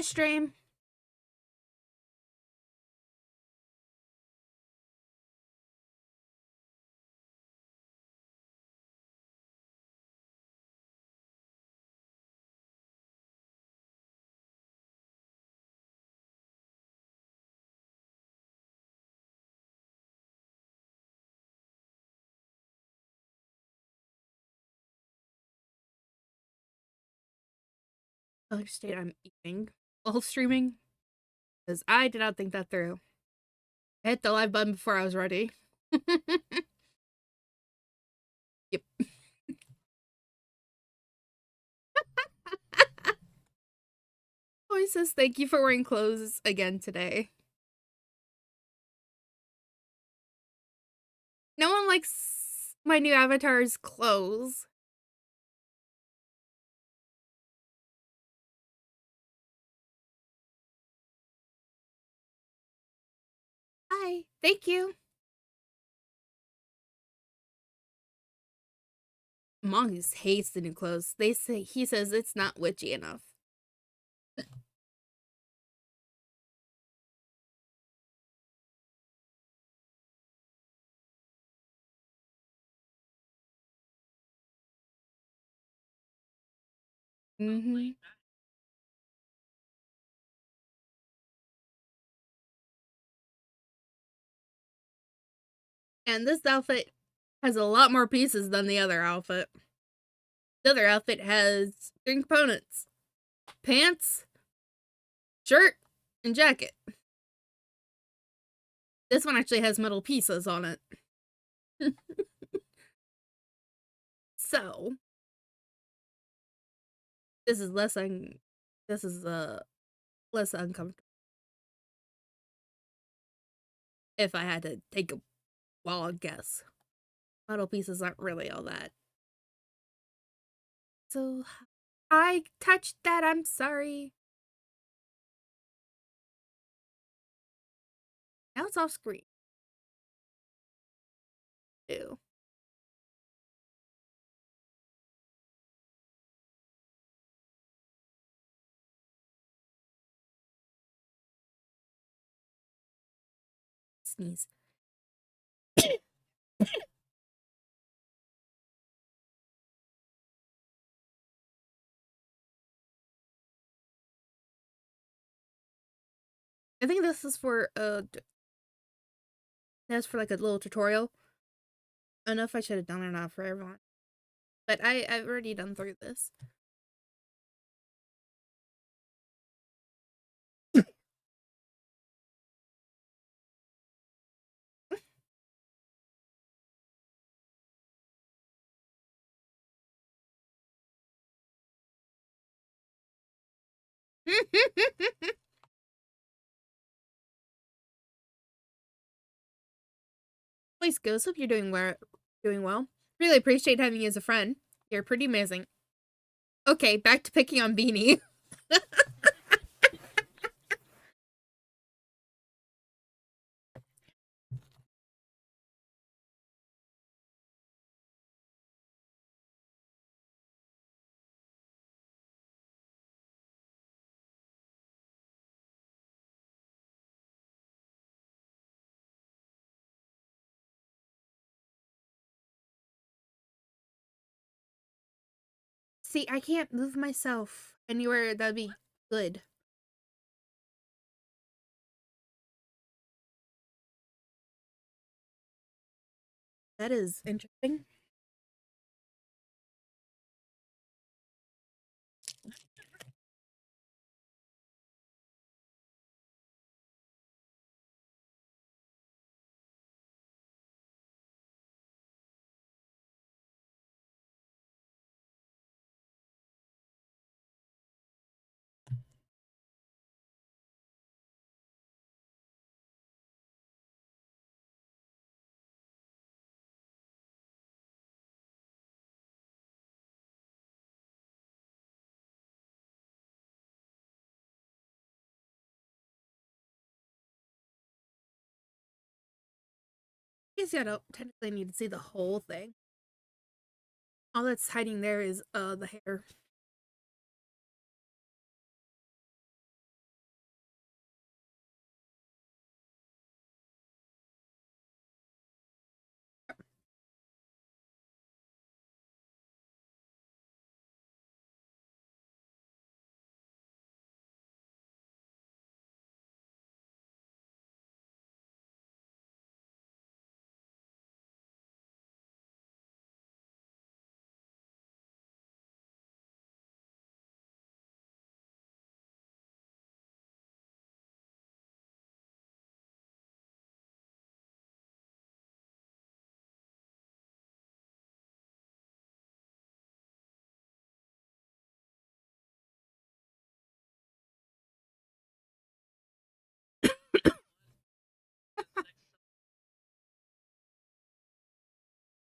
Hi, stream. Oh, state I'm eating while streaming because I did not think that through. I hit the live button before I was ready. Yep. Oh, he says thank you for wearing clothes again today. No one likes my new avatar's clothes. Hi, thank you. Mongoose hates the new clothes. He says it's not witchy enough. Mm-hmm. And this outfit has a lot more pieces than the other outfit. The other outfit has three components: pants, shirt, and jacket. This one actually has metal pieces on it. So this is this is less uncomfortable. If I had to take a wild guess. Metal pieces aren't really all that. So I touched that, I'm sorry. Now it's off screen. Ew. Sneeze. I think this is for that's for like a little tutorial. I don't know if I should have done it or not for everyone. But I've already done through this. Please, Ghost, hope you're doing well. Really appreciate having you as a friend. You're pretty amazing. Okay, back to picking on Beanie. See, I can't move myself anywhere that'd be good. That is interesting. I guess you don't technically need to see the whole thing. All that's hiding there is the hair.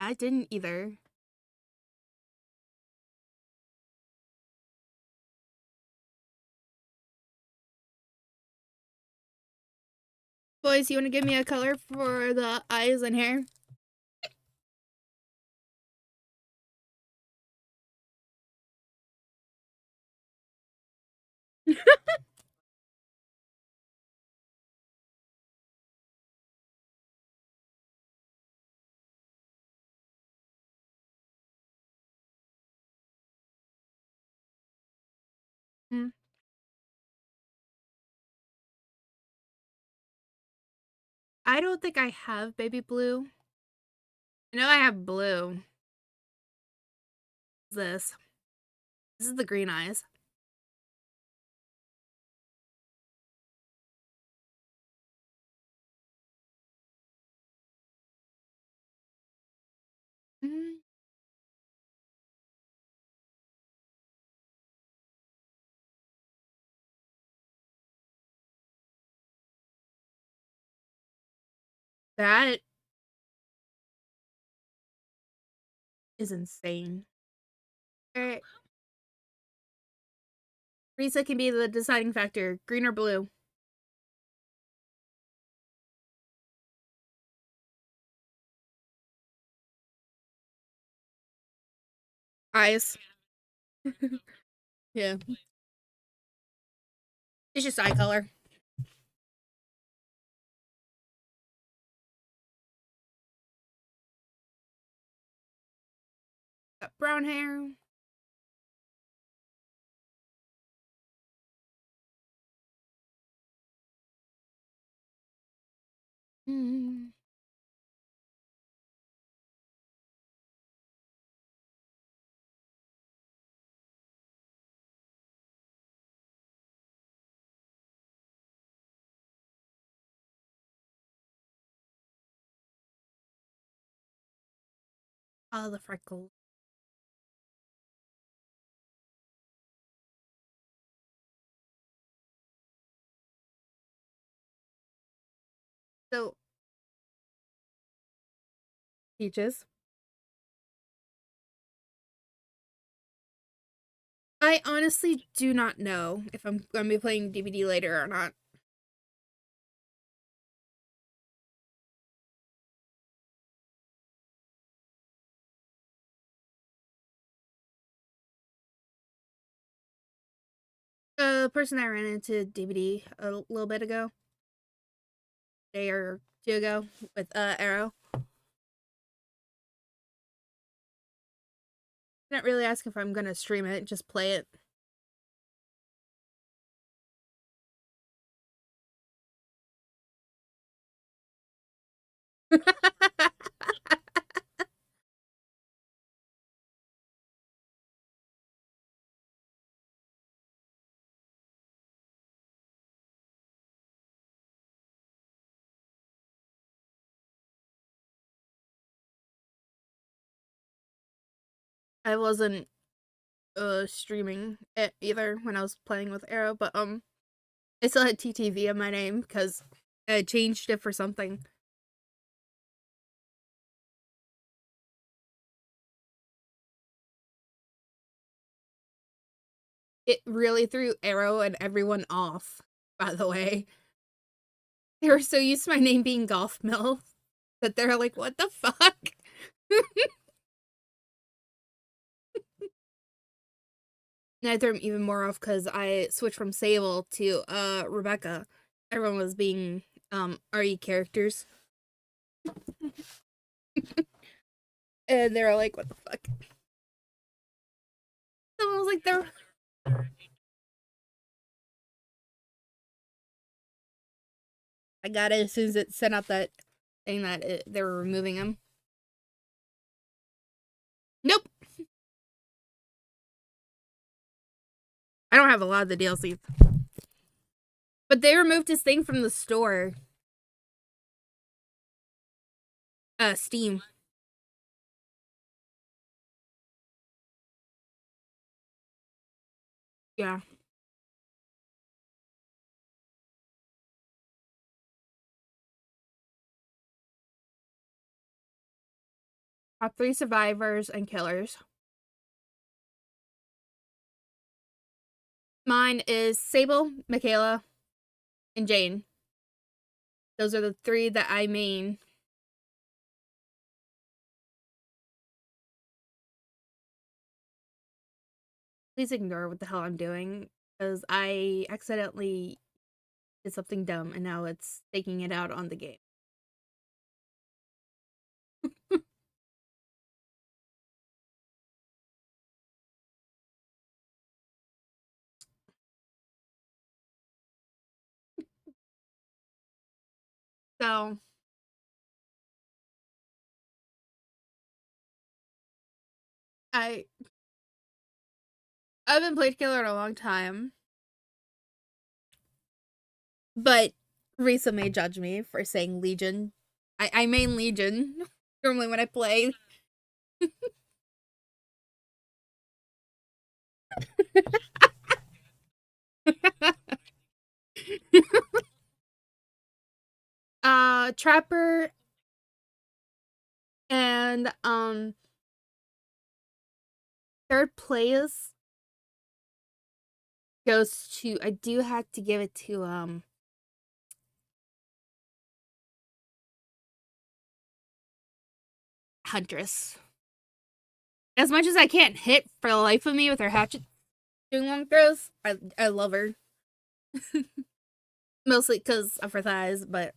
I didn't either. Boys, you want to give me a color for the eyes and hair? Hmm. I don't think I have baby blue. I know I have blue. This. This is the green eyes. Mm, that is insane. Alright. Risa can be the deciding factor. Green or blue? Eyes. Yeah. It's just eye color. Got brown hair. Mm. Oh, the freckles. So, peaches. I honestly do not know if I'm going to be playing DVD later or not. The person I ran into DVD a little bit ago, day or two ago, with Arrow. Didn't really ask if I'm gonna stream it, just play it. I wasn't streaming it either when I was playing with Arrow, but I still had TTV in my name because I changed it for something. It really threw Arrow and everyone off, by the way. They were so used to my name being Golf Mill that they're like, what the fuck? And I threw them even more off because I switched from Sable to Rebecca. Everyone was being RE characters. And they were like, what the fuck? Someone was like, they're I got it as soon as it sent out that thing that they were removing him. Nope. I don't have a lot of the DLCs. But they removed his thing from the store. Steam. Yeah. Top 3 survivors and killers. Mine is Sable, Michaela, and Jane. Those are the 3 that I main. Please ignore what the hell I'm doing, because I accidentally did something dumb and now it's taking it out on the game. So I haven't played Killer in a long time, but Risa may judge me for saying Legion. I main Legion normally when I play. Trapper and third place goes to, I do have to give it to Huntress. As much as I can't hit for the life of me with her hatchet doing long throws, I love her. Mostly because of her thighs, but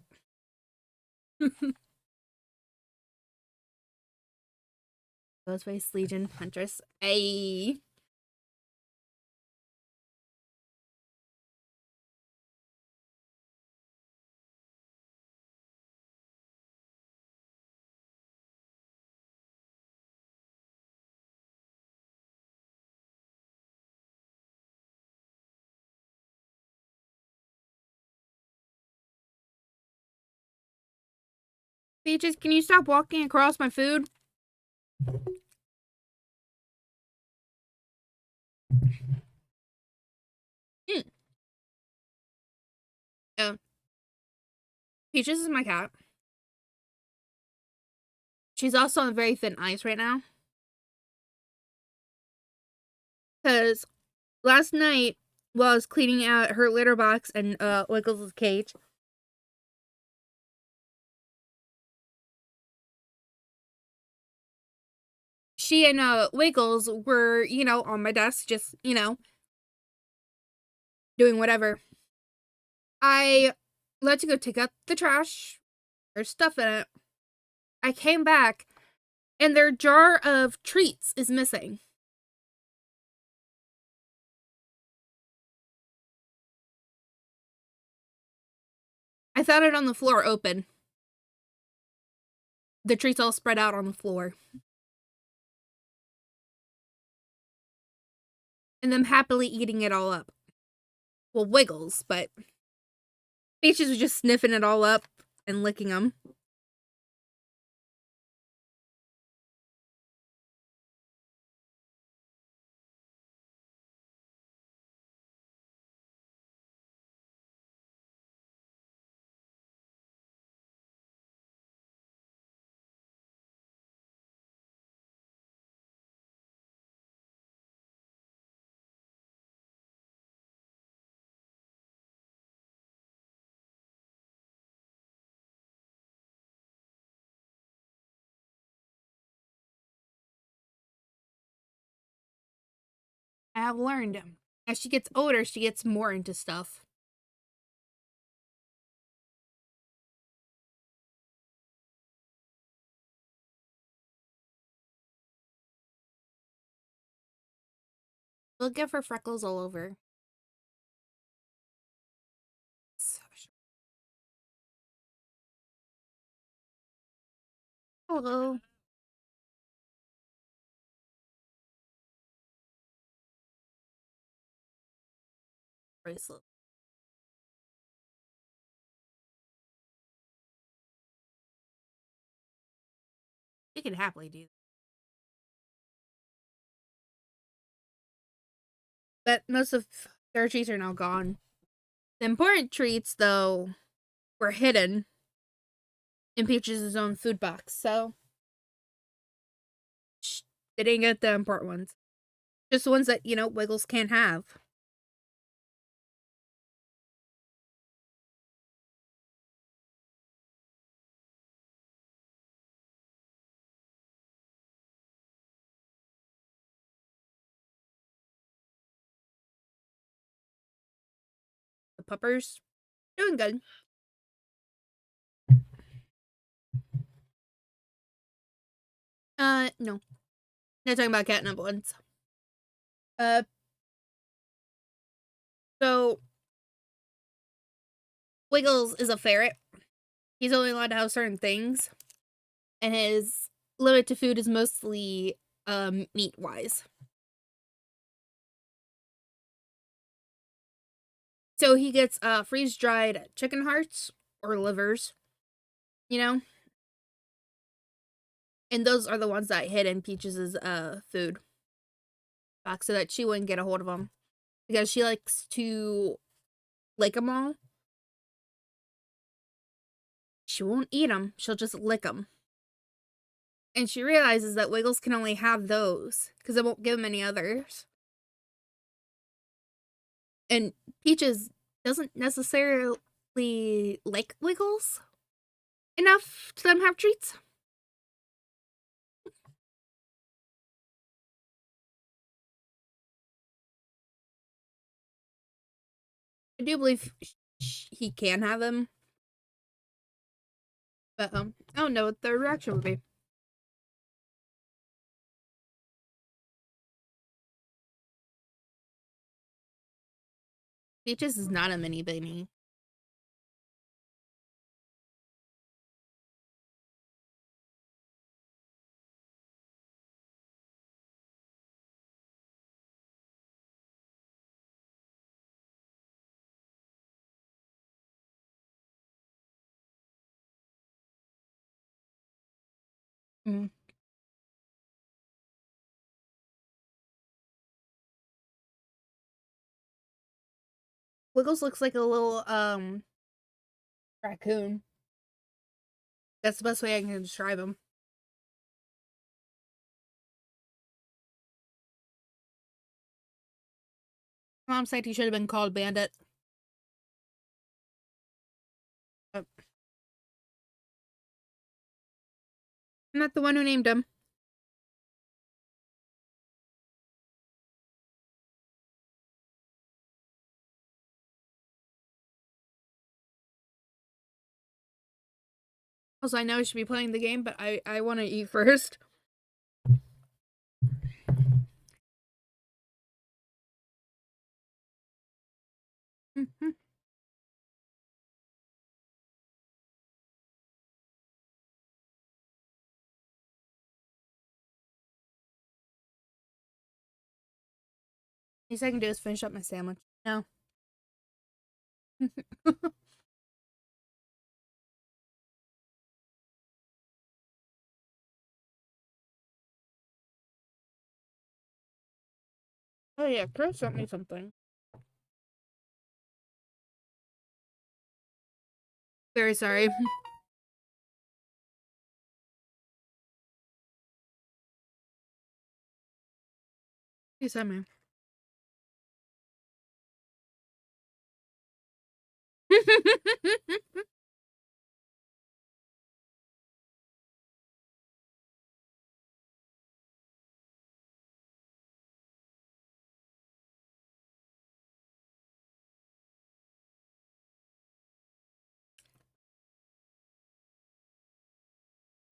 Ghostface, Legion, Huntress. Ayy. Peaches, can you stop walking across my food? Mm. Oh. Peaches is my cat. She's also on very thin ice right now. Because last night, while I was cleaning out her litter box and Wiggles' cage, she and Wiggles were, on my desk, just, doing whatever. I let to go take out the trash. There's stuff in it. I came back, and their jar of treats is missing. I found it on the floor open. The treats all spread out on the floor. And them happily eating it all up. Well, Wiggles, but Peaches was just sniffing it all up and licking them. I have learned. As she gets older, she gets more into stuff. We'll give her freckles all over. Hello. Bracelet. She can happily do that. But most of their treats are now gone. The important treats, though, were hidden in Peaches' own food box, so They didn't get the important ones. Just the ones that, Wiggles can't have. The puppers, doing good. No. They're talking about catnip ones. So Wiggles is a ferret. He's only allowed to have certain things, and his limit to food is mostly meat wise. So he gets freeze dried chicken hearts or livers, you know, and those are the ones that hid in Peach's food box so that she wouldn't get a hold of them because she likes to lick them all. She won't eat them; she'll just lick them. And she realizes that Wiggles can only have those because it won't give him any others. And Peaches doesn't necessarily like Wiggles enough to let him have treats. I do believe he can have them. But, I don't know what their reaction would be. Peaches is not a mini baby. Mm. Wiggles looks like a little, raccoon. That's the best way I can describe him. Mom said he should have been called Bandit. I'm not the one who named him. Also, I know I should be playing the game, but I want to eat first. Least I can do is finish up my sandwich. No. Oh yeah, Chris sent me something. Very sorry. He sent me.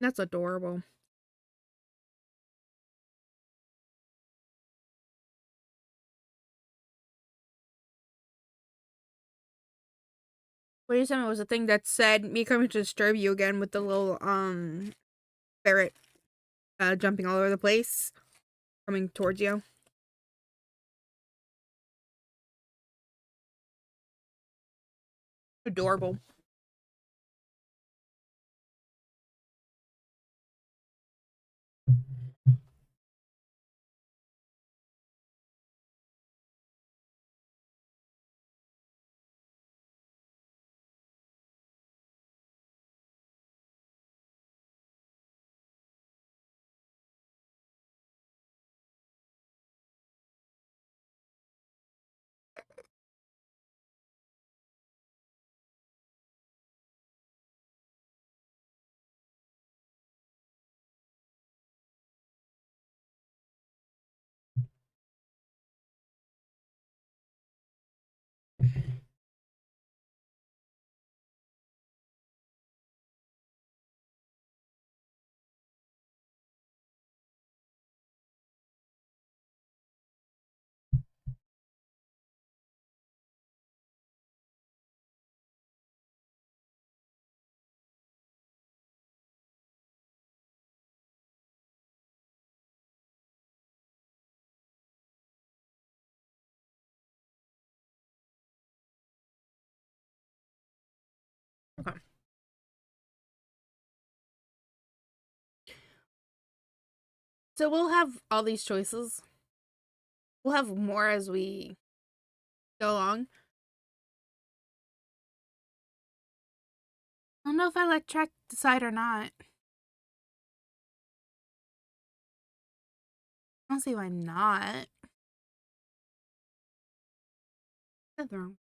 That's adorable. What you sent me was a thing that said me coming to disturb you again with the little ferret jumping all over the place, coming towards you. Adorable. So we'll have all these choices. We'll have more as we go along. I don't know if I let Trek decide or not. I don't see why not. Nothing wrong.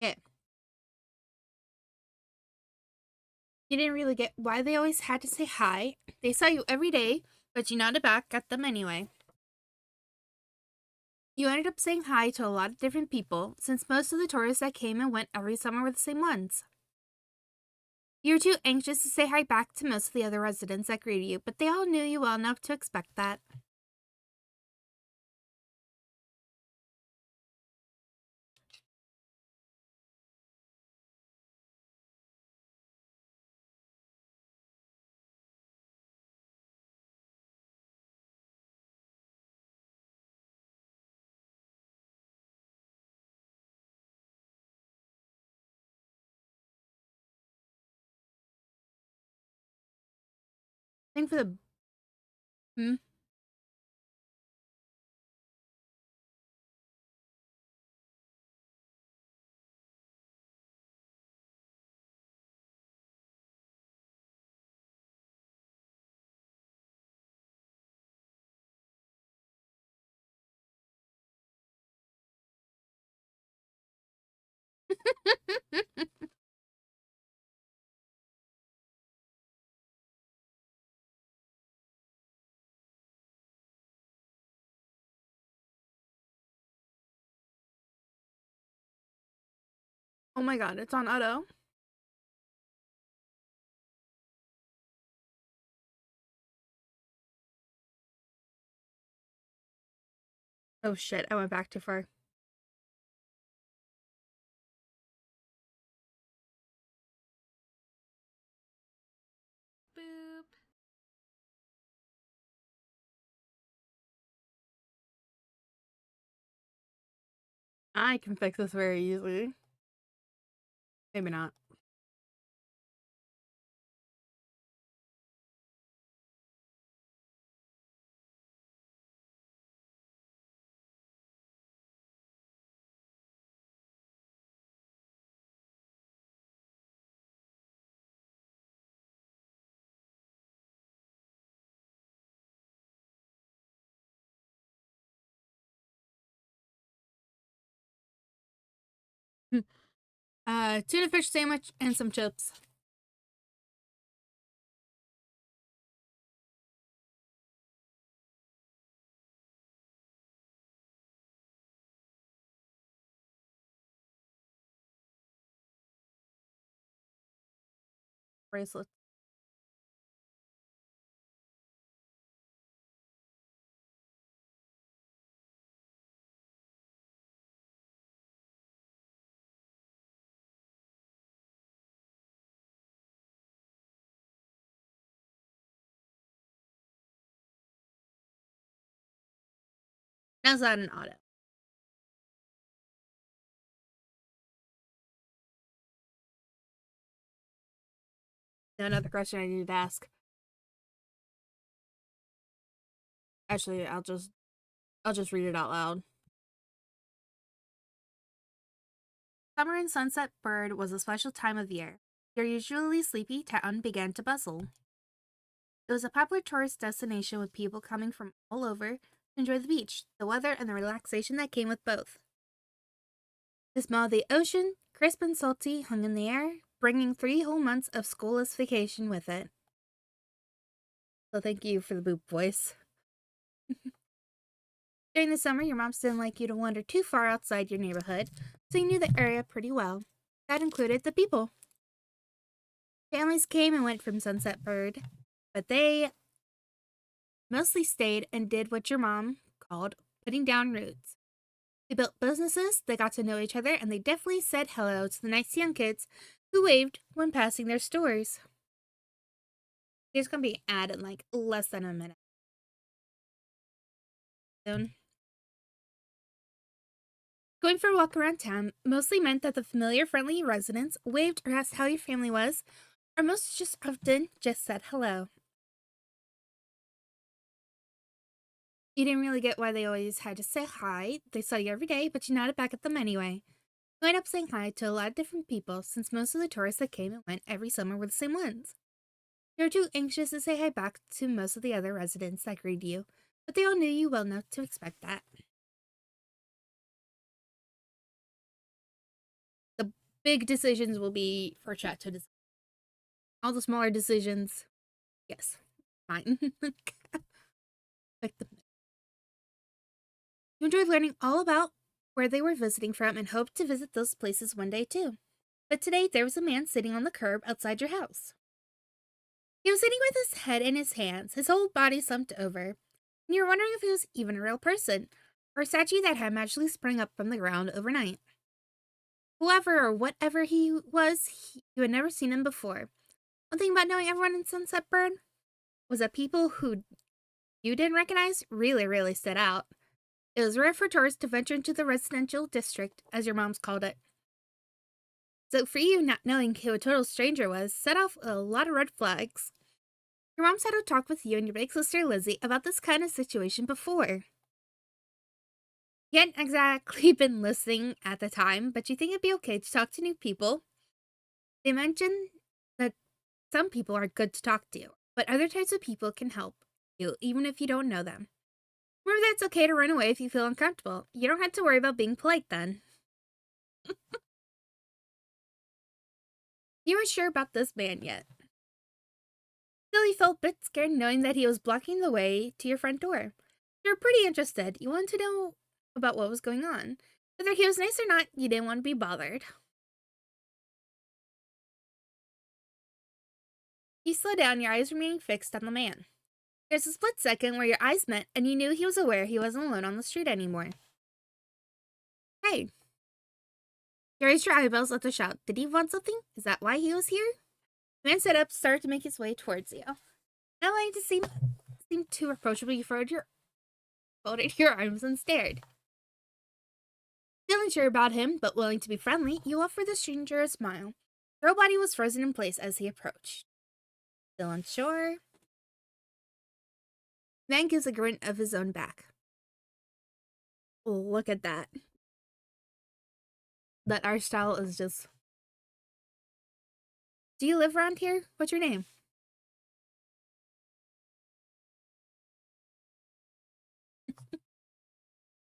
Yeah. You didn't really get why they always had to say hi. They saw you every day, but you nodded back at them anyway. You ended up saying hi to a lot of different people, since most of the tourists that came and went every summer were the same ones. You were too anxious to say hi back to most of the other residents that greeted you, but they all knew you well enough to expect that. I think for the hmm? Oh my god, it's on auto. Oh shit, I went back too far. Boop. I can fix this very easily. Maybe not. Tuna fish sandwich and some chips. Bracelets. Now's not an auto. Another question I need to ask. Actually, I'll just read it out loud. Summer in Sunset Bird was a special time of year. Your usually sleepy town began to bustle. It was a popular tourist destination with people coming from all over to enjoy the beach, the weather, and the relaxation that came with both. The smell of the ocean, crisp and salty, hung in the air, bringing 3 whole months of schoolless vacation with it. So thank you for the boop voice. During the summer, your moms didn't like you to wander too far outside your neighborhood, so you knew the area pretty well. That included the people. Families came and went from Sunset Bird, but they mostly stayed and did what your mom called putting down roots. They built businesses, they got to know each other, and they definitely said hello to the nice young kids who waved when passing their stores. It's gonna be ad in like less than a minute. Soon. Going for a walk around town mostly meant that the familiar, friendly residents waved or asked how your family was, or most just often just said hello. You didn't really get why they always had to say hi. They saw you every day, but you nodded back at them anyway. You ended up saying hi to a lot of different people since most of the tourists that came and went every summer were the same ones. You were too anxious to say hi back to most of the other residents that greeted you, but they all knew you well enough to expect that. The big decisions will be for chat to decide. All the smaller decisions, yes, fine. Like you enjoyed learning all about where they were visiting from and hoped to visit those places one day too. But today there was a man sitting on the curb outside your house. He was sitting with his head in his hands, his whole body slumped over, and you were wondering if he was even a real person, or a statue that had magically sprung up from the ground overnight. Whoever or whatever he was, you had never seen him before. One thing about knowing everyone in Sunset Bird was that people who you didn't recognize really stood out. It was rare for tourists to venture into the residential district, as your mom's called it. So for you, not knowing who a total stranger was set off a lot of red flags. Your mom's had a talk with you and your big sister Lizzie about this kind of situation before. You hadn't exactly been listening at the time, but you think it'd be okay to talk to new people. They mentioned that some people are good to talk to, but other types of people can help you, even if you don't know them. Remember that it's okay to run away if you feel uncomfortable. You don't have to worry about being polite then. You weren't sure about this man yet. Still, you felt a bit scared knowing that he was blocking the way to your front door. You were pretty interested. You wanted to know about what was going on. Whether he was nice or not, you didn't want to be bothered. You slowed down, your eyes remaining fixed on the man. There's a split second where your eyes met and you knew he was aware he wasn't alone on the street anymore. Hey. You raised your eyebrows at the shout. Did he want something? Is that why he was here? The man stood up, started to make his way towards you. Not wanting to seem too approachable, you folded your arms and stared. Still unsure about him, but willing to be friendly, you offered the stranger a smile. Your whole body was frozen in place as he approached. Still unsure. The man gives a grin of his own back. Look at that. That art style is just... Do you live around here? What's your name?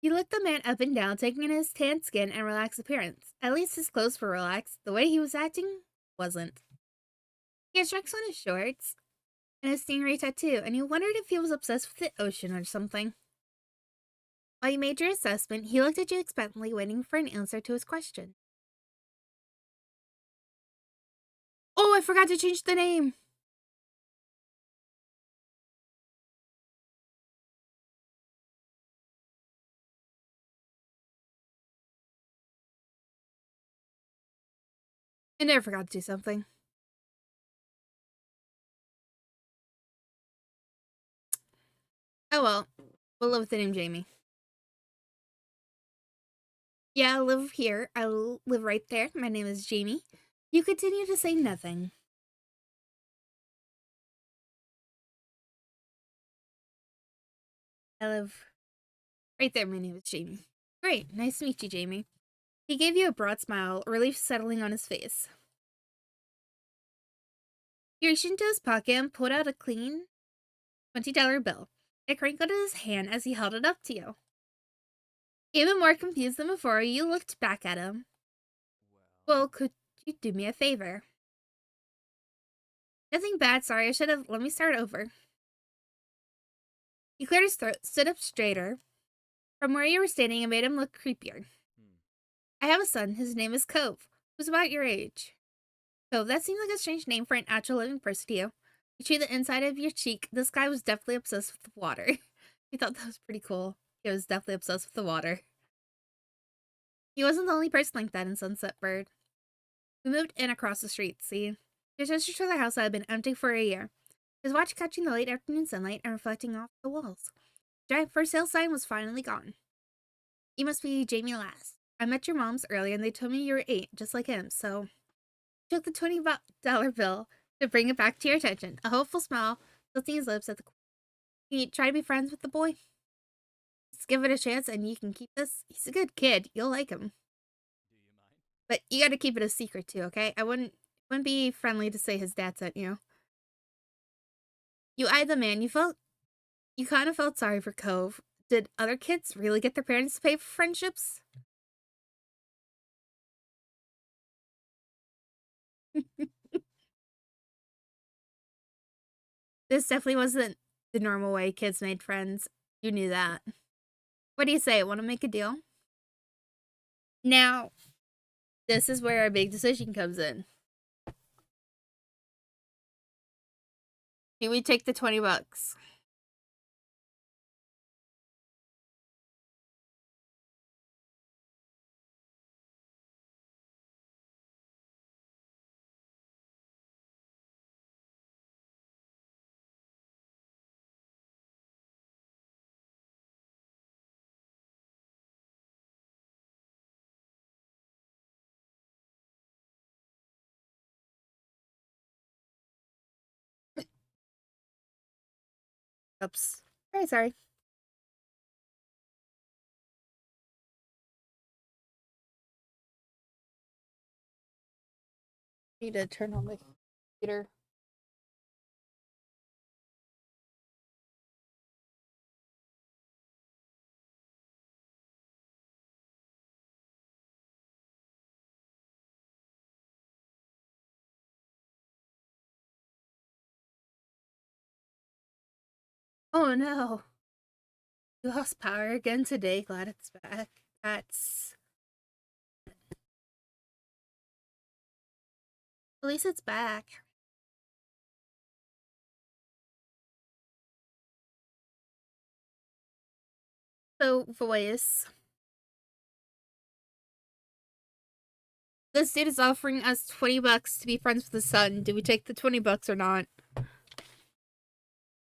You looked the man up and down, taking in his tan skin and relaxed appearance. At least his clothes were relaxed. The way he was acting wasn't. He had stripes on his shorts and a stingray tattoo, and you wondered if he was obsessed with the ocean or something. While you made your assessment, he looked at you expectantly, waiting for an answer to his question. Oh, I forgot to change the name! I never forgot to do something. Oh well, we'll live with the name Jamie. Yeah, I live here. I live right there. My name is Jamie. You continue to say nothing. I live right there. My name is Jamie. Great. Nice to meet you, Jamie. He gave you a broad smile, relief settling on his face. He reached into his pocket and pulled out a clean $20 bill. It crinkled in his hand as he held it up to you. Even more confused than before, you looked back at him. Well, could you do me a favor? Nothing bad, sorry, I should have. Let me start over. He cleared his throat, stood up straighter from where you were standing, and made him look creepier. I have a son. His name is Cove, who's about your age. Cove, that seems like a strange name for an actual living person to you. You chew the inside of your cheek. This guy was definitely obsessed with the water. He thought that was pretty cool. He was definitely obsessed with the water. He wasn't the only person like that in Sunset Bird. We moved in across the street, see? His sister to the house that had been empty for a year. His watch catching the late afternoon sunlight and reflecting off the walls. The giant for sale sign was finally gone. You must be Jamie Last. I met your moms earlier and they told me you were 8, just like him, so... Took the $20 bill to bring it back to your attention. A hopeful smile, tilting his lips at the... Can you try to be friends with the boy? Just give it a chance and you can keep this. He's a good kid. You'll like him. But you gotta keep it a secret too, okay? I wouldn't be friendly to say his dad sent you. You eyed the man. You kind of felt sorry for Cove. Did other kids really get their parents to pay for friendships? This definitely wasn't the normal way kids made friends. You knew that. What do you say? Want to make a deal? Now, this is where a big decision comes in. Do we take the $20? Oops. Very sorry. Need to turn on the computer. Oh no. We lost power again today. Glad it's back. That's. At least it's back. So, voice. This dude is offering us $20 to be friends with the sun. Do we take the $20 or not?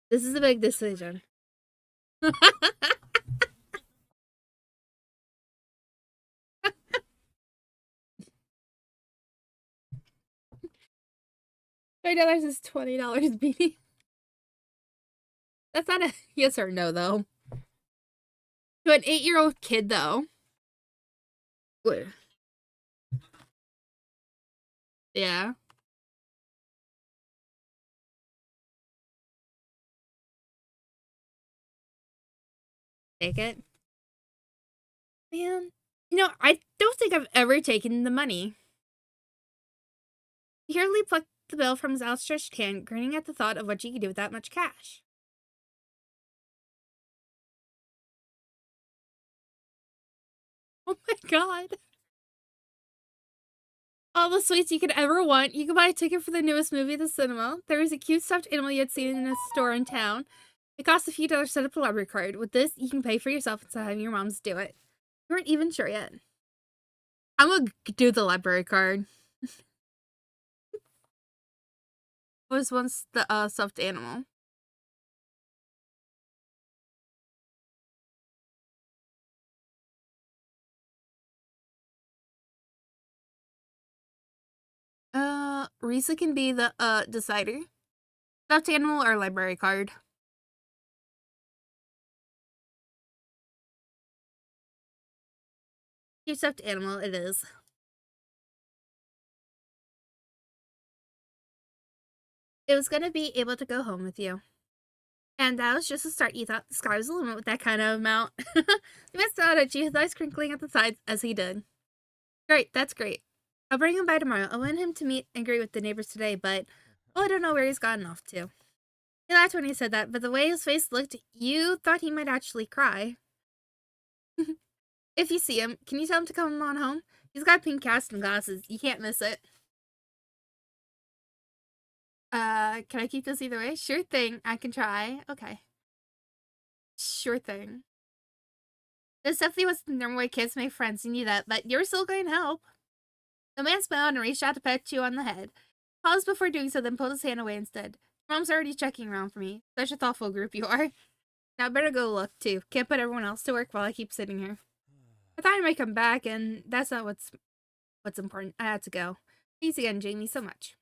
This is a big decision. $30 is $20, Beanie. That's not a yes or no, though. To an 8-year-old kid, though. What? Yeah. Take it. Man. I don't think I've ever taken the money. He hurriedly plucked the bill from his outstretched hand, grinning at the thought of what she could do with that much cash. Oh my god. All the sweets you could ever want. You could buy a ticket for the newest movie at the cinema. There was a cute stuffed animal you had seen in a store in town. It cost a few dollars to set up a library card. With this, you can pay for yourself instead of having your moms do it. You weren't even sure yet. I'm gonna do the library card. Was once the stuffed animal. Risa can be the decider. Stuffed animal or library card. Your stuffed animal, it is. It was gonna be able to go home with you. And that was just a start. You thought the sky was the limit with that kind of amount. You missed out at you, his eyes crinkling at the sides as he did. Great, that's great. I'll bring him by tomorrow. I want him to meet and greet with the neighbors today, but I don't know where he's gotten off to. He laughed when he said that, but the way his face looked, you thought he might actually cry. If you see him, can you tell him to come on home? He's got pink cast and glasses. You can't miss it. Can I keep this either way? Sure thing. I can try. Okay. Sure thing. This definitely was the normal way kids make friends. You knew that, but you're still going to help. The man smiled and reached out to pet you on the head. Paused before doing so, then pulled his hand away instead. Mom's already checking around for me. Such a thoughtful group you are. Now I better go look, too. Can't put everyone else to work while I keep sitting here. I thought I might come back, and that's not what's important. I had to go. Thanks again, Jamie, so much.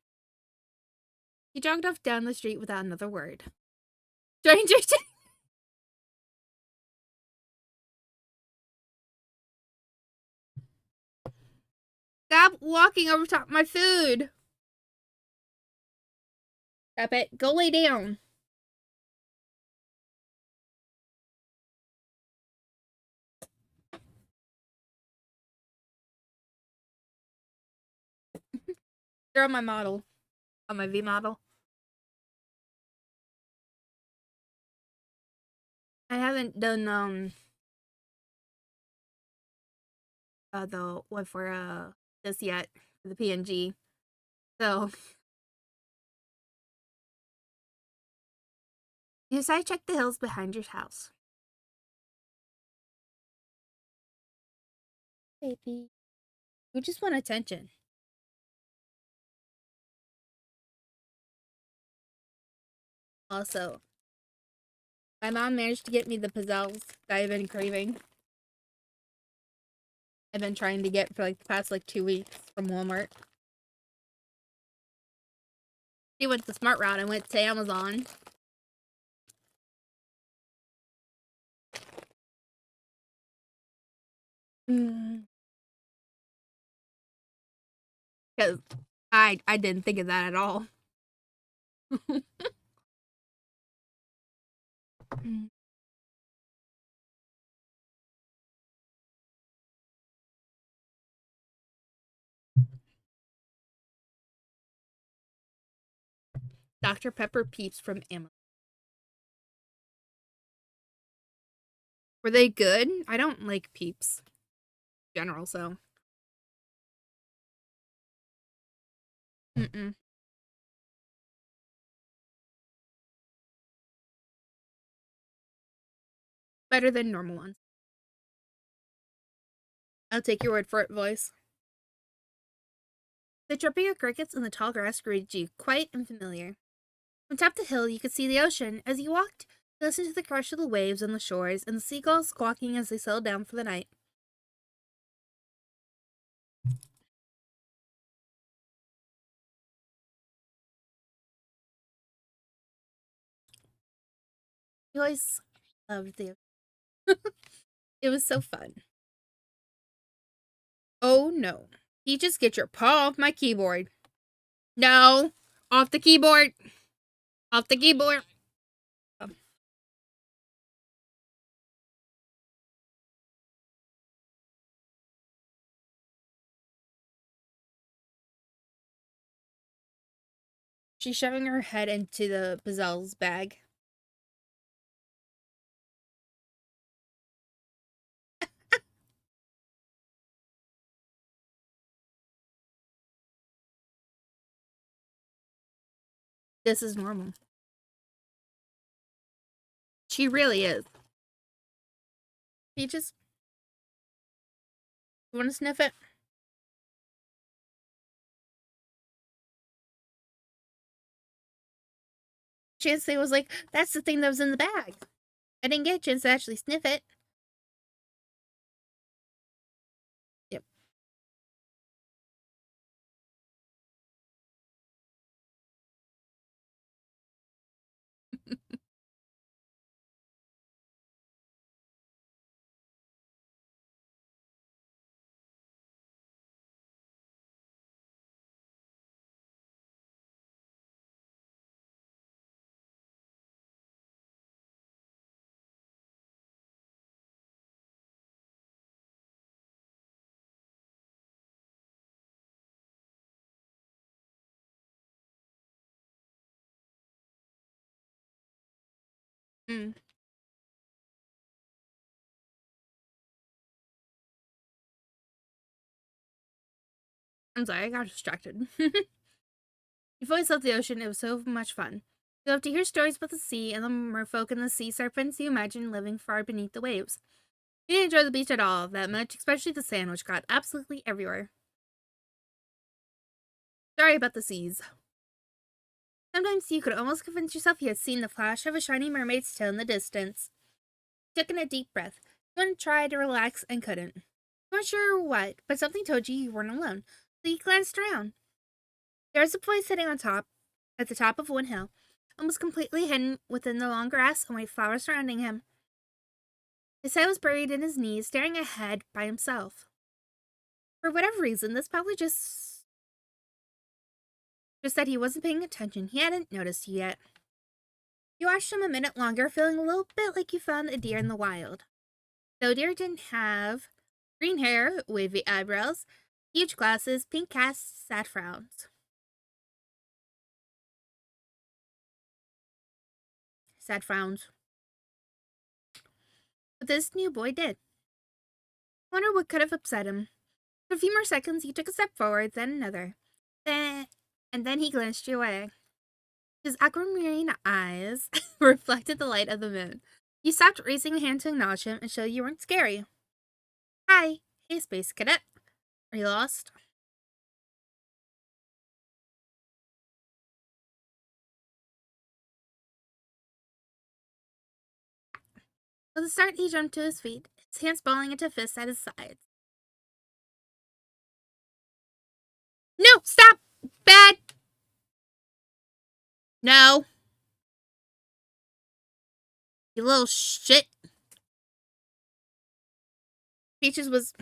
He jogged off down the street without another word. Stranger Stop walking over top of my food. Stop it. Go lay down. You're on my model. On my V model. I haven't done the one for this yet, for the PNG. So you decide to check the hills behind your house. Baby. You just want attention. Also, my mom managed to get me the pizzelles that I've been craving. I've been trying to get for like the past 2 weeks from Walmart. She went the smart route. I went to Amazon. Because I didn't think of that at all. Dr. Pepper Peeps from Amazon. Were they good? I don't like Peeps in general, so. Mm-mm. Better than normal ones. I'll take your word for it, voice. The chirping of crickets in the tall grass greeted you, quiet and familiar. From top of the hill, you could see the ocean. As you walked, you listened to the crash of the waves on the shores and the seagulls squawking as they settled down for the night. You always loved the. It was so fun. Oh no. You just get your paw off my keyboard. No. Off the keyboard. Off the keyboard. She's shoving her head into the Bazelle's bag. This is normal. She really is. Peaches, you want to sniff it? Chancey was like, that's the thing that was in the bag. I didn't get a chance to actually sniff it. Yep. Mm. I'm sorry, I got distracted. You've always loved the ocean. It was so much fun. You love to hear stories about the sea and the merfolk and the sea serpents you imagine living far beneath the waves. You didn't enjoy the beach at all that much, especially the sand, which got absolutely everywhere. Sorry about the seas. Sometimes you could almost convince yourself you had seen the flash of a shiny mermaid's tail in the distance. You took in a deep breath. You wanted to try to relax and couldn't. You weren't sure what, but something told you weren't alone. So you glanced around. There was a boy sitting at the top of one hill, almost completely hidden within the long grass and white flowers surrounding him. His head was buried in his knees, staring ahead by himself. For whatever reason, this probably just that he wasn't paying attention. He hadn't noticed you yet. You watched him a minute longer, feeling a little bit like you found a deer in the wild. Though deer didn't have green hair, wavy eyebrows, huge glasses, pink casts, sad frowns. Sad frowns. But this new boy did. I wonder what could have upset him. For a few more seconds, he took a step forward, then another. And then he glanced you away. His aquamarine eyes reflected the light of the moon. You stopped, raising a hand to acknowledge him and show you weren't scary. Hi. Hey, Space Cadet. Are you lost? With a start, he jumped to his feet, his hands balling into fists at his sides. No! Stop! Bad! No! You little shit. Peaches was...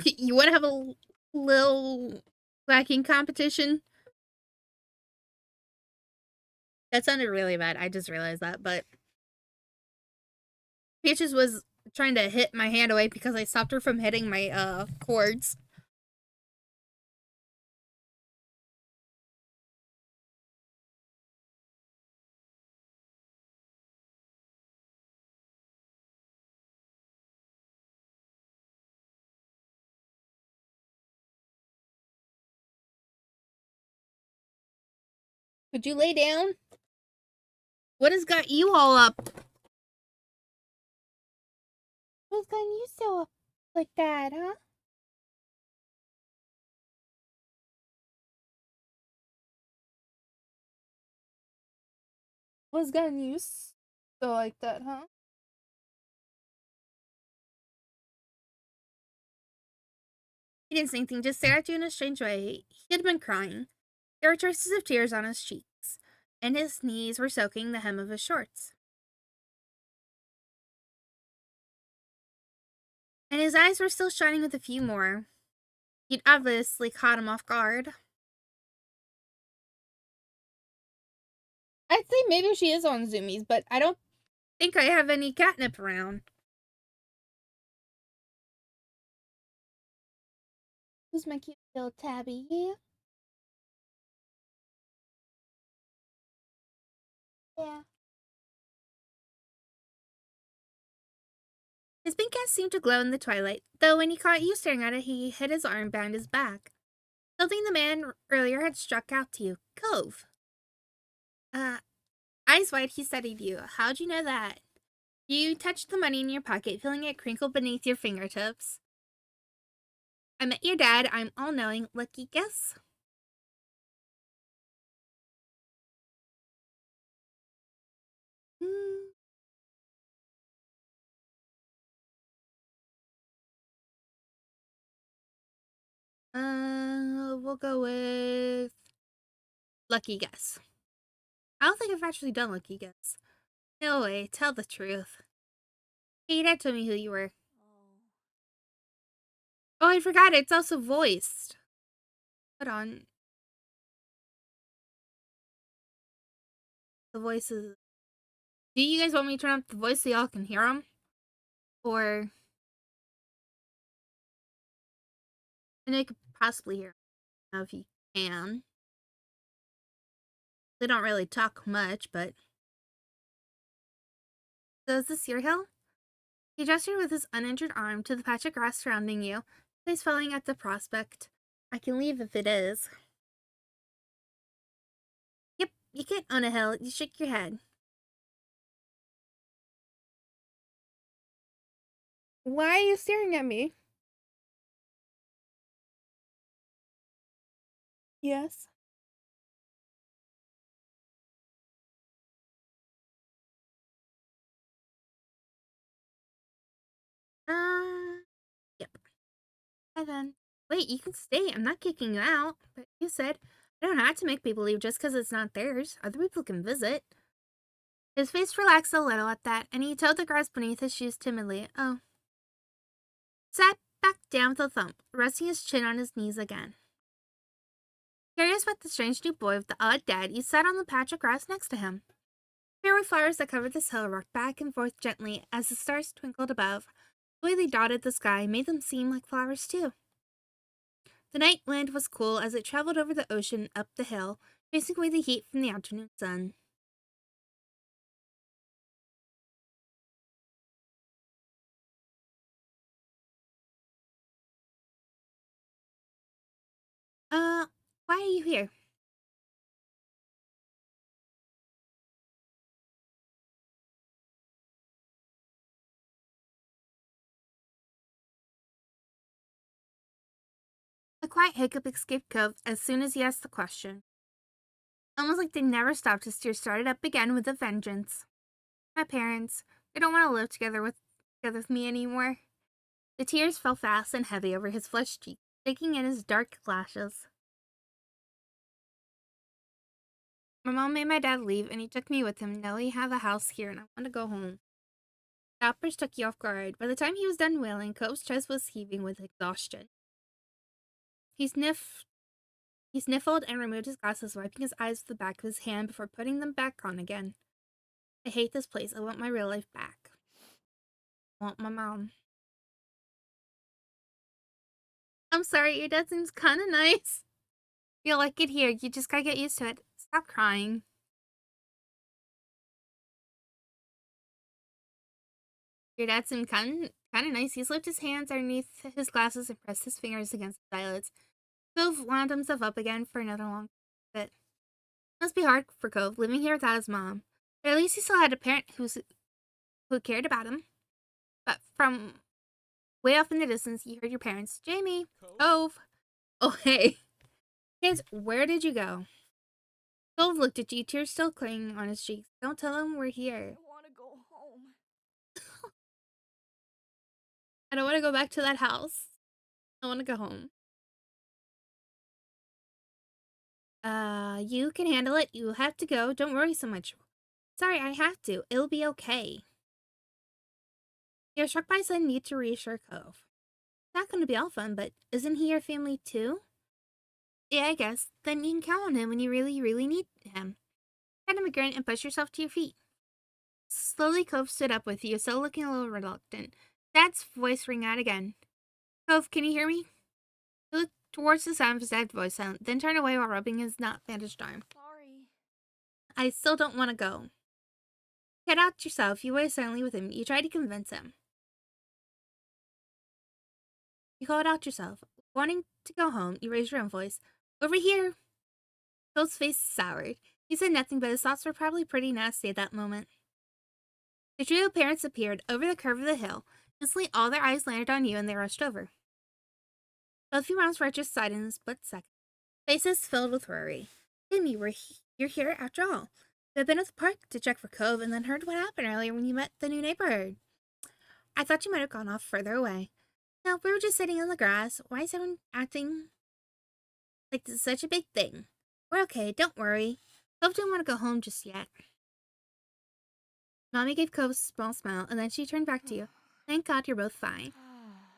You want to have a little whacking competition? That sounded really bad. I just realized that, but... Peaches was trying to hit my hand away because I stopped her from hitting my, cords. Could you lay down? What has got you all up? What's gotten you so up like that, huh? What's gotten you so like that, huh? He didn't say anything, just stared at you in a strange way. He had been crying. There were traces of tears on his cheeks, and his knees were soaking the hem of his shorts. And his eyes were still shining with a few more. You'd obviously caught him off guard. I'd say maybe she is on Zoomies, but I don't think I have any catnip around. Who's my cute little tabby? Yeah. His pink eyes seemed to glow in the twilight, though when he caught you staring at it, he hid his arm behind his back. Something the man earlier had struck out to you. Cove. Eyes wide, he studied you. How'd you know that? You touched the money in your pocket, feeling it crinkle beneath your fingertips. I met your dad. I'm all-knowing. Lucky guess? We'll go with lucky guess. I don't think I've actually done lucky guess. No way, tell the truth. Hey, your dad told me who you were. Oh, I forgot, it's also voiced. Hold on. The voices. Do you guys want me to turn up the voice so y'all can hear them? Or... And I could possibly hear them if you can. They don't really talk much, but... So is this your hill? He gestured with his uninjured arm to the patch of grass surrounding you, face falling at the prospect. I can leave if it is. Yep, you can't own a hill. You shake your head. Why are you staring at me? Yes. Yep. Hi then. Wait, you can stay. I'm not kicking you out. But you said I don't have to make people leave just because it's not theirs. Other people can visit. His face relaxed a little at that, and he toed the grass beneath his shoes timidly. Oh. Sad back down with a thump, resting his chin on his knees again. Curious about the strange new boy with the odd dad, he sat on the patch of grass next to him. Fairy flowers that covered this hill rocked back and forth gently as the stars twinkled above. The way they dotted the sky made them seem like flowers too. The night wind was cool as it traveled over the ocean up the hill, chasing away the heat from the afternoon sun. Why are you here? A quiet hiccup escaped Cove as soon as he asked the question. Almost like they never stopped, his tears started up again with a vengeance. My parents, they don't want to live together with me anymore. The tears fell fast and heavy over his flushed cheeks, taking in his dark lashes. My mom made my dad leave, and he took me with him. Now we have a house here, and I want to go home. The outburst took you off guard. By the time he was done wailing, Cove's chest was heaving with exhaustion. He sniffled and removed his glasses, wiping his eyes with the back of his hand before putting them back on again. I hate this place. I want my real life back. I want my mom. I'm sorry, your dad seems kind of nice. You'll like it here. You just gotta get used to it. Stop crying. Your dad seemed kind of nice. He slipped his hands underneath his glasses and pressed his fingers against his eyelids. Cove wound himself up again for another long bit. Must be hard for Cove living here without his mom, but at least he still had a parent who cared about him. But from way off in the distance, you heard your parents, Jamie, Cove. Oh hey, kids, where did you go? Cove looked at you, tears still clinging on his cheeks. Don't tell him we're here. I want to go home. I don't want to go back to that house. I want to go home. You can handle it. You have to go. Don't worry so much. Sorry, I have to. It'll be okay. You're struck by a sudden need to reassure Cove. It's not going to be all fun, but isn't he your family too? Yeah, I guess. Then you can count on him when you really, really need him. Kind of a grin and push yourself to your feet. Slowly, Cove stood up with you, still looking a little reluctant. Dad's voice rang out again. Cove, can you hear me? He looked towards the sound of his dad's voice, then turned away while rubbing his not bandaged arm. Sorry. I still don't want to go. Get out yourself. You waited silently with him. You tried to convince him. You called out yourself. Wanting to go home, you raised your own voice. Over here! Phil's face soured. He said nothing, but his thoughts were probably pretty nasty at that moment. The trio of parents appeared over the curve of the hill. Instantly, all their eyes landed on you, and they rushed over. Both your moms were at your side in a split second, faces filled with worry. Timmy, you're here after all. I've been at the park to check for Cove, and then heard what happened earlier when you met the new neighborhood. I thought you might have gone off further away. No, we were just sitting in the grass. Why is everyone acting like this is such a big thing? We're okay, don't worry. Cove didn't want to go home just yet. Mommy gave Cove a small smile, and then she turned back to you. Thank God you're both fine.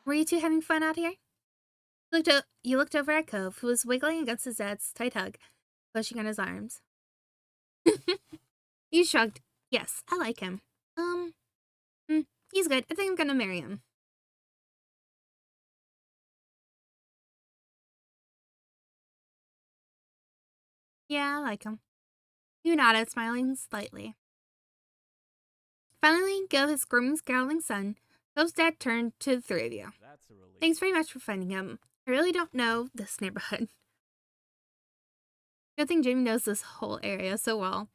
Were you two having fun out here? You looked over at Cove, who was wiggling against his dad's tight hug, pushing on his arms. You shrugged. Yes, I like him. He's good. I think I'm gonna marry him. Yeah, I like him. You nodded, smiling slightly. Finally, Gil, his screaming, scowling son, Cove's dad turned to the three of you. That's a relief. Thanks very much for finding him. I really don't know this neighborhood. Good thing Jamie knows this whole area so well.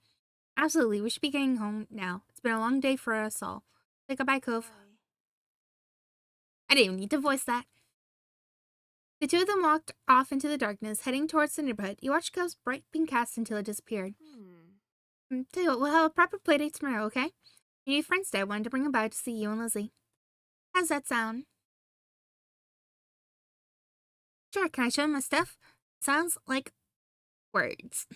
Absolutely, we should be getting home now. It's been a long day for us all. Say goodbye, Cove. I didn't even need to voice that. The two of them walked off into the darkness, heading towards the neighborhood. You watched Cove's bright pink cast until it disappeared. Tell you what, we'll have a proper playdate tomorrow, okay? Your new friend's dad wanted to bring him by to see you and Lizzie. How's that sound? Sure, can I show him my stuff? Sounds like words.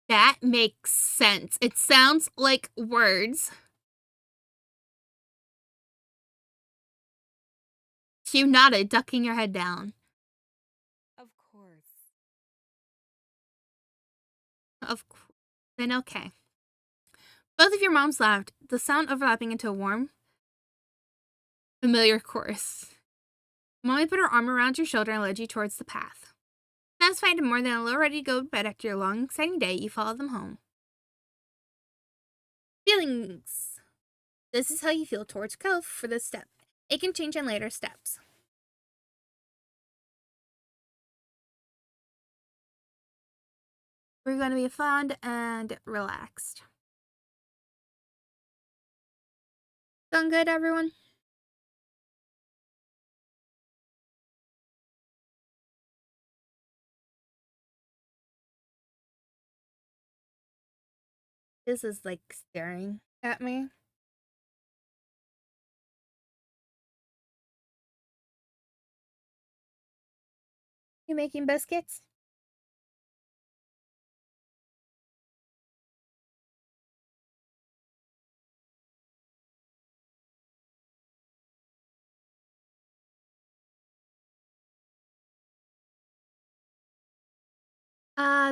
That makes sense. It sounds like words. You nodded, ducking your head down. Of course. Of course. Then okay. Both of your moms laughed, the sound overlapping into a warm, familiar chorus. Mommy put her arm around your shoulder and led you towards the path. Satisfied and more than a little ready to go to bed after your long, exciting day, you followed them home. Feelings. This is how you feel towards Cove for this step. It can change in later steps. We're going to be fun and relaxed. Sound good, everyone? This is like staring at me. You making biscuits?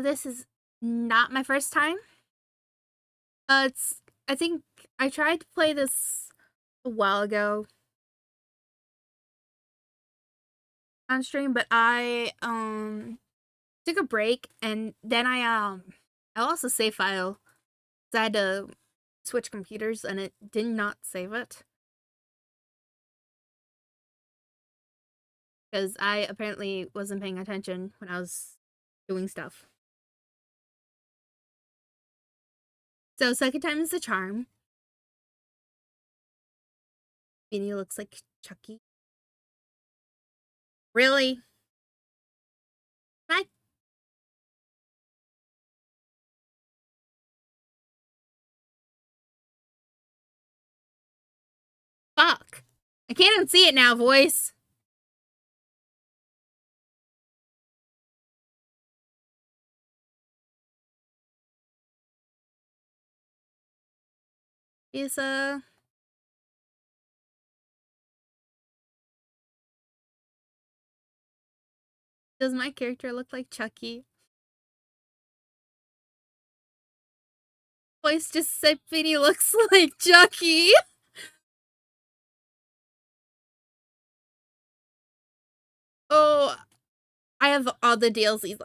This is not my first time. I think I tried to play this a while ago on stream, but I took a break and then I lost a save file. So I had to switch computers and it did not save it. Because I apparently wasn't paying attention when I was doing stuff. So second time is the charm. Beanie looks like Chucky. Really? I fuck. I can't unsee it now, voice. Is does my character look like Chucky? Voice just said Beanie looks like Chucky. Oh, I have all the DLCs.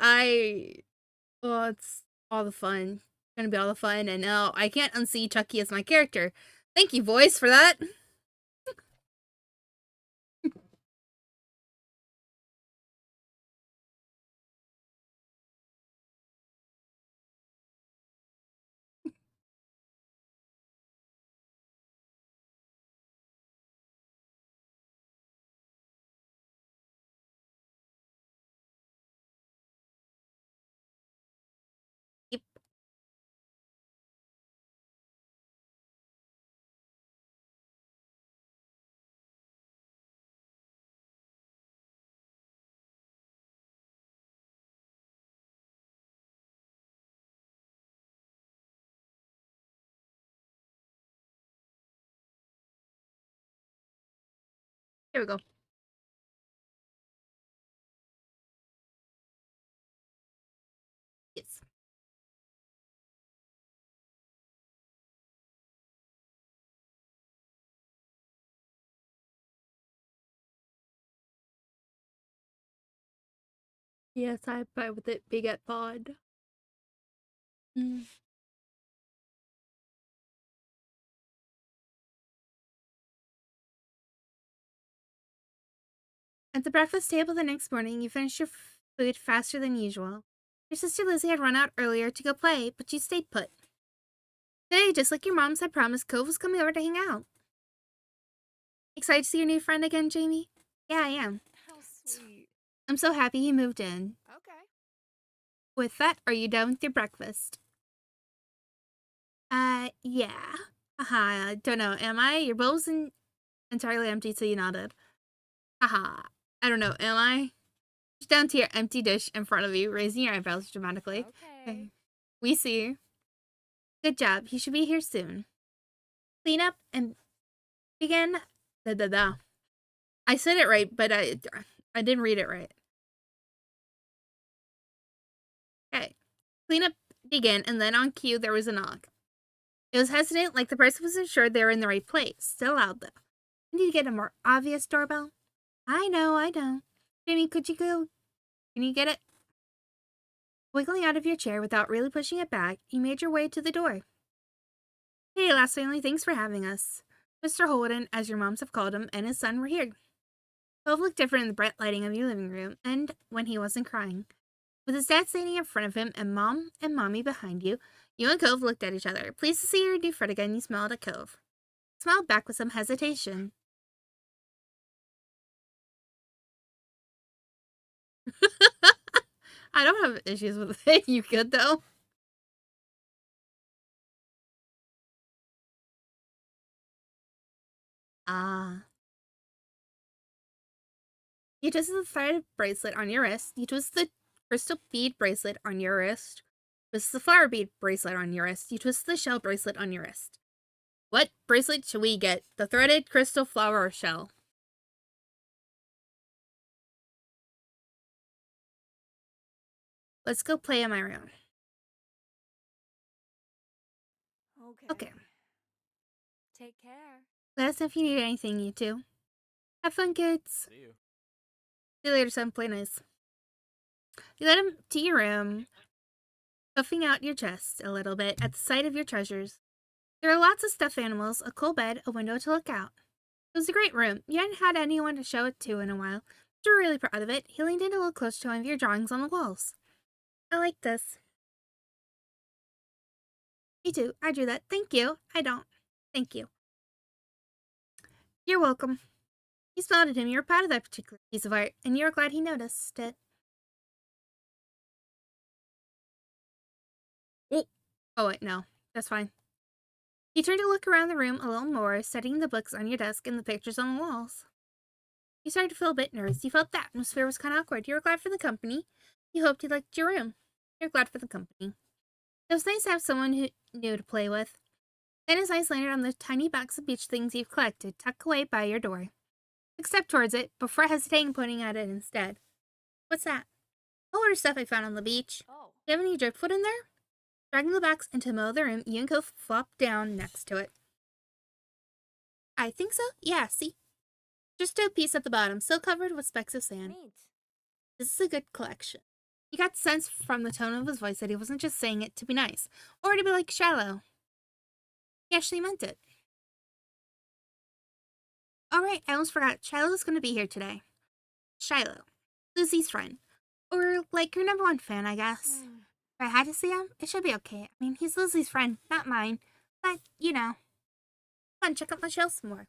It's all the fun. Gonna be all the fun, and no, I can't unsee Chucky as my character. Thank you, voice, for that. Yep. Here we go. Yes. Yes, I play with it big at pod. At the breakfast table the next morning, you finished your food faster than usual. Your sister Lizzie had run out earlier to go play, but you stayed put. Today, just like your moms had promised, Cove was coming over to hang out. Excited to see your new friend again, Jamie? Yeah, I am. How sweet. I'm so happy he moved in. Okay. With that, are you done with your breakfast? Yeah. Haha, don't know. Am I? Your bowl's entirely empty, so you nodded. Haha. I don't know. Am I? Reach down to your empty dish in front of you, raising your eyebrows dramatically. Okay. We see. Good job. He should be here soon. Clean up and begin. Da da da. I said it right, but I didn't read it right. Okay. Cleanup began, and then on cue, there was a knock. It was hesitant, like the person wasn't sure they were in the right place. Still loud, though. I need to get a more obvious doorbell. I know. Jamie, could you go? Can you get it? Wiggling out of your chair without really pushing it back, you made your way to the door. Hey, last family, thanks for having us. Mr. Holden, as your moms have called him, and his son were here. Both looked different in the bright lighting of your living room, and when he wasn't crying. With his dad standing in front of him and Mom and Mommy behind you, you and Cove looked at each other. Pleased to see your new friend again, you smiled at Cove. Smiled back with some hesitation. I don't have issues with it. You good, though? Ah. You twisted the threaded bracelet on your wrist. You twist the crystal bead bracelet on your wrist. Twist the flower bead bracelet on your wrist. You twist the shell bracelet on your wrist. What bracelet should we get? The threaded, crystal, flower, or shell? Let's go play in my room. Okay. Take care. Let us know if you need anything, you two. Have fun, kids. See you. See you later, son. Play nice. You led him to your room, puffing out your chest a little bit at the sight of your treasures. There were lots of stuffed animals, a cool bed, a window to look out. It was a great room. You hadn't had anyone to show it to in a while. You were really proud of it. He leaned in a little close to one of your drawings on the walls. I like this. Me too. I drew that. Thank you. I don't. Thank you. You're welcome. You smiled at him. You were proud of that particular piece of art, and you were glad he noticed it. Oh, wait, no. That's fine. He turned to look around the room a little more, studying the books on your desk and the pictures on the walls. You started to feel a bit nervous. You felt the atmosphere was kind of awkward. You were glad for the company. You hoped he liked your room. You're glad for the company. It was nice to have someone who knew to play with. Then his eyes landed on the tiny box of beach things you've collected, tucked away by your door. Took a step towards it, before hesitating and pointing at it instead. What's that? All order stuff I found on the beach. Oh. Do you have any driftwood in there? Dragging the box into the middle of the room, you and Cove flopped down next to it. I think so. Yeah, see? Just a piece at the bottom, still covered with specks of sand. Neat. This is a good collection. You got the sense from the tone of his voice that he wasn't just saying it to be nice, or to be like shallow. He actually meant it. Alright, I almost forgot. Shiloh's gonna be here today. Shiloh. Lucy's friend. Or, like, your number one fan, I guess. If I had to see him, it should be okay. I mean, he's Lucy's friend, not mine. But, you know. Come on, check out my shelf some more.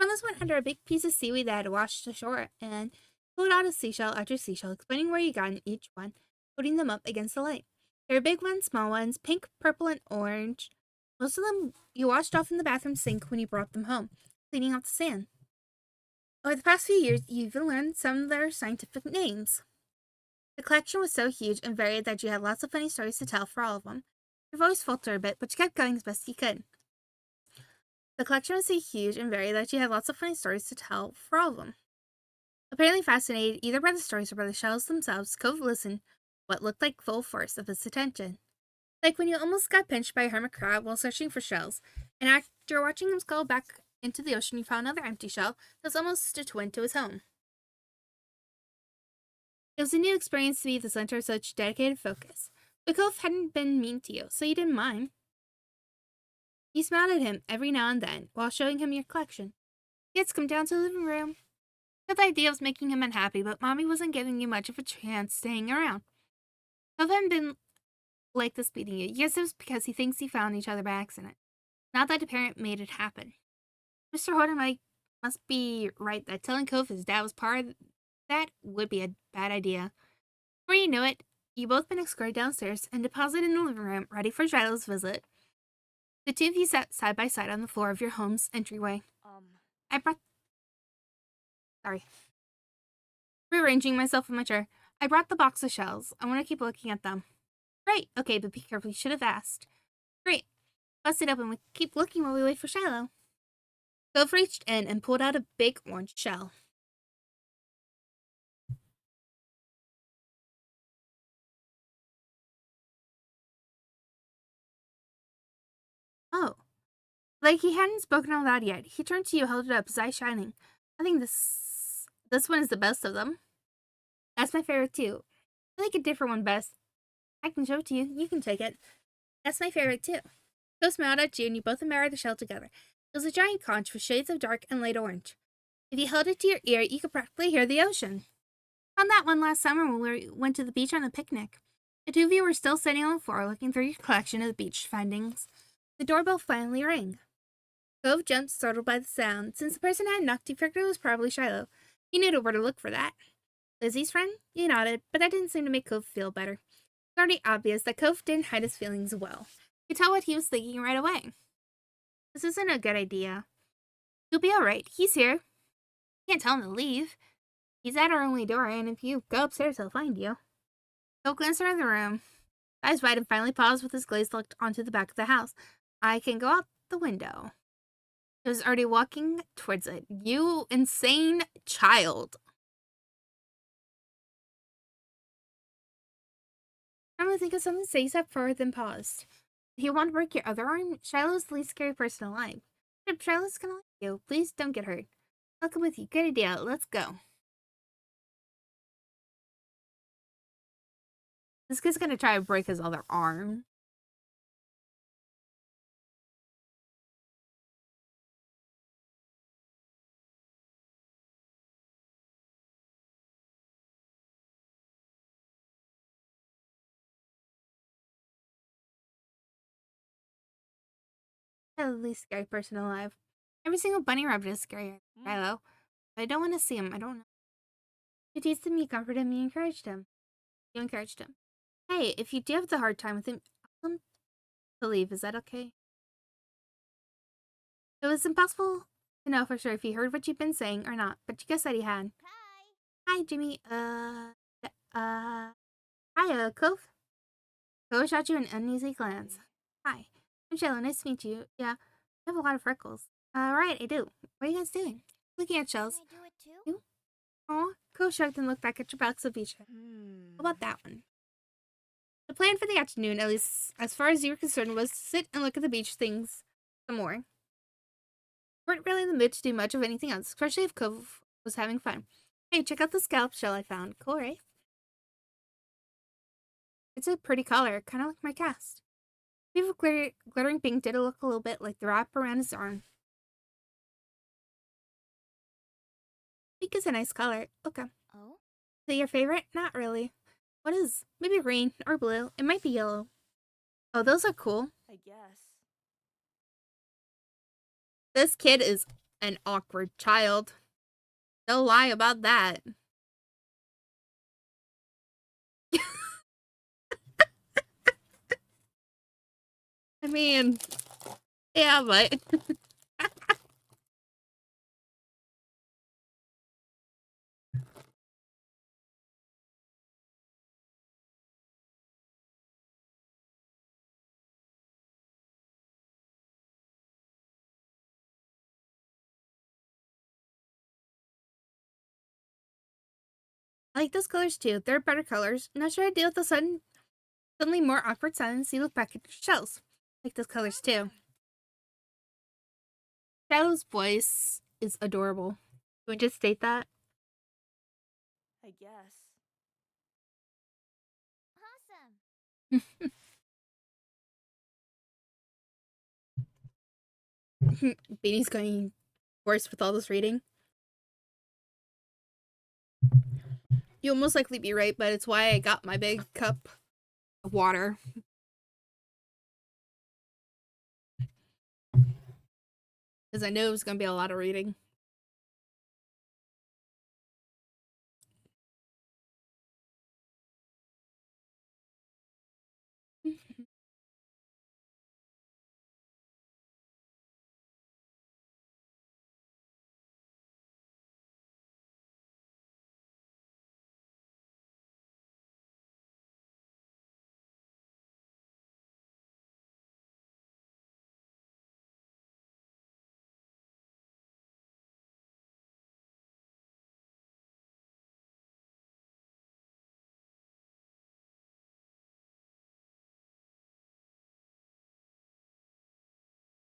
Carlos went under a big piece of seaweed that had washed ashore and pulled out a seashell after seashell, explaining where you got in each one, putting them up against the light. There were big ones, small ones, pink, purple, and orange. Most of them you washed off in the bathroom sink when you brought them home, cleaning off the sand. Over the past few years, you even learned some of their scientific names. The collection was so huge and varied that you had lots of funny stories to tell for all of them. Your voice faltered a bit, but you kept going as best you could. The collection was so huge and varied that you had lots of funny stories to tell for all of them. Apparently fascinated either by the stories or by the shells themselves, Cove listened what looked like full force of his attention. Like when you almost got pinched by a hermit crab while searching for shells, and after watching him scuttle back into the ocean, you found another empty shell that was almost a twin to his home. It was a new experience to be the center of such dedicated focus, but Cove hadn't been mean to you, so you didn't mind. You smiled at him every now and then while showing him your collection. Kids, come down to the living room. The idea was making him unhappy, but Mommy wasn't giving you much of a chance staying around. Cove hadn't been like this beating you. Yes, it was because he thinks you found each other by accident. Not that a parent made it happen. Mr. Holden must be right that telling Cove his dad was part of that would be a bad idea. Before you knew it, you both been escorted downstairs and deposited in the living room, ready for Shiloh's visit. The two of you sat side by side on the floor of your home's entryway. Rearranging myself in my chair, I brought the box of shells. I want to keep looking at them. Great. Okay, but be careful. You should have asked. Great. Bust it open. We keep looking while we wait for Shiloh. Cove reached in and pulled out a big orange shell. Like he hadn't spoken out loud yet, he turned to you, held it up, his eyes shining. I think this one is the best of them. That's my favorite too. I like a different one best. I can show it to you. You can take it. That's my favorite too. Cove smiled at you, and you both admired the shell together. It was a giant conch with shades of dark and light orange. If you held it to your ear, you could practically hear the ocean. Found that one last summer when we went to the beach on a picnic. The two of you were still sitting on the floor looking through your collection of beach findings. The doorbell finally rang. Cove jumped, startled by the sound. Since the person had knocked, he figured it was probably Shiloh. He knew where to look for that. Lizzie's friend? You nodded, but that didn't seem to make Cove feel better. It's already obvious that Cove didn't hide his feelings well. You could tell what he was thinking right away. This isn't a good idea. You'll be alright. He's here. Can't tell him to leave. He's at our only door, and if you go upstairs, he'll find you. Cove glanced around the room, eyes wide, and finally paused with his gaze locked onto the back of the house. I can go out the window. He was already walking towards it. You insane child. I'm gonna think of something to say, step forward, then paused. If you want to break your other arm, Shiloh's the least scary person alive. If Shiloh's gonna like you, please don't get hurt. I'll come with you. Good idea. Let's go. This kid's gonna try to break his other arm. The least scary person alive. Every single bunny rabbit is scary, Shiloh. But I don't want to see him. I don't know. You teased him, you comforted him, you encouraged him. You encouraged him. Hey, if you do have the hard time with him, tell him to leave. Is that okay? It was impossible to know for sure if he heard what you'd been saying or not, but you guessed that he had. Hi, Jimmy. Hi, Cove. Cove shot you an uneasy glance. Hi. I'm Shiloh. Nice to meet you. Yeah, you have a lot of freckles. Right, I do. What are you guys doing? Looking at shells. Can I do it too? You? Aw. Cove shrugged and looked back at your box of beach. How about that one? The plan for the afternoon, at least as far as you were concerned, was to sit and look at the beach things some more. Weren't really in the mood to do much of anything else, especially if Cove was having fun. Hey, check out the scallop shell I found. Cool, right? It's a pretty color, kind of like my cast. Beautiful glittering pink did look a little bit like the wrap around his arm. Pink is a nice color. Okay. Oh? Is it your favorite? Not really. What is? Maybe green or blue. It might be yellow. Oh, those are cool. I guess. This kid is an awkward child. No lie about that. I mean, yeah, but I like those colors too. They're better colors. Not sure I deal with the suddenly more awkward silence. You look back at your shells. I like those colors too. Shadow's voice is adorable. Can we just state that? I guess. Awesome. Beanie's going worse with all this reading. You'll most likely be right, but it's why I got my big cup of water. Because I knew it was going to be a lot of reading.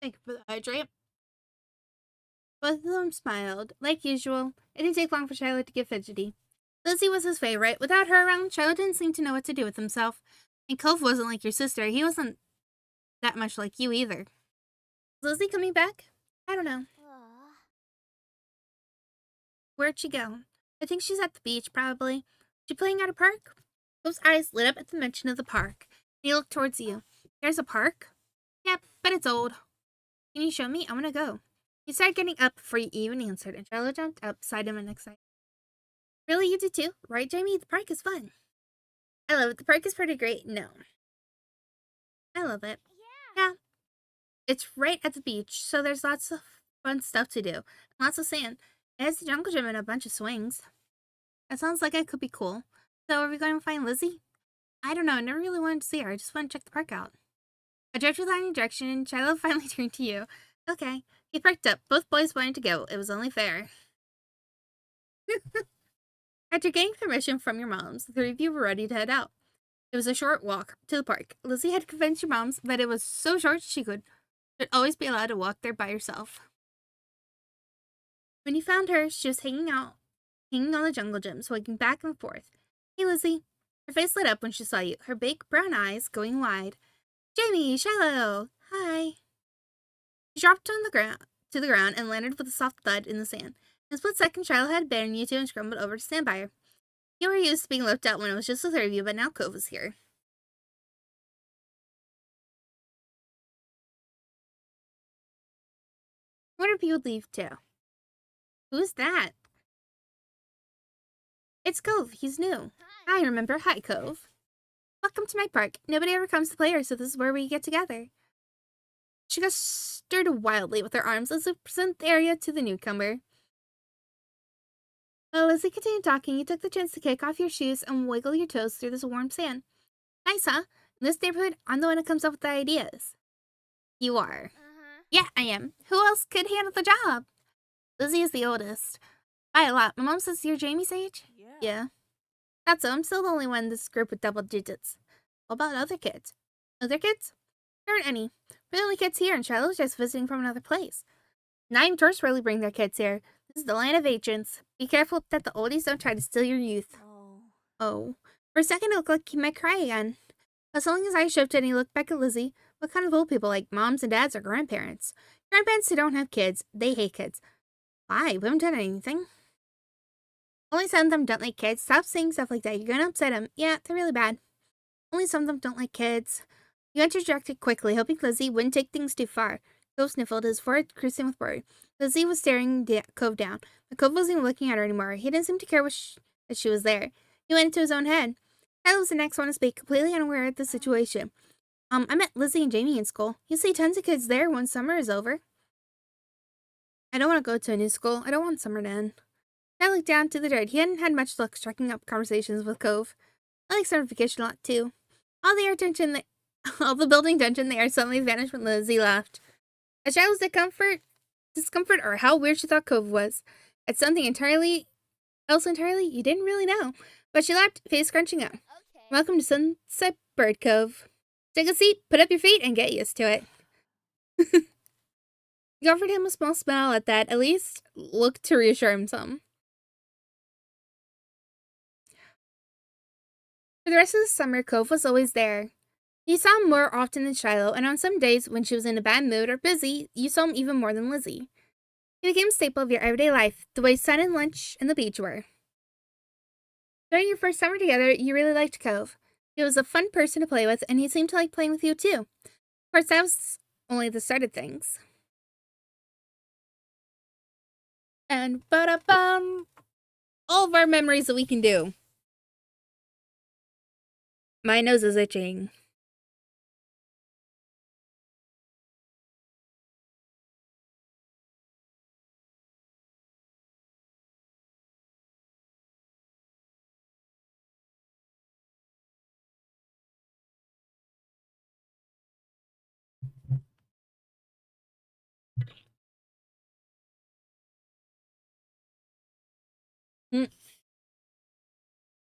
Thank you for the hydrate. Both of them smiled. Like usual, it didn't take long for Shiloh to get fidgety. Lizzie was his favorite. Without her around, Shiloh didn't seem to know what to do with himself. And Cove wasn't like your sister. He wasn't that much like you either. Is Lizzie coming back? I don't know. Where'd she go? I think she's at the beach, probably. She playing at a park? Cove's eyes lit up at the mention of the park. He looked towards you. There's a park? Yep, but it's old. Can you show me? I want to go. He started getting up before you even answered, and Shiloh jumped up beside him in excitement. Really, you do too? Right, Jamie? The park is fun. I love it. The park is pretty great. No. I love it. Yeah. It's right at the beach, so there's lots of fun stuff to do. Lots of sand. It has a jungle gym and a bunch of swings. That sounds like it could be cool. So are we going to find Lizzie? I don't know. I never really wanted to see her. I just want to check the park out. I drove without any direction, and Shiloh finally turned to you. Okay. He perked up. Both boys wanted to go. It was only fair. After getting permission from your moms, the three of you were ready to head out. It was a short walk to the park. Lizzie had convinced your moms that it was so short she should always be allowed to walk there by herself. When you found her, she was hanging on the jungle gym, swinging back and forth. Hey, Lizzie. Her face lit up when she saw you, her big brown eyes going wide. Jamie, Shiloh, hi. She dropped to the ground and landed with a soft thud in the sand. In a split second, Shiloh had abandoned you two and scrambled over to stand by her. You were used to being left out when it was just the three of you, but now Cove was here. I wonder if you would leave too. Who's that? It's Cove. He's new. I remember. Hi, Cove. Welcome to my park. Nobody ever comes to play here, so this is where we get together. She got stirred wildly with her arms as if present the area to the newcomer. As they continued talking, you took the chance to kick off your shoes and wiggle your toes through this warm sand. Nice, huh? In this neighborhood, I'm the one who comes up with the ideas. You are. Yeah, I am. Who else could handle the job? Lizzie is the oldest. By a lot. My mom says you're Jamie's age? Yeah. That's so. I'm still the only one in this group with double digits. What about other kids? Other kids? There aren't any. We're the only kids here, and Shiloh's just visiting from another place. Not even tourists really bring their kids here. This is the land of ancients. Be careful that the oldies don't try to steal your youth. Oh. For a second, it looked like he might cry again. As long as I shifted and he looked back at Lizzie, what kind of old people, like moms and dads or grandparents? Grandparents who don't have kids. They hate kids. Why? We haven't done anything. Only some of them don't like kids. Stop saying stuff like that. You're going to upset them. Yeah, they're really bad. Only some of them don't like kids. You interjected quickly, hoping Lizzie wouldn't take things too far. Cove sniffled, his forehead creasing with worry. Lizzie was staring Cove down, but Cove wasn't even looking at her anymore. He didn't seem to care that she was there. He went into his own head. Tyler was the next one to speak, completely unaware of the situation. I met Lizzie and Jamie in school. You see tons of kids there when summer is over. I don't want to go to a new school. I don't want summer to end. I looked down to the dirt. He hadn't had much luck striking up conversations with Cove. I like summer vacation a lot, too. All the building tension there suddenly vanished when Lizzie laughed. A child's discomfort, or how weird she thought Cove was. It's something else entirely you didn't really know. But she laughed, face scrunching up. Okay. Welcome to Sunset Bird Cove. Take a seat, put up your feet, and get used to it. You offered him a small smile at least looked to reassure him some. For the rest of the summer, Cove was always there. You saw him more often than Shiloh, and on some days when she was in a bad mood or busy, you saw him even more than Lizzie. He became a staple of your everyday life, the way sun and lunch and the beach were. During your first summer together, you really liked Cove. He was a fun person to play with, and he seemed to like playing with you too. Of course, that was only the start of things. And ba-da-bum! All of our memories that we can do. My nose is itching.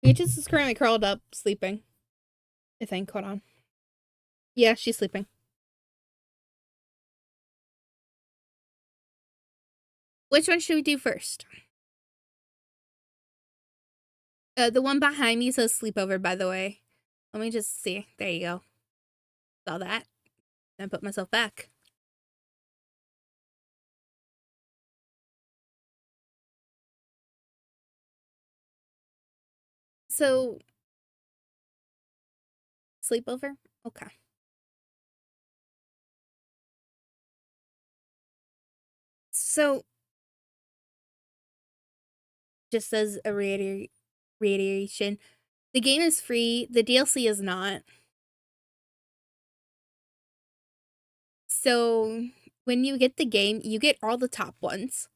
Peaches is currently curled up, sleeping. I think. Hold on. Yeah, she's sleeping. Which one should we do first? The one behind me says sleepover, by the way. Let me just see. There you go. Saw that. And put myself back. So, sleepover? Okay. So, just as a reiteration, the game is free, the DLC is not. So, when you get the game, you get all the top ones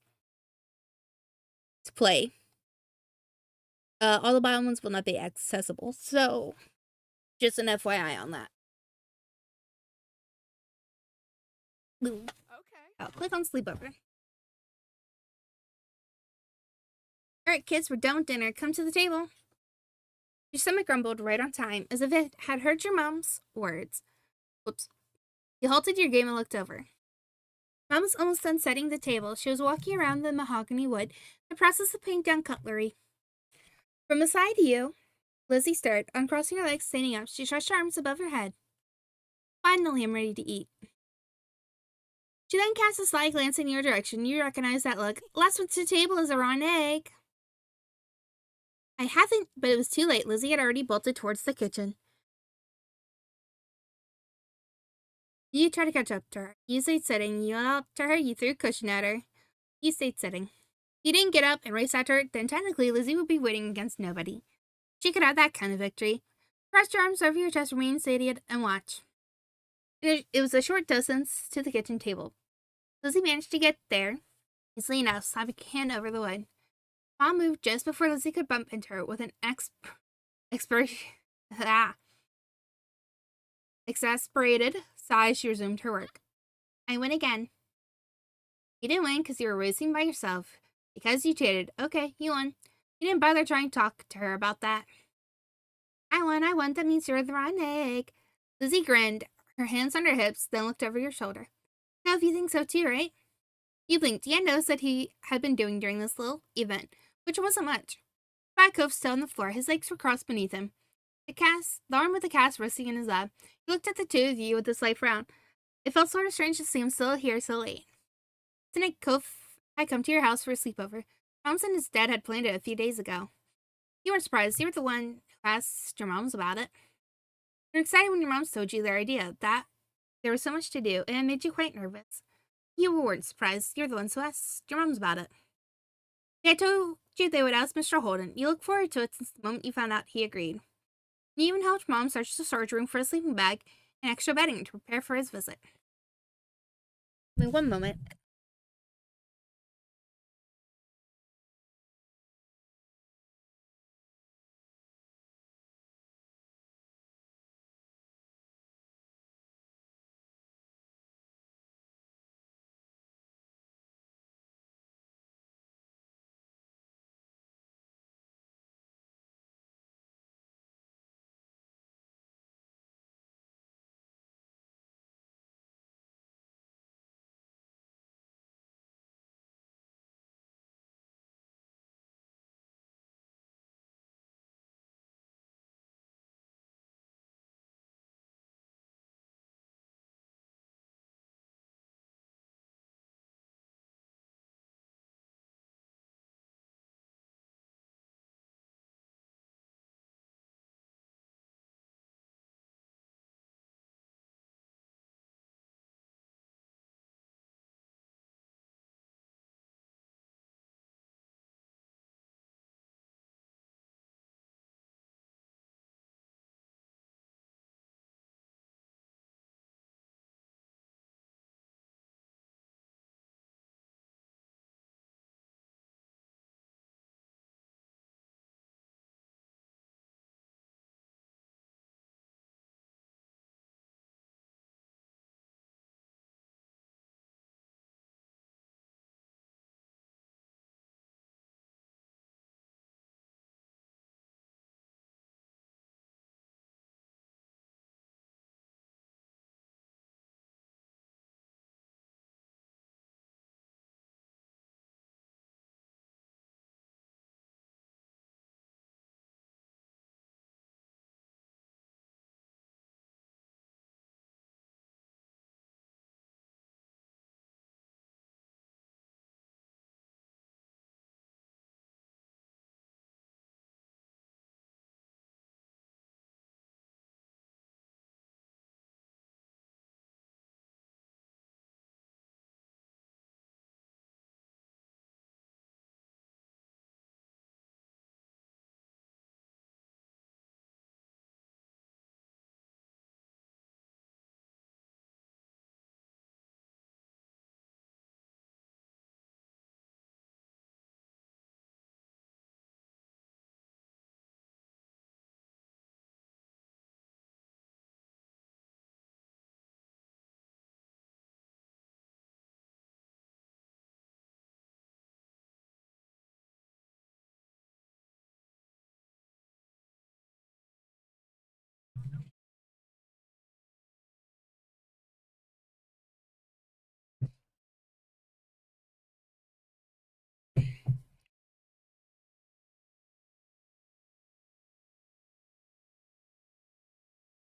to play. All the bottom ones will not be accessible. So, just an FYI on that. Ooh. Okay. I'll click on sleepover. Alright, kids, we're done with dinner. Come to the table. Your stomach grumbled right on time, as if it had heard your mom's words. Whoops. You halted your game and looked over. Mom was almost done setting the table. She was walking around the mahogany wood, in the process of putting down cutlery. From beside you, Lizzie stirred. Uncrossing her legs, standing up, she stretched her arms above her head. Finally, I'm ready to eat. She then cast a sly glance in your direction. You recognize that look. Last one to the table is a raw egg. I haven't, but it was too late. Lizzie had already bolted towards the kitchen. You tried to catch up to her. You stayed sitting. You went up to her. You threw a cushion at her. You stayed sitting. You didn't get up and race after her. Then technically, Lizzie would be waiting against nobody. She could have that kind of victory. Press your arms over your chest, remain seated, and watch. It was a short distance to the kitchen table. Lizzie managed to get there easily enough, slapping a hand over the wood. Mom moved just before Lizzie could bump into her with an exasperated sigh. She resumed her work. I win again. You didn't win because you were racing by yourself. Because you cheated. Okay, you won. You didn't bother trying to talk to her about that. I won. That means you're the rotten egg. Lizzie grinned, her hands on her hips, then looked over your shoulder. Now, if you think so too, right? You blinked. You had noticed that he had been doing during this little event, which wasn't much. Fat Cove still on the floor, his legs were crossed beneath him. The arm with the cast resting in his lap. He looked at the two of you with a slight frown. It felt sort of strange to see him still here so late. Tonight, Cove had come to your house for a sleepover. Moms and his dad had planned it a few days ago. You weren't surprised. You were the one who asked your moms about it. You were excited when your moms told you their idea, that there was so much to do, and it made you quite nervous. You weren't surprised. You're the ones who asked your moms about it. They had told you they would ask Mr. Holden. You looked forward to it since the moment you found out he agreed. You even helped Mom search the storage room for a sleeping bag and extra bedding to prepare for his visit. Wait one moment.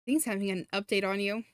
Things having an update on you.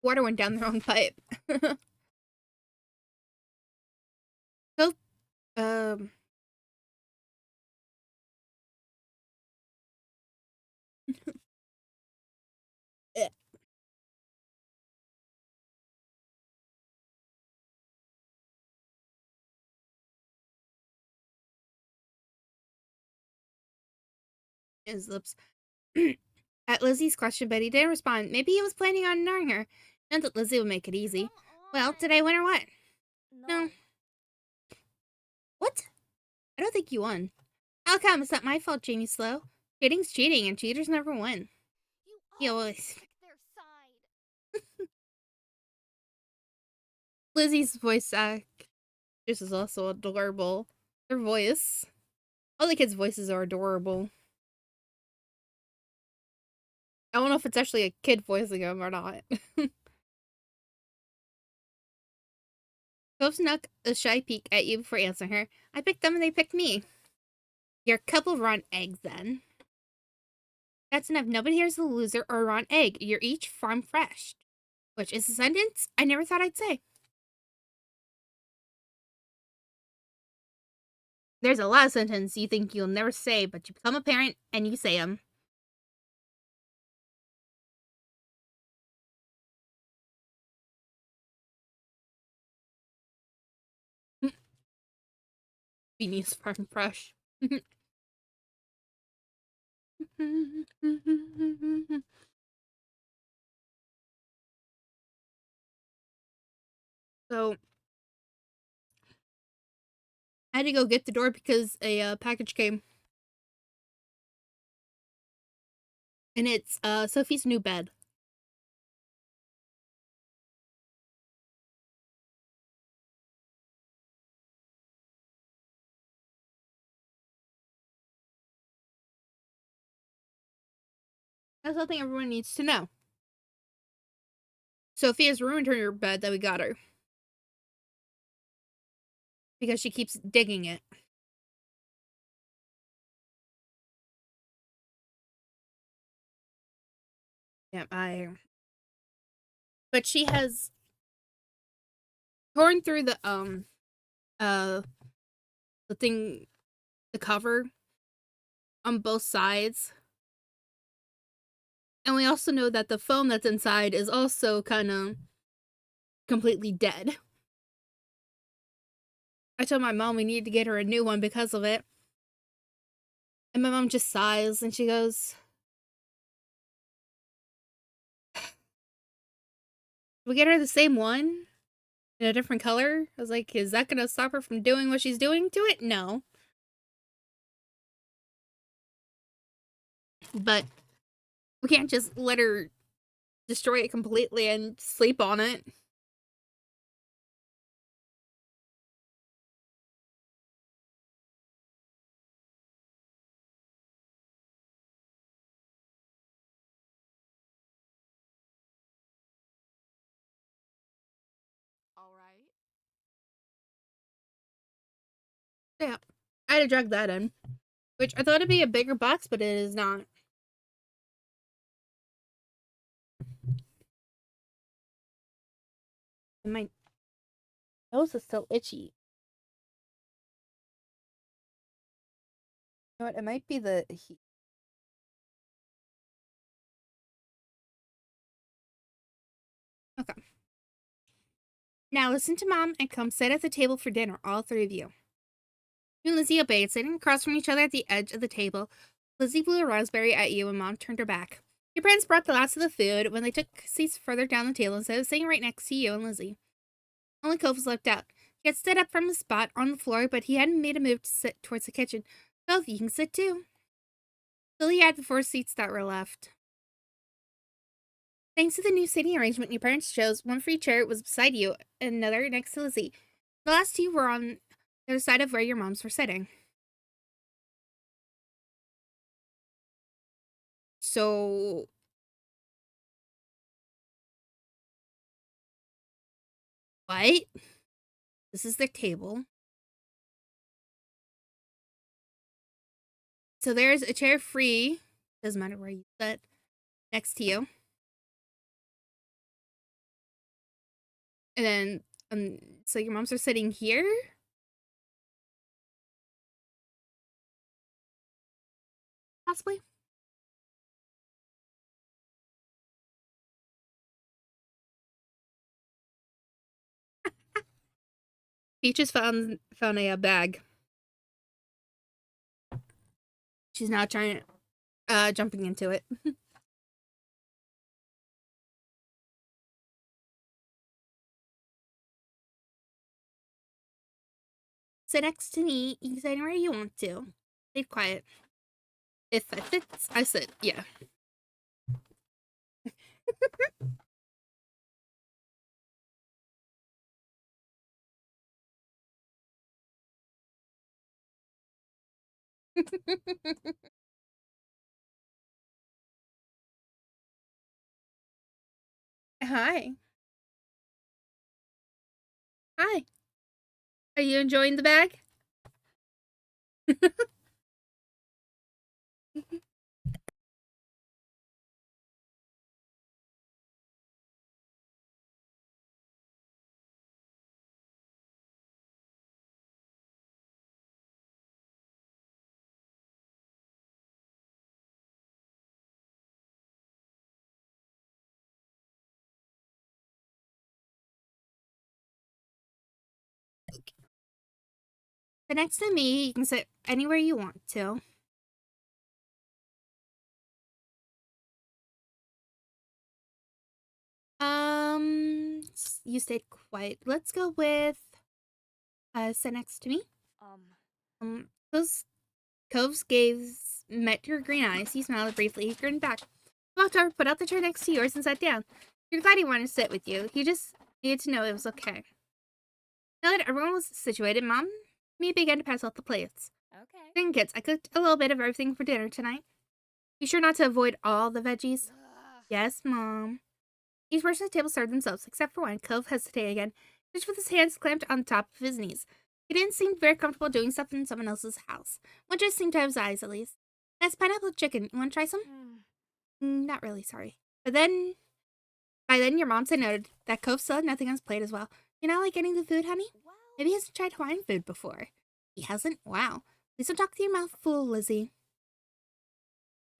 Water went down the wrong pipe. So, um, eh, his lips. At Lizzie's question, Betty didn't respond. Maybe he was planning on ignoring her. Not that Lizzie would make it easy. Well, did I win or what? No. What? I don't think you won. How come? It's not my fault, Jamie Slow. Cheating's cheating, and cheaters never win. You You always always. pick their side. Lizzie's voice this is also adorable. Her voice. All the kids' voices are adorable. I don't know if it's actually a kid voicing them or not. Cove snuck a shy peek at you before answering her. I picked them and they picked me. You're a couple of raw eggs then. That's enough. Nobody here's a loser or a raw egg. You're each farm fresh. Which is a sentence I never thought I'd say. There's a lot of sentences you think you'll never say, but you become a parent and you say them. Genius farm fresh. So I had to go get the door because a package came. And it's Sophie's new bed. That's something everyone needs to know. Sophie has ruined her bed that we got her. Because she keeps digging it. Yeah, but she has torn through uh the thing, the cover on both sides. And we also know that the foam that's inside is also kind of completely dead. I told my mom we needed to get her a new one because of it. And my mom just sighs and she goes, We get her the same one in a different color. I was like, is that gonna stop her from doing what she's doing to it? No. But we can't just let her destroy it completely and sleep on it. All right. Yeah. I had to drag that in. Which I thought it'd be a bigger box, but it is not. And my nose is still itchy. You know what? It might be the heat. Okay. Now listen to Mom and come sit at the table for dinner, all three of you. You and Lizzie obeyed, sitting across from each other at the edge of the table. Lizzie blew a raspberry at you and Mom turned her back. Your parents brought the last of the food when they took seats further down the table instead of sitting right next to you and Lizzie. Only Cove was left out. He had stood up from his spot on the floor, but he hadn't made a move to sit towards the kitchen. Cove, you can sit too. Lily had the 4 seats that were left. Thanks to the new seating arrangement your parents chose, one for each chair was beside you and another next to Lizzie. The last 2 were on the other side of where your moms were sitting. So, what? This is their table. So there's a chair free, doesn't matter where you sit, next to you. And then, so your moms are sitting here? Possibly? Peaches found a bag. She's now jumping into it. Sit next to me. You can sit anywhere you want to. Stay quiet. If it fits, I sit. Yeah. Hi. Hi. Are you enjoying the bag? Sit next to me. You can sit anywhere you want to. You stayed quiet. Let's go with sit next to me. Those Cove's gaze met your green eyes. He smiled briefly. He grinned back. Walked over, put out the chair next to yours, and sat down. You're glad he wanted to sit with you. He just needed to know it was okay. Now that everyone was situated, Mom and me began to pass out the plates. Okay. Then, kids, I cooked a little bit of everything for dinner tonight. Be sure not to avoid all the veggies. Ugh. Yes, Mom. Each person at the table served themselves, except for one. Cove hesitated again, just with his hands clamped on the top of his knees. He didn't seem very comfortable doing stuff in someone else's house. One just seemed to have his eyes, at least. That's pineapple chicken. You want to try some? Not really, sorry. But then, by then, your mom said noted that Cove still had nothing on his plate as well. You're not like getting the food, honey? Well, Maybe he hasn't tried Hawaiian food before. He hasn't? Wow. Please don't talk with your mouth full, Lizzie.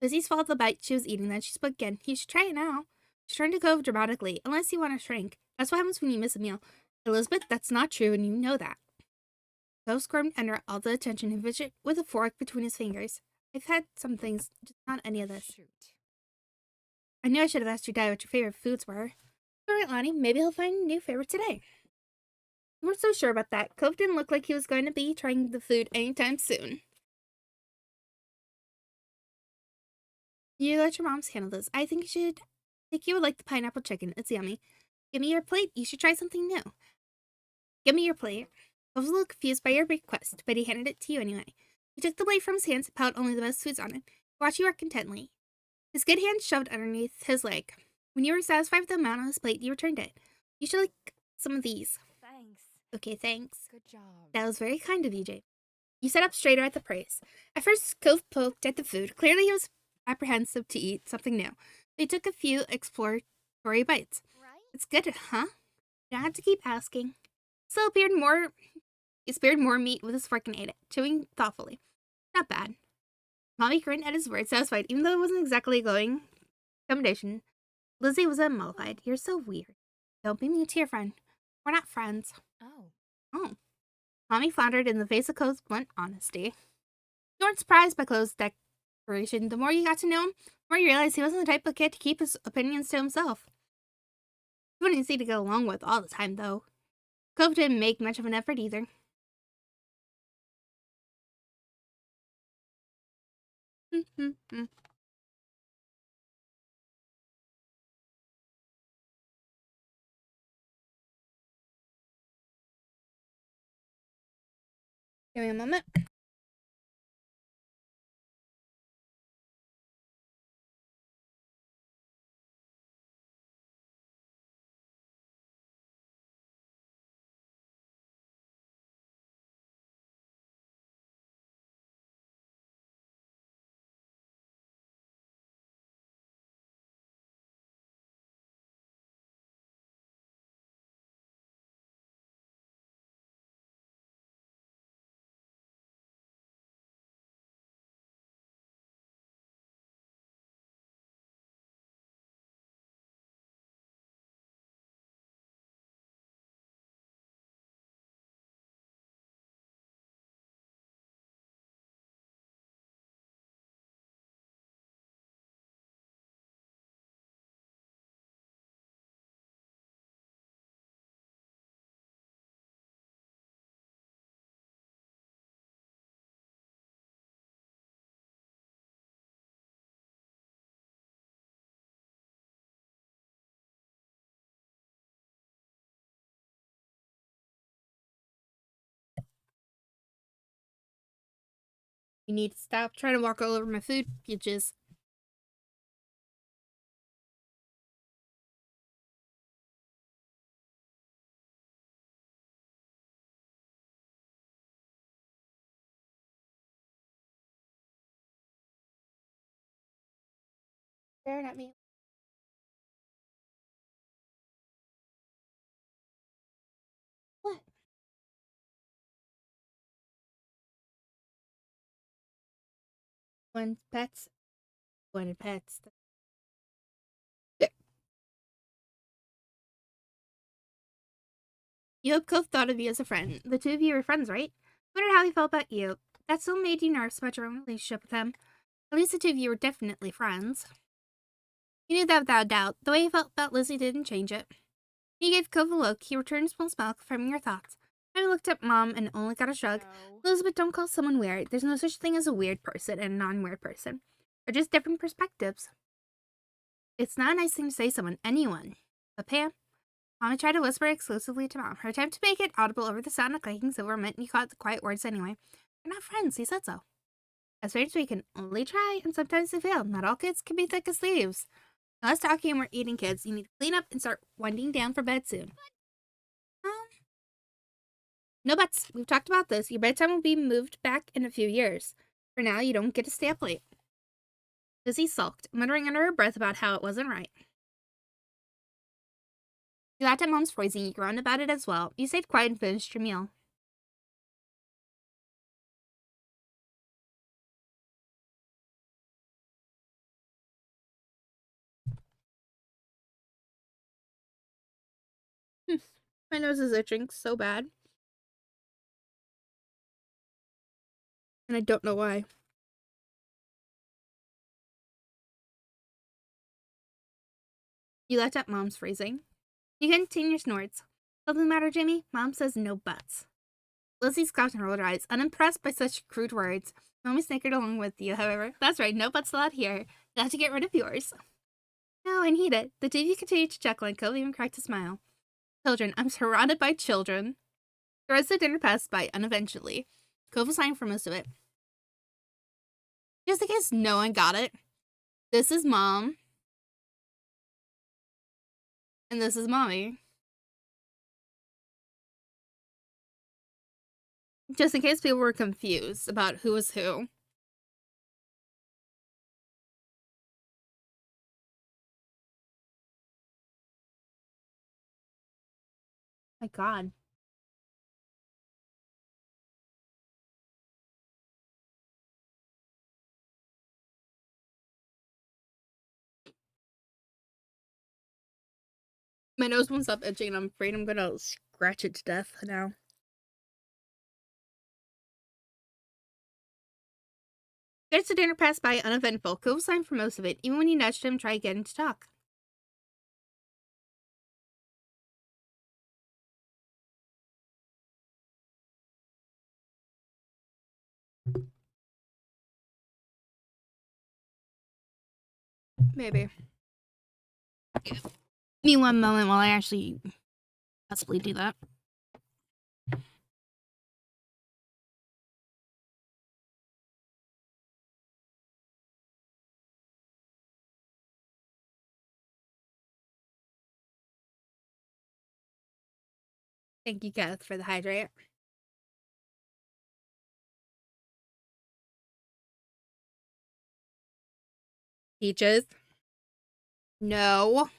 Lizzie swallowed the bite she was eating, then she spoke again. You should try it now. She turned to Cove dramatically. Unless you want to shrink. That's what happens when you miss a meal. Elizabeth, that's not true, and you know that. Cove squirmed under all the attention and fidgeted with a fork between his fingers. I've had some things, just not any of this. shoot. I knew I should have asked your dad what your favorite foods were. All right, Lonnie, maybe he'll find a new favorite today. We weren't so sure about that. Cove didn't look like he was going to be trying the food anytime soon. You let your mom's handle this. I think you would like the pineapple chicken. It's yummy. Give me your plate. You should try something new. Give me your plate. I was a little confused by your request, but he handed it to you anyway. He took the plate from his hands and piled only the best foods on it. Watch you work intently. His good hand shoved underneath his leg. When you were satisfied with the amount on his plate, you returned it. You should like some of these. Thanks. Okay, thanks. Good job. That was very kind of you, Jade. You sat up straighter at the praise. At first, Cove poked at the food. Clearly, he was apprehensive to eat something new. They took a few exploratory bites. Right? It's good, huh? You don't have to keep asking. Still he spared more meat with his fork and ate it, chewing thoughtfully. Not bad. Mommy grinned at his words, satisfied, even though it wasn't exactly a glowing commendation. Lizzie was mollified. You're so weird. Don't be mean to your friend. We're not friends. Oh. Oh. Mommy floundered in the face of Cole's blunt honesty. You weren't surprised by Cole's declaration. The more you got to know him, the more you realized he wasn't the type of kid to keep his opinions to himself. He wasn't easy to get along with all the time, though. Cove didn't make much of an effort either. Give me a moment. You need to stop trying to walk all over my food, peaches. Staring at me. What? When pets. When pets. You hope Cove thought of you as a friend. The two of you were friends, right? Wondered how he felt about you. That still made you nervous about your own relationship with him. At least the two of you were definitely friends. You knew that without a doubt. The way he felt about Lizzie didn't change it. He gave Cove a look. He returned a small smile, confirming your thoughts. I looked at Mom and only got a shrug. No. Elizabeth, don't call someone weird. There's no such thing as a weird person and a non-weird person. They're just different perspectives. It's not a nice thing to say to someone, anyone. But Pam, Mommy tried to whisper exclusively to Mom. Her attempt to make it audible over the sound of clanking silver meant you caught the quiet words anyway. We're not friends, he said so. As parents, we can only try, and sometimes they fail. Not all kids can be thick as thieves. Now let's talking and we're eating, kids. You need to clean up and start winding down for bed soon. No buts. We've talked about this. Your bedtime will be moved back in a few years. For now, you don't get to stay up late. Lizzie sulked, muttering under her breath about how it wasn't right. You laughed at Mom's phrasing. You groaned about it as well. You stayed quiet and finished your meal. My nose is itching so bad. And I don't know why. You laughed at Mom's phrasing. You contain your snorts. Something the matter, Jamie? Mom says no buts. Lizzie scoffed and rolled her eyes, unimpressed by such crude words. Mommy snickered along with you, however. That's right, no buts allowed here. You'll have to get rid of yours. No, I need it. The TV continued to chuckle and Cove even cracked a smile. Children. I'm surrounded by children. The rest of the dinner passed by uneventfully. Cove was sighing for most of it. Just in case no one got it, this is Mom. And this is Mommy. Just in case people were confused about who was who. My God. My nose won't stop itching and I'm afraid I'm gonna scratch it to death now. There's the dinner passed by uneventful. Cove signed for most of it, even when you nudged him to try again to talk. Maybe. Give me one moment while I actually possibly do that. Thank you, Kath, for the hydrate. Peaches? No.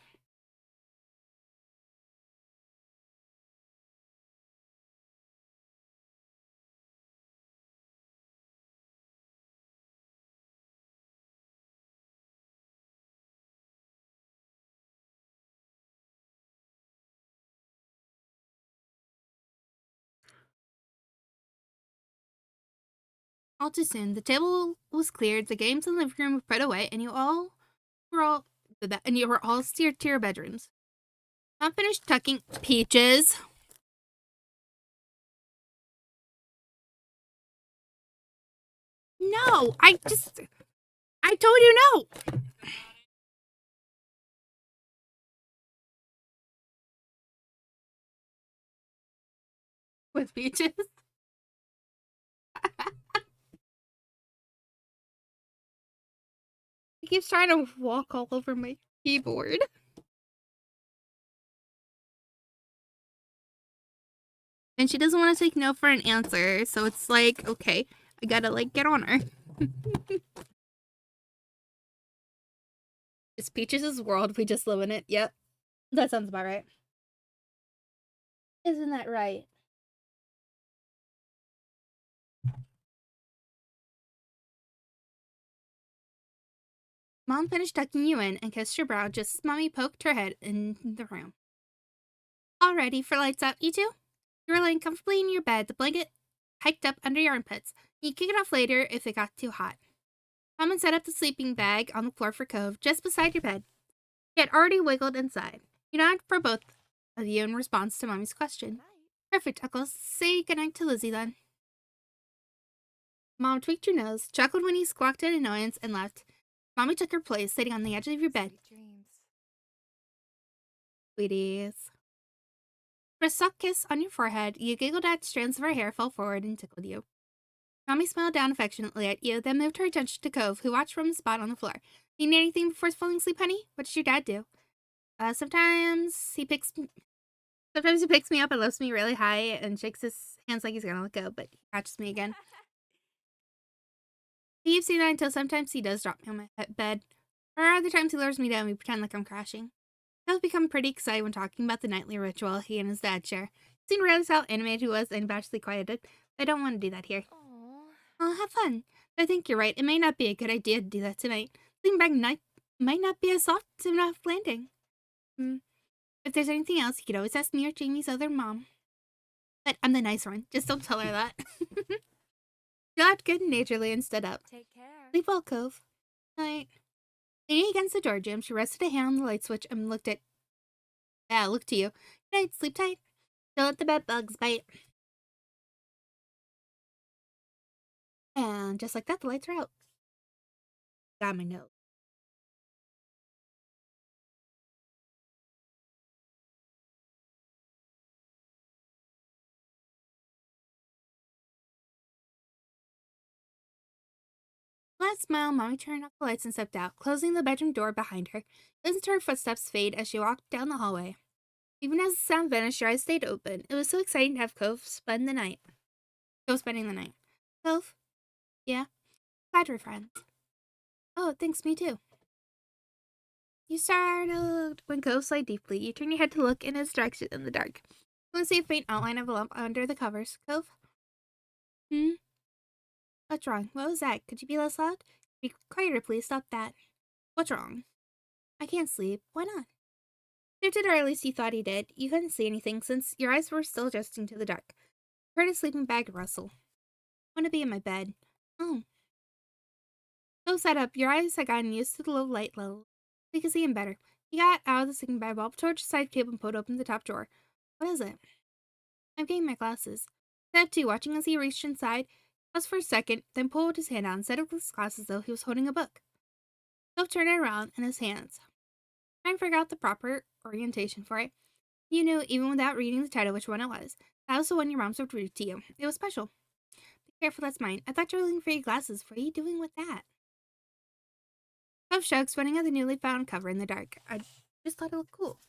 All too soon, the table was cleared, the games in the living room were put away, and you were all steered to your bedrooms. Mom finished tucking Peaches. No, I told you no. With Peaches. He keeps trying to walk all over my keyboard. And she doesn't want to take no for an answer, so it's like, okay, I gotta, like, get on her. It's Peaches' world, we just live in it. Yep. That sounds about right. Isn't that right? Mom finished tucking you in and kissed your brow just as Mommy poked her head in the room. All ready for lights out, you two? You were laying comfortably in your bed, the blanket hiked up under your armpits. You kick it off later if it got too hot. Mom had set up the sleeping bag on the floor for Cove, just beside your bed. He had already wiggled inside. You nodded for both of you in response to Mommy's question. Perfect, Uncle. Say goodnight to Lizzie, then. Mom tweaked your nose, chuckled when he squawked in annoyance, and left. Mommy took her place, sitting on the edge of your bed. Sweeties. For a soft kiss on your forehead, you giggled at strands of her hair fell forward and tickled you. Mommy smiled down affectionately at you, then moved her attention to Cove, who watched from a spot on the floor. You need anything before falling asleep, honey? What does your dad do? Sometimes he picks me up and lifts me really high and shakes his hands like he's gonna let go, but he catches me again. He keeps doing that until sometimes he does drop me on my bed, or other times he lowers me down and we pretend like I'm crashing. He'll become pretty excited when talking about the nightly ritual he and his dad share. Seen realize how animated he was and bashfully quieted. I don't want to do that here. I'll have fun. I think you're right. It may not be a good idea to do that tonight. Sleeping bag night might not be a soft enough landing. If there's anything else, you could always ask me or Jamie's other mom. But I'm the nice one. Just don't tell her that. She laughed good-naturedly and stood up. Take care. Sleep well, Cove. Night. Leaning against the door jamb, she rested a hand on the light switch and looked at Yeah, look to you. Good night, sleep tight. Don't let the bed bugs bite. And just like that, the lights are out. Got my note. Last smile, Mommy turned off the lights and stepped out, closing the bedroom door behind her. Listened to her footsteps fade as she walked down the hallway. Even as the sound vanished, your eyes stayed open. It was so exciting to have Cove spend the night. Cove spending the night. Cove? Yeah? Glad we're friends. Oh, thanks, me too. You startled when Cove sighed deeply. You turned your head to look in his direction in the dark. You can see a faint outline of a lump under the covers. Cove? Hmm? What's wrong? What was that? Could you be less loud? Be quieter, please. Stop that. What's wrong? I can't sleep. Why not? Shifted, or at least you thought he did. You couldn't see anything since your eyes were still adjusting to the dark. You heard a sleeping bag rustle. Want to be in my bed. Oh. Cove sat up. Your eyes had gotten used to the low light level. You could see him better. He got out of the sleeping bag, walked towards the side table, and pulled open the top drawer. What is it? I'm getting my glasses. Sat up too, watching as he reached inside. Paused for a second, then pulled his hand out and set up his glasses though he was holding a book. Cove turned it around in his hands. Trying to figure out the proper orientation for it. You knew, even without reading the title, which one it was. That was the one your mom would read to you. It was special. Be careful, that's mine. I thought you were looking for your glasses. What are you doing with that? Cove shrugged, sweating at the newly found cover in the dark. I just thought it looked cool.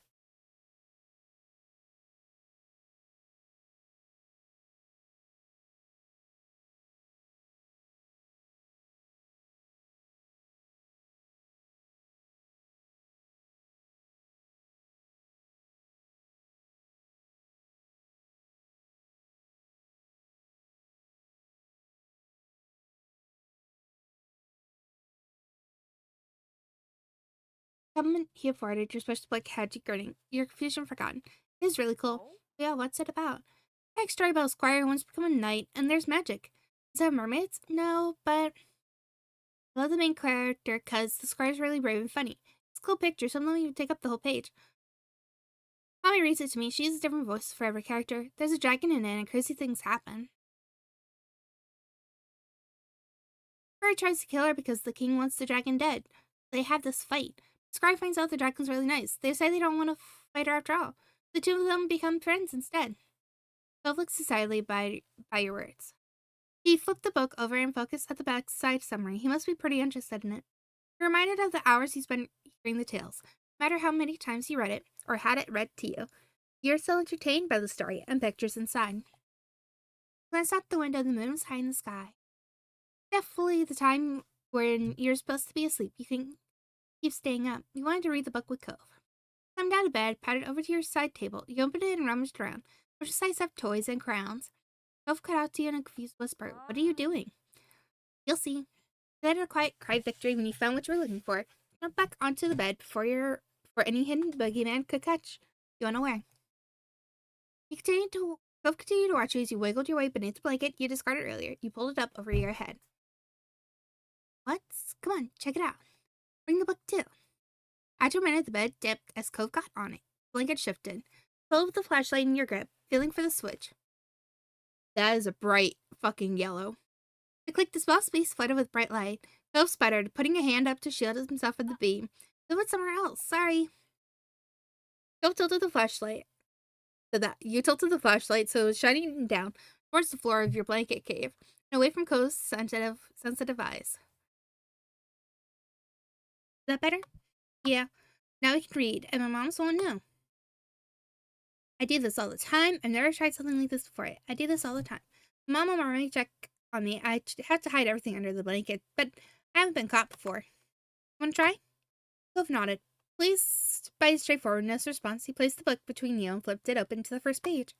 Come here for it. You're supposed to like head grinning. Your confusion forgotten. It is really cool. Oh? Yeah, what's it about? Heck, story about a squire who wants to become a knight, and there's magic. Is that mermaids? No, but I love the main character because the squire's really brave and funny. It's a cool picture, so let me take up the whole page. Mommy reads it to me. She uses different voices for every character. There's a dragon in it, and crazy things happen. Fairy tries to kill her because the king wants the dragon dead. They have this fight. Sky finds out the dragon's really nice. They decide they don't want to fight her after all. The two of them become friends instead. Cove looks decidedly by your words. He flipped the book over and focused at the backside summary. He must be pretty interested in it. He reminded of the hours he spent hearing the tales. No matter how many times he read it, or had it read to you, you're still entertained by the story and pictures inside. Glanced out the window, the moon was high in the sky. Definitely the time when you're supposed to be asleep. You can keep staying up. You wanted to read the book with Cove. Climbed out of bed, padded over to your side table. You opened it and rummaged around. Which size of toys and crowns? Cove cut out to you in a confused whisper. What are you doing? You'll see. You let a quiet cry of victory when you found what you were looking for. Jumped back onto the bed before any hidden boogeyman could catch you unaware. Cove continued to watch you as you wiggled your way beneath the blanket you discarded earlier. You pulled it up over your head. What? Come on, check it out. Bring the book too. After a minute, the bed dipped as Cove got on it. Blanket shifted. Filled with the flashlight in your grip, feeling for the switch. That is a bright fucking yellow. You clicked the small space flooded with bright light. Cove sputtered, putting a hand up to shield himself from the beam. It went somewhere else. Sorry. Cove tilted the flashlight. You tilted the flashlight so it was shining down towards the floor of your blanket cave, and away from Cove's sensitive eyes. Is that better? Yeah. Now we can read, and my mom's won't know. I do this all the time. I've never tried something like this before. I do this all the time. Mom will normally check on me. I have to hide everything under the blanket, but I haven't been caught before. Want to try? Cove nodded. Pleased by his straightforwardness response, he placed the book between you and flipped it open to the first page.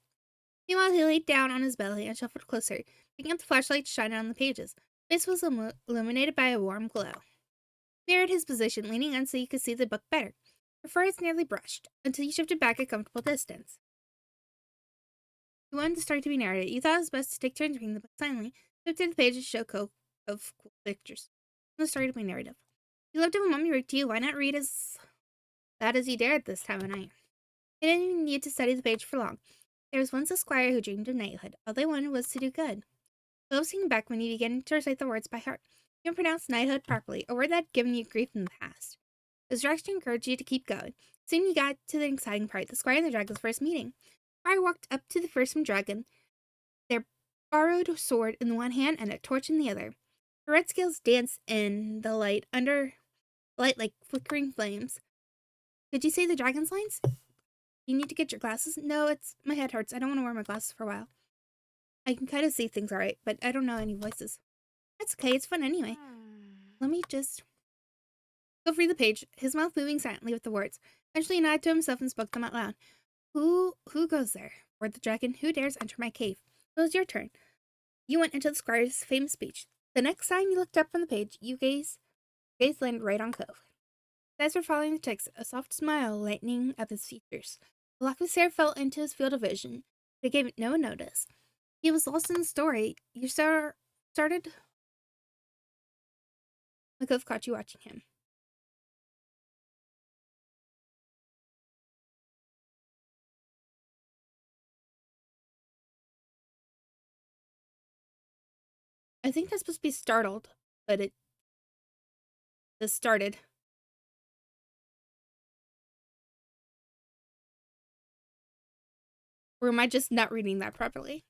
Meanwhile, he laid down on his belly and shuffled closer, picking up the flashlight to shine on the pages. His face was illuminated by a warm glow. He mirrored his position, leaning in so you could see the book better. Your forehead nearly brushed, until you shifted back a comfortable distance. You wanted the story to be narrated. You thought it was best to take turns reading the book silently, flipped to the pages to show Cove of cool pictures. The story to be narrative. You loved it when Mommy read to you. Why not read as loud as you dared this time of night? They didn't even need to study the page for long. There was once a squire who dreamed of knighthood. All they wanted was to do good. Philip came back when he began to recite the words by heart. He even pronounced knighthood properly, a word that had given you grief in the past. His direction encouraged you to keep going. Soon you got to the exciting part, the squire and the dragon's first meeting. The squire walked up to the fearsome dragon, their borrowed sword in the one hand and a torch in the other. The red scales danced in the light like flickering flames. Could you say the dragon's lines? You need to get your glasses? No, my head hurts. I don't want to wear my glasses for a while. I can kind of see things alright, but I don't know any voices. That's okay, it's fun anyway. Let me just go through the page, his mouth moving silently with the words. Eventually he nodded to himself and spoke them out loud. Who goes there? Roared the dragon. Who dares enter my cave? It was your turn. You went into the squire's famous speech. The next time you looked up on the page, you gaze landed right on Cove. His eyes were following the text, a soft smile lightening up his features. The lock of his hair fell into his field of vision, but he gave it no notice. He was lost in the story. You started. The Cove caught you watching him. I think that's supposed to be startled, but it just started. Or am I just not reading that properly?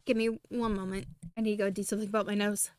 Give me one moment. I need to go do something about my nose.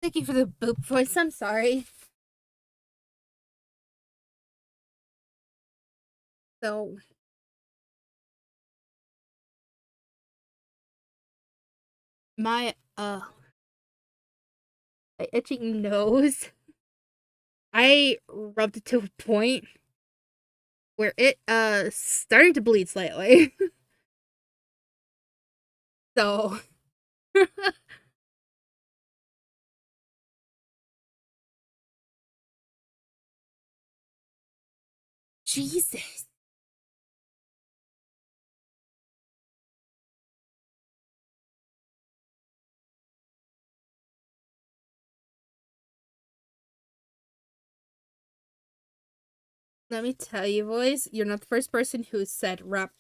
Thank you for the boop voice. I'm sorry. So, my itching nose, I rubbed it to a point where it started to bleed slightly. So, Jesus. Let me tell you, boys, you're not the first person who said wrap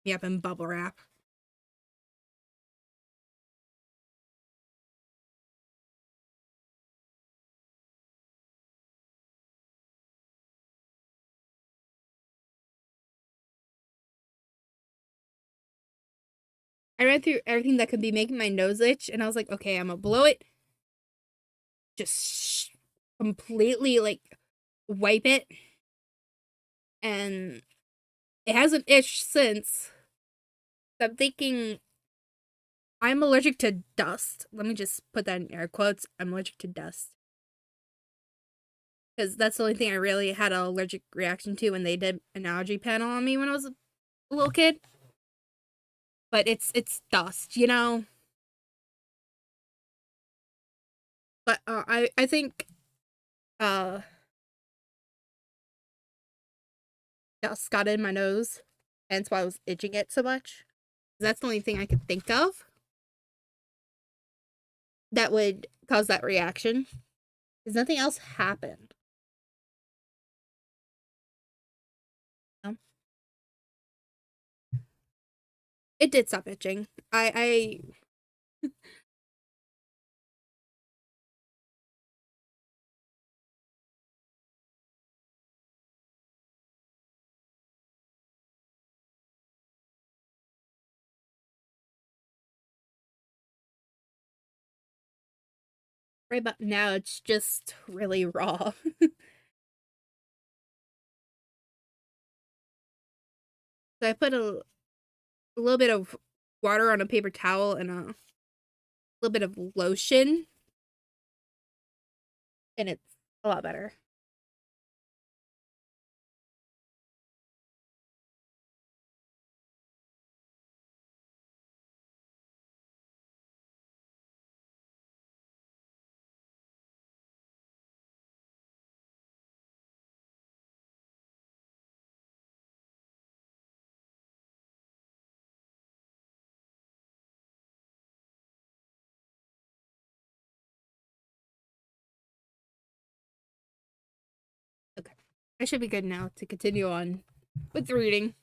me up in bubble wrap. I read through everything that could be making my nose itch, and I was like, okay, I'm gonna blow it. Just completely, like, wipe it. And it hasn't itched since. I'm thinking I'm allergic to dust. Let me just put that in air quotes. I'm allergic to dust. Because that's the only thing I really had an allergic reaction to when they did an allergy panel on me when I was a little kid. But it's dust, you know? But I think uh dust got in my nose, and that's why I was itching it so much. That's the only thing I could think of that would cause that reaction. Because nothing else happened. No? It did stop itching. I right about now it's just really raw. So I put a little bit of water on a paper towel and a little bit of lotion, and it's a lot better. Okay. I should be good now to continue on with the reading.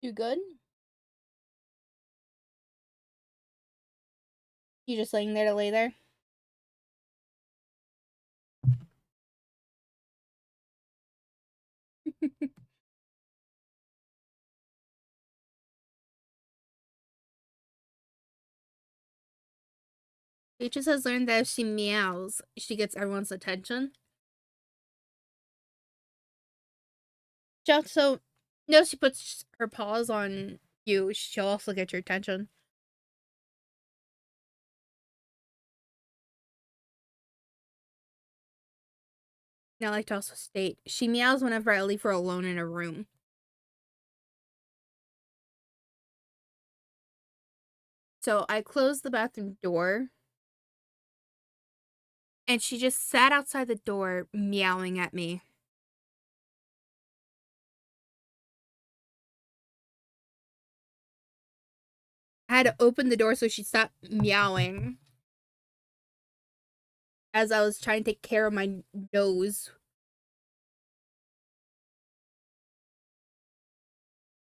You good? You just laying there to lay there? Peaches has learned that if she meows, she gets everyone's attention. So, no, she puts her paws on you, she'll also get your attention. Now, I like to also state, she meows whenever I leave her alone in a room. So I close the bathroom door and she just sat outside the door meowing at me. I had to open the door so she stopped meowing as I was trying to take care of my nose.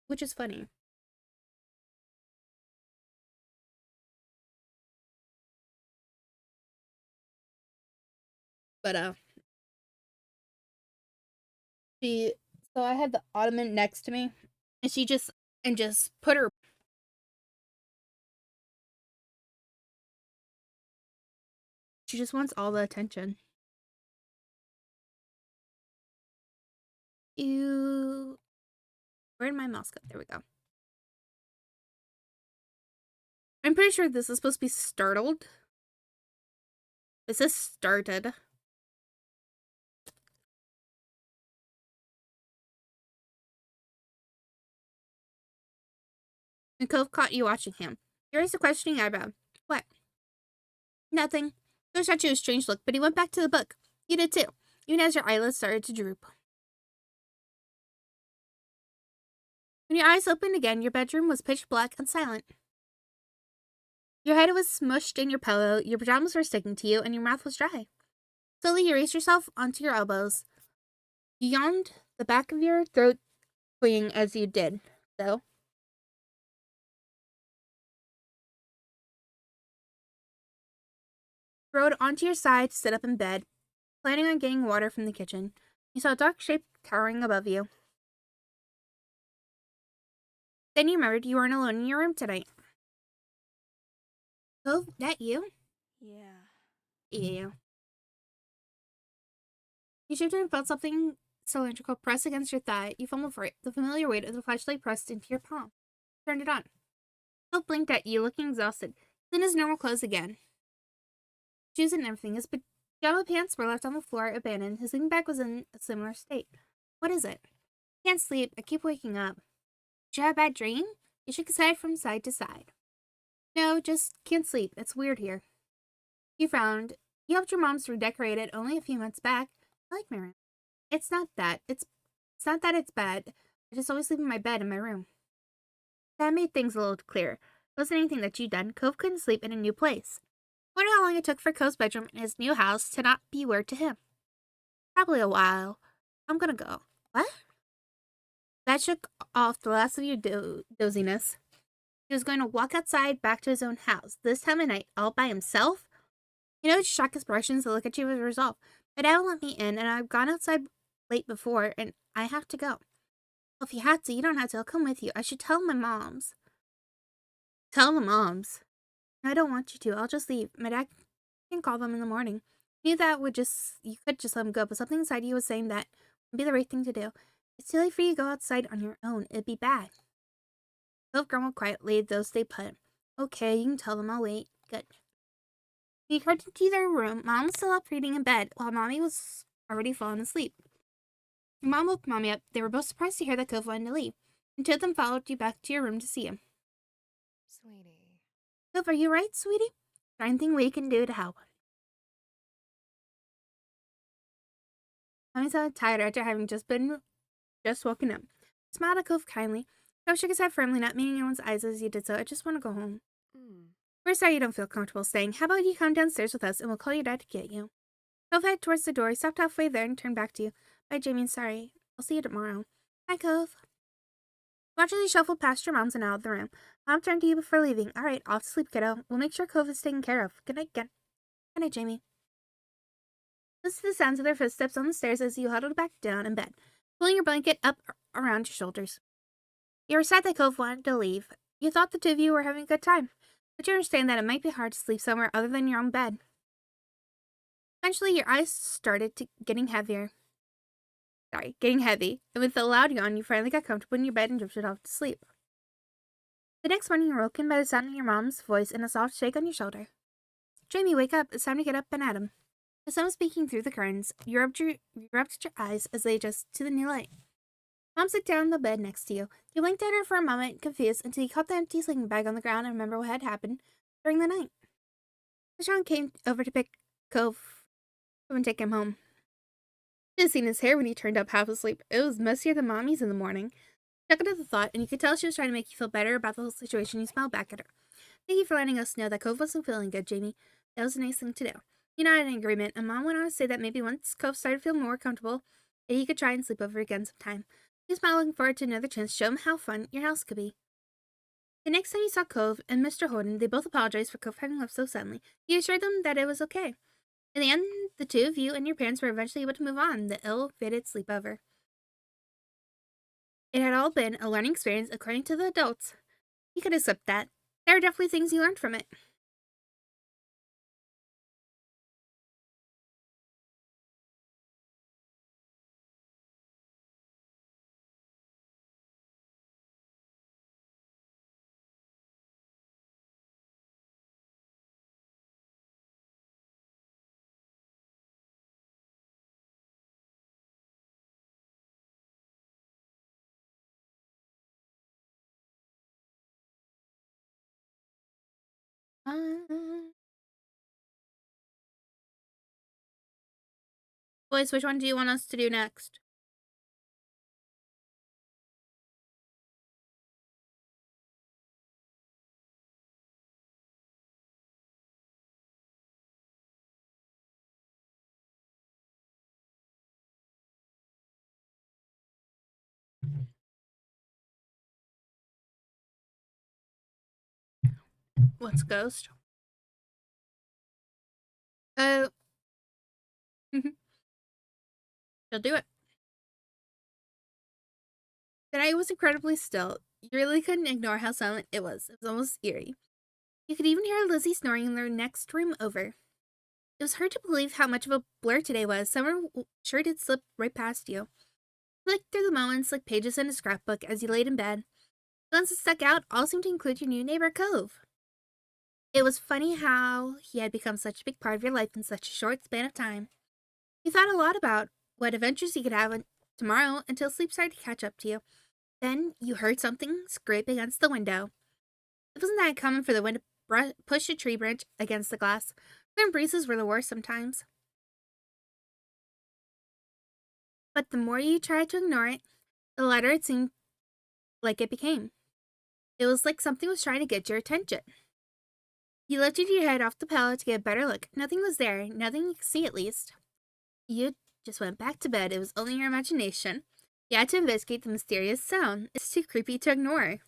Which is funny. But so I had the ottoman next to me, and she just put her. She just wants all the attention. Ew. Where did my mouse go? There we go. I'm pretty sure this is supposed to be startled. This is started. And Cove caught you watching him. You raised a questioning eyebrow. What? Nothing. Cove shot you a strange look, but he went back to the book. You did too, even as your eyelids started to droop. When your eyes opened again, your bedroom was pitch black and silent. Your head was smushed in your pillow, your pajamas were sticking to you, and your mouth was dry. Slowly, you raised yourself onto your elbows. You yawned, the back of your throat swinging as you did so. Rode onto your side to sit up in bed, planning on getting water from the kitchen. You saw a dark shape towering above you. Then you remembered you weren't alone in your room tonight. Oh, that you? Yeah. Ew. You shifted and felt something cylindrical press against your thigh. You fumbled for it, the familiar weight of the flashlight pressed into your palm. Turned it on. Phil blinked at you, looking exhausted. Then his normal clothes again. Shoes and everything. His pajama pants were left on the floor, abandoned. His sleeping bag was in a similar state. What is it? Can't sleep. I keep waking up. Did you have a bad dream? You shook his head from side to side. No, just can't sleep. It's weird here. You frowned. You helped your moms redecorate it only a few months back. I like my room. It's not that. It's not that it's bad. I just always sleep in my bed in my room. That made things a little clearer. It wasn't anything that you'd done. Cove couldn't sleep in a new place. Wonder how long it took for Cove's bedroom in his new house to not be weird to him. Probably a while. I'm gonna go. What? That shook off the last of your doziness. He was going to walk outside back to his own house, this time of night, all by himself. You know, shock expressions to look at you with resolve. My dad won't let me in, and I've gone outside late before, and I have to go. Well, if you had to, you don't have to. I'll come with you. I should tell my moms. Tell the moms. I don't want you to. I'll just leave. My dad can call them in the morning. I knew that you could just let him go, but something inside you was saying that would be the right thing to do. It's too late for you to go outside on your own. It'd be bad. Both grumbled quietly, though stay put. Okay, you can tell them. I'll wait. Good. When you crept into their room, Mom was still up reading in bed, while Mommy was already fallen asleep. Your mom woke Mommy up. They were both surprised to hear that Cove wanted to leave, and two of them followed you back to your room to see him. Sweetie. Cove, are you right, sweetie? Is there anything we can do to help? Mommy sounded tired after having just woken up. Smiled at Cove kindly. Cove shook his head firmly, not meeting anyone's eyes as you did so. I just want to go home. We're sorry you don't feel comfortable staying. How about you come downstairs with us, and we'll call your dad to get you. Cove headed towards the door. He stopped halfway there and turned back to you. Bye, Jamie. I'm sorry. I'll see you tomorrow. Bye, Cove. Watch as you shuffled past your moms and out of the room. Mom turned to you before leaving. All right, off to sleep, kiddo. We'll make sure Cove is taken care of. Good night, Good night, Jamie. Listen to the sounds of their footsteps on the stairs as you huddled back down in bed, pulling your blanket up around your shoulders. You were sad that Cove wanted to leave. You thought the two of you were having a good time, but you understand that it might be hard to sleep somewhere other than your own bed. Eventually, your eyes started getting heavy. And with a loud yawn, you finally got comfortable in your bed and drifted off to sleep. The next morning, you were woken by the sound of your mom's voice and a soft shake on your shoulder. Jamie, wake up. It's time to get up and at 'em. The sun was peeking through the curtains. You rubbed your eyes as they adjusted to the new light. Mom sat down on the bed next to you. You blinked at her for a moment, confused, until you caught the empty sleeping bag on the ground and remembered what had happened during the night. Sean came over to pick Cove and take him home. Should have seen his hair when he turned up half asleep. It was messier than Mommy's in the morning. Chuckled at the thought, and you could tell she was trying to make you feel better about the whole situation. You smiled back at her. Thank you for letting us know that Cove wasn't feeling good, Jamie. That was a nice thing to do. You nodded in agreement, and Mom went on to say that maybe once Cove started feeling more comfortable, that he could try and sleep over again sometime. He smiled, looking forward to another chance to show him how fun your house could be. The next time you saw Cove and Mr. Holden, they both apologized for Cove having left so suddenly. You assured them that it was okay. In the end, the two of you and your parents were eventually able to move on the ill-fated sleepover. It had all been a learning experience according to the adults. You could accept that. There are definitely things you learned from it. Um, Boys, which one do you want us to do next? What's Ghost? Uh, she'll do it. The night was incredibly still. You really couldn't ignore how silent it was. It was almost eerie. You could even hear Lizzie snoring in the next room over. It was hard to believe how much of a blur today was. Summer sure did slip right past you. You looked through the moments like pages in a scrapbook as you laid in bed. The ones that stuck out all seemed to include your new neighbor, Cove. It was funny how he had become such a big part of your life in such a short span of time. You thought a lot about what adventures you could have tomorrow until sleep started to catch up to you. Then you heard something scrape against the window. It wasn't that common for the wind to push a tree branch against the glass. Then breezes were the worst sometimes. But the more you tried to ignore it, the louder it seemed like it became. It was like something was trying to get your attention. You lifted your head off the pillow to get a better look. Nothing was there, nothing you could see at least. You just went back to bed. It was only your imagination. You had to investigate the mysterious sound. It's too creepy to ignore.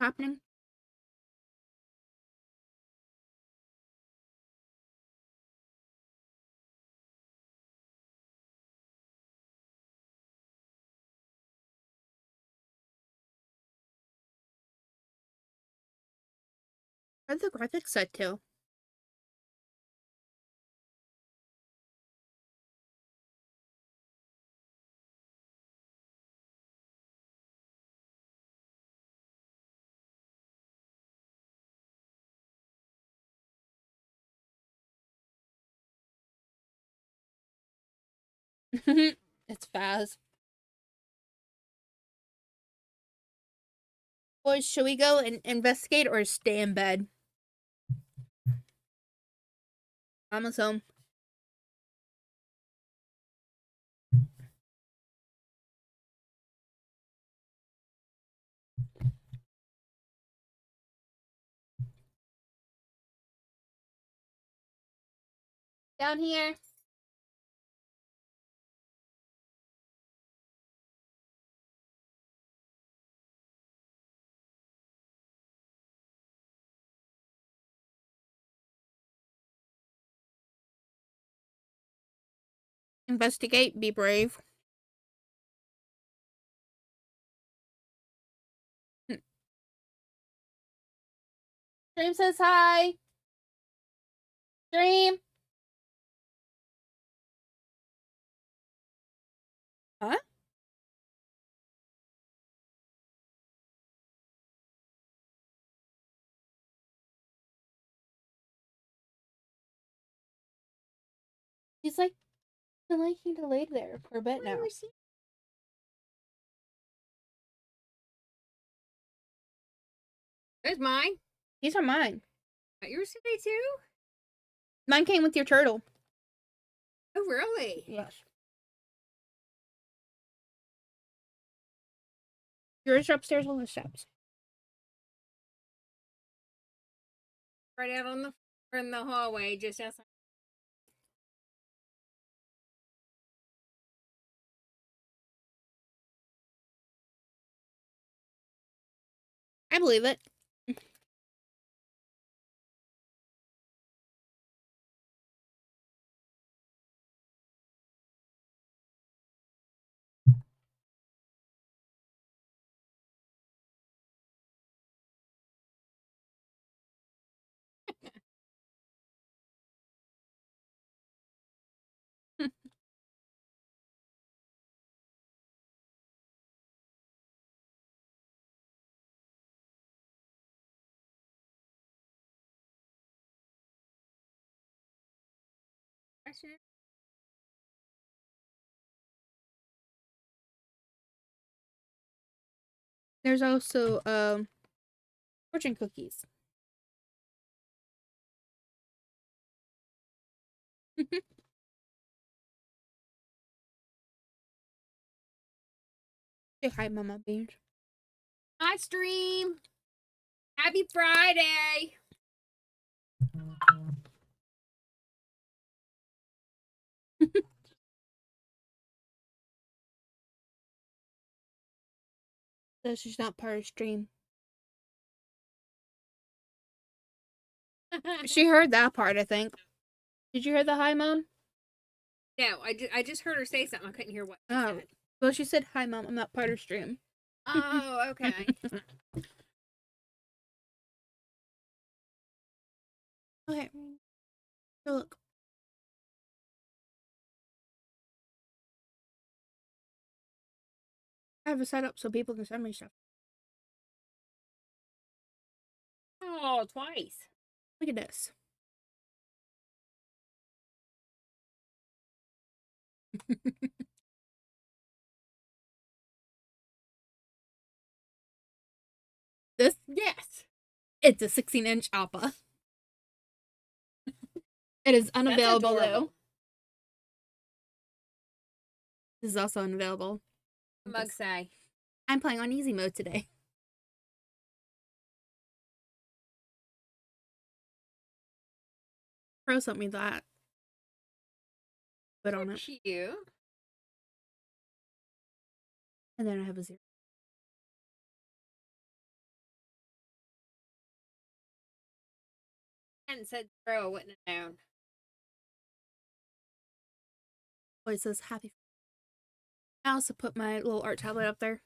Happening? What the graphics set to? It's fast. Boys, should we go and investigate or stay in bed? Mama's home. Down here. Investigate. Be brave. Dream says hi. Dream. Huh? He's like been liking to lay there for a bit now. There's mine. These are mine. Are yours today too? Mine came with your turtle. Oh, really? Yes. Yours are upstairs on the steps. Right out on the in the hallway, just outside. I believe it. There's also fortune cookies. Say hi, Mama Beans. Hi, stream. Happy Friday. So she's not part of stream. She heard that part, I think. Did you hear the hi, Mom? No, I just heard her say something. I couldn't hear what she Oh. said. Well, she said, hi, Mom, I'm not part of stream. Oh, okay. Okay. So look. I have it set up so people can send me stuff. Oh, twice. Look at this. This? Yes. It's a 16-inch Appa. It is unavailable, though. This is also unavailable. Mug say. I'm playing on easy mode today. Pro sent me that. Put on it. Cute. And then I have a 0. And said throw, wouldn't have known. Oh, it says happy. I also put my little art tablet up there.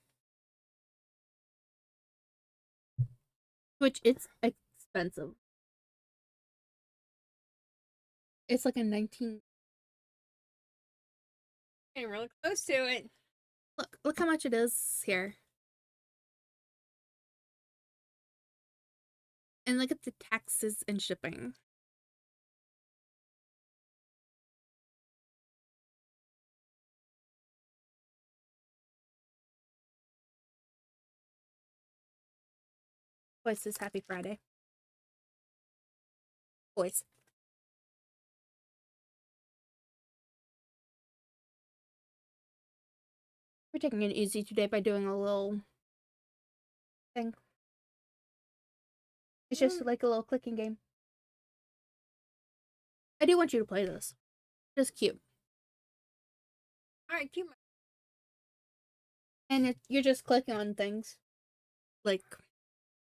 Which it's expensive. It's like a 19. Getting really close to it. Look how much it is here. And look at the taxes and shipping. Voice says happy Friday. Voice. We're taking it easy today by doing a little thing. It's just like a little clicking game. I do want you to play this. It's cute. Alright, cute. And you're just clicking on things. Like,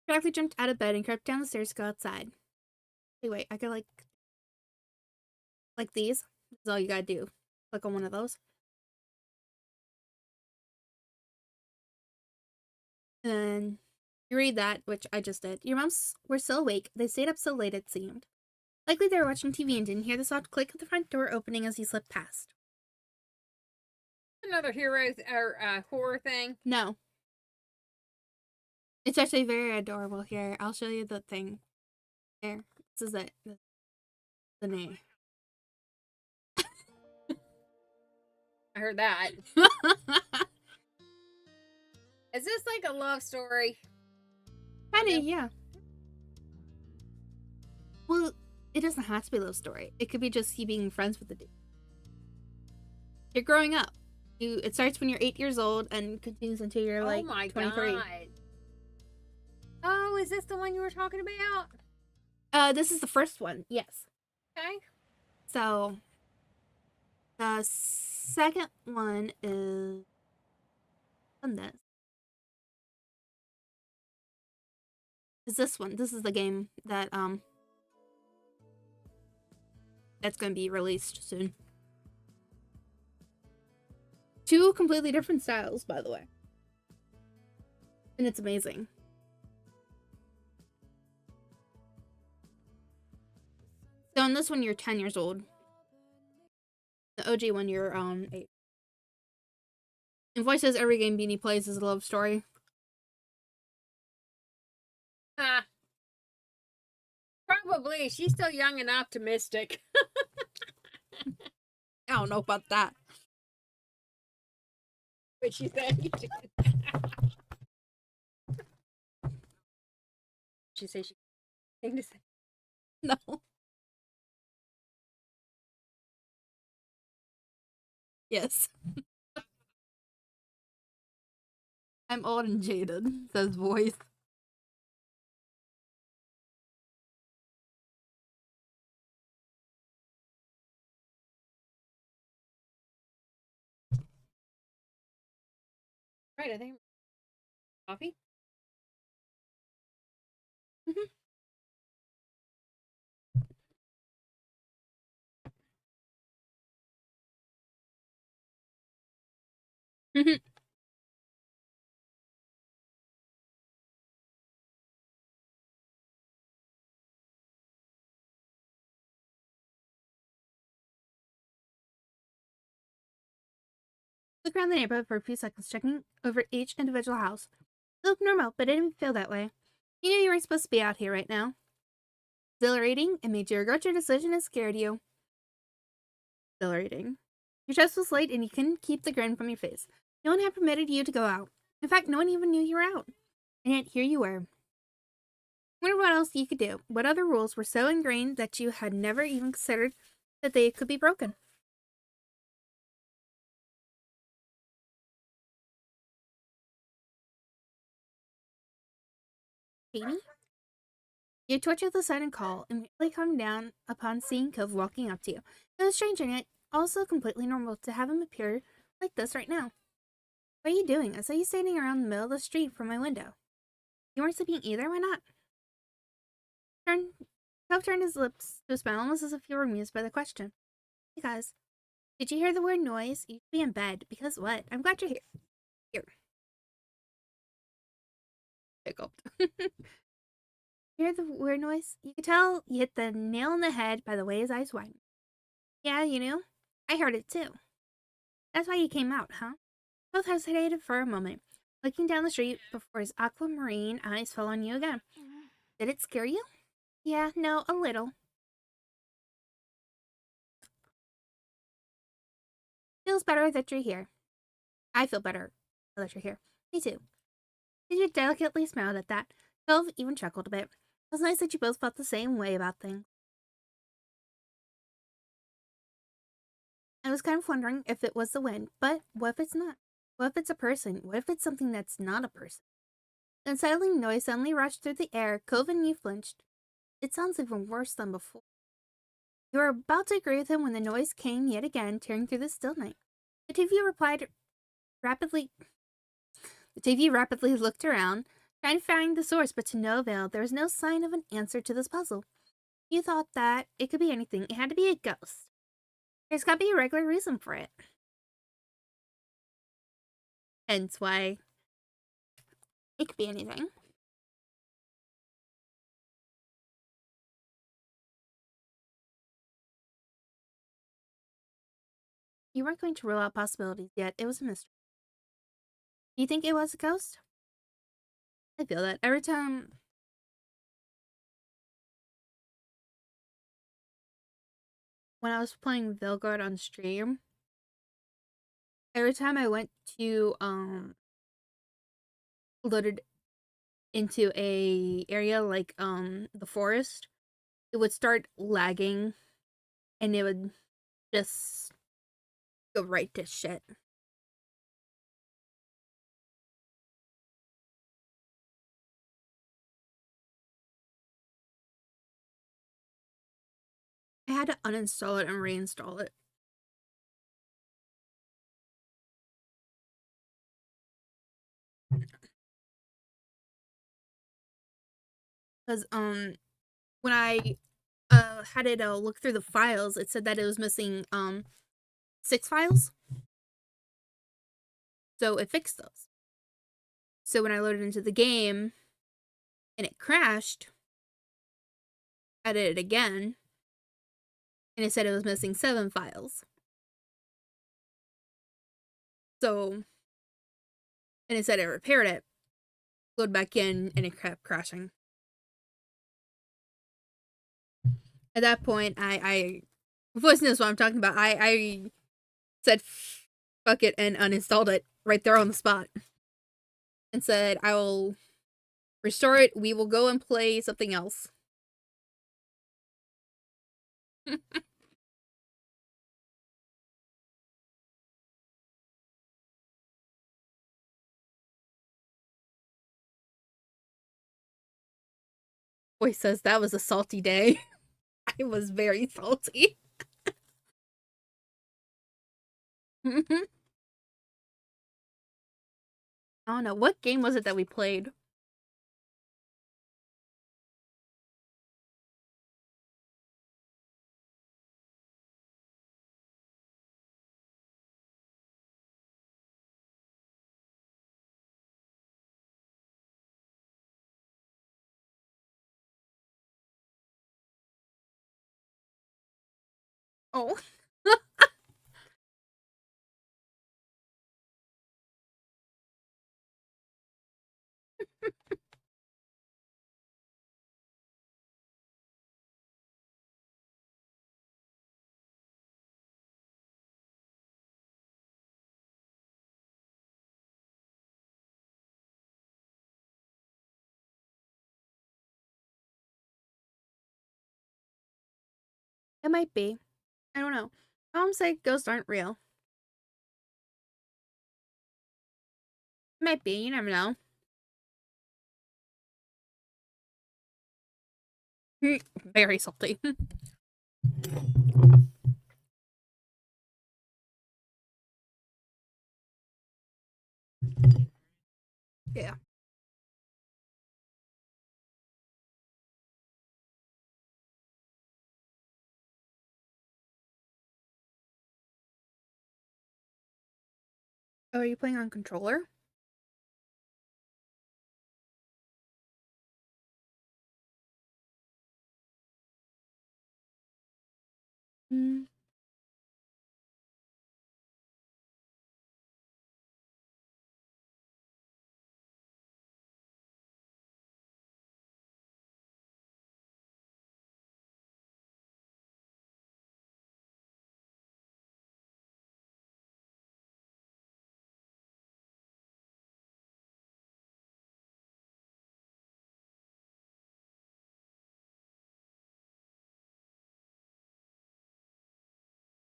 practically jumped out of bed and crept down the stairs to go outside. Hey, wait, I could like these. This is all you gotta do. Click on one of those. And then you read that, which I just did. Your moms were still awake. They stayed up so late, it seemed. Likely they were watching TV and didn't hear the soft click of the front door opening as he slipped past. Another heroes or horror thing. No. It's actually very adorable here. I'll show you the thing. There. This is it. The name. I heard that. Is this like a love story? Kinda, yeah. Well, it doesn't have to be a love story. It could be just you being friends with the dude. You're growing up. It starts when you're 8 years old and continues until you're like oh my 23. god. Oh, is this the one you were talking about? This is the first one, yes. Okay. So, the second one is on this. Is this one. This is the game that that's going to be released soon. 2 completely different styles, by the way. And it's amazing. So in this one, you're 10 years old. The OG one, you're 8. And Voice says every game Beanie plays is a love story. Probably. She's still young and optimistic. I don't know about that. But she said. She said she thing to say. No. Yes. I'm old and jaded, says Voice. Right, I think coffee. Mhm. Mhm. Look around the neighborhood for a few seconds, checking over each individual house. It looked normal, but it didn't feel that way. You knew you weren't supposed to be out here right now. Exhilarating, it made you regret your decision and scared you. Exhilarating. Your chest was light and you couldn't keep the grin from your face. No one had permitted you to go out. In fact, no one even knew you were out. And yet here you were. Wonder what else you could do. What other rules were so ingrained that you had never even considered that they could be broken? Beanie? You twitch at the sudden call, immediately calm down upon seeing Cove walking up to you. It was strange and yet also completely normal to have him appear like this right now. What are you doing? I saw you standing around the middle of the street from my window. You weren't sleeping either? Why not? Cove turned his lips to a smile almost as if he were amused by the question. Because, did you hear the weird noise? You should be in bed. Because what? I'm glad you're here. Here. Hiccup. Hear the weird noise? You could tell you hit the nail on the head by the way his eyes widened. Yeah, you knew? I heard it too. That's why you came out, huh? Both hesitated for a moment, looking down the street before his aquamarine eyes fell on you again. Did it scare you? Yeah, no, a little. Feels better that you're here. I feel better that you're here. Me too. You delicately smiled at that. Cove even chuckled a bit. It was nice that you both felt the same way about things. I was kind of wondering if it was the wind, but what if it's not? What if it's a person? What if it's something that's not a person? The unsettling noise suddenly rushed through the air. Cove and you flinched. It sounds even worse than before. You were about to agree with him when the noise came yet again, tearing through the still night. The TV replied rapidly. The TV rapidly looked around, trying to find the source, but to no avail. There was no sign of an answer to this puzzle. You thought that it could be anything. It had to be a ghost. There's got to be a regular reason for it. Hence why it could be anything. You weren't going to rule out possibilities yet. It was a mystery. Do you think it was a ghost? I feel that every time. When I was playing Vilgard on stream, every time I went to loaded into a area like the forest, it would start lagging and it would just go right to shit. I had to uninstall it and reinstall it. Because when I had it look through the files, it said that it was missing 6 files. So it fixed those. So when I loaded into the game and it crashed, I did it again and it said it was missing 7 files. So, and it said it repaired it. Load back in and it kept crashing. At that point, I voice knows what I'm talking about. I said fuck it and uninstalled it right there on the spot. And said, I will restore it. We will go and play something else. Voice says that was a salty day. I was very salty. I don't know. What game was it that we played? Oh. It might be. I don't know. Some say ghosts aren't real. Might be. You never know. Very salty. Yeah. Oh, are you playing on controller? Mm.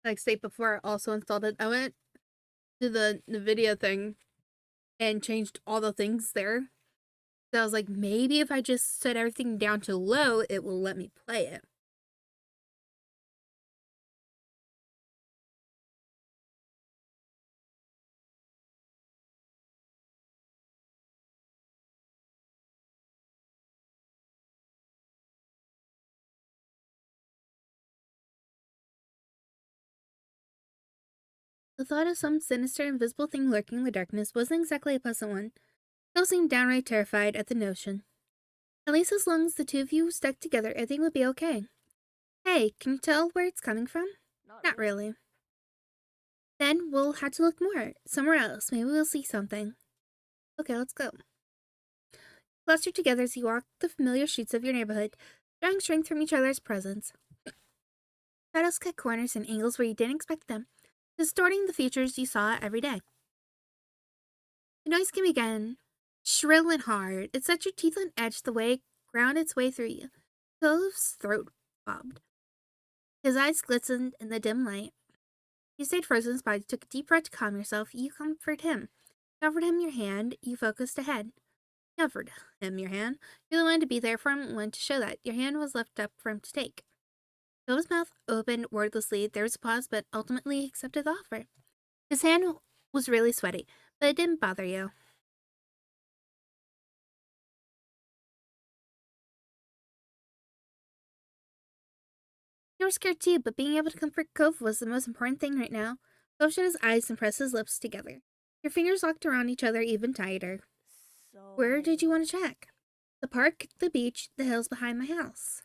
Like state before I also installed it. I went to the NVIDIA thing and changed all the things there. So I was like, maybe if I just set everything down to low, it will let me play it. The thought of some sinister, invisible thing lurking in the darkness wasn't exactly a pleasant one. Phil seemed downright terrified at the notion. At least as long as the two of you stuck together, everything would be okay. Hey, can you tell where it's coming from? Not really. Then we'll have to look more. Somewhere else. Maybe we'll see something. Okay, let's go. Clustered together as you walk the familiar streets of your neighborhood, drawing strength from each other's presence. Shadows cut corners and angles where you didn't expect them. distorting the features you saw every day. The noise came again, shrill and hard. It set your teeth on edge the way it ground its way through you. Cove's throat bobbed. His eyes glistened in the dim light. You stayed frozen, but you took a deep breath to calm yourself. You comforted him. You offered him your hand. You focused ahead. You offered him your hand. You're the one to be there for him, one to show that. Your hand was left up for him to take. Phil's mouth opened wordlessly. There was a pause, but ultimately he accepted the offer. His hand was really sweaty, but it didn't bother you. You were scared too, but being able to comfort Cove was the most important thing right now. Cove shut his eyes and pressed his lips together. Your fingers locked around each other even tighter. So. Where did you want to check? The park, the beach, the hills behind my house.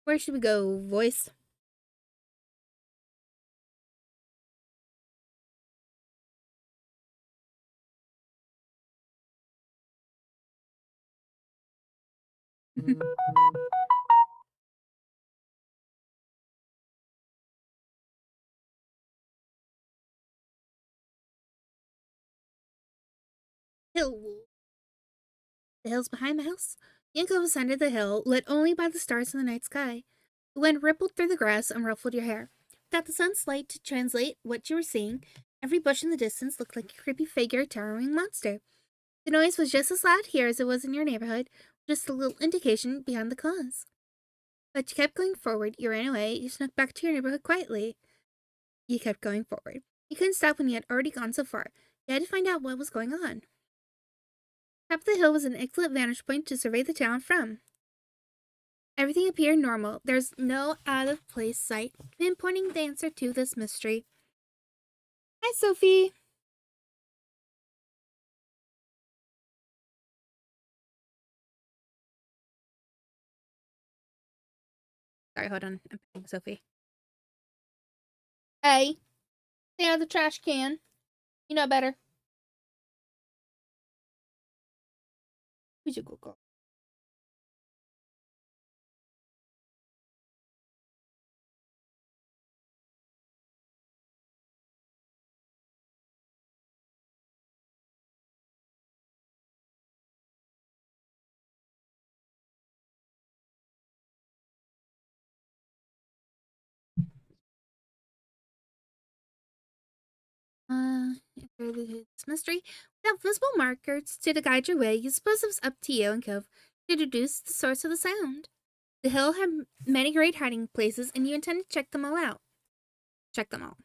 Where should we go, voice? Hill. The hills behind my house? Yanko ascended the hill, lit only by the stars in the night sky. The wind rippled through the grass and ruffled your hair. Without the sun's light to translate what you were seeing, every bush in the distance looked like a creepy figure, towering monster. The noise was just as loud here as it was in your neighborhood, just a little indication behind the cause. But you kept going forward. You ran away. You snuck back to your neighborhood quietly. You kept going forward. You couldn't stop when you had already gone so far. You had to find out what was going on. Top of the hill was an excellent vantage point to survey the town from. Everything appeared normal. There's no out-of-place sight, pinpointing the answer to this mystery. Hi, Sophie. Sorry, hold on. I'm picking Sophie. Hey, stay out of the trash can. You know better. Who's your good girl? This mystery. Without visible markers to guide your way, you suppose it was up to you and Cove to deduce the source of the sound. The hill had many great hiding places, and you intended to check them all out. Check them all.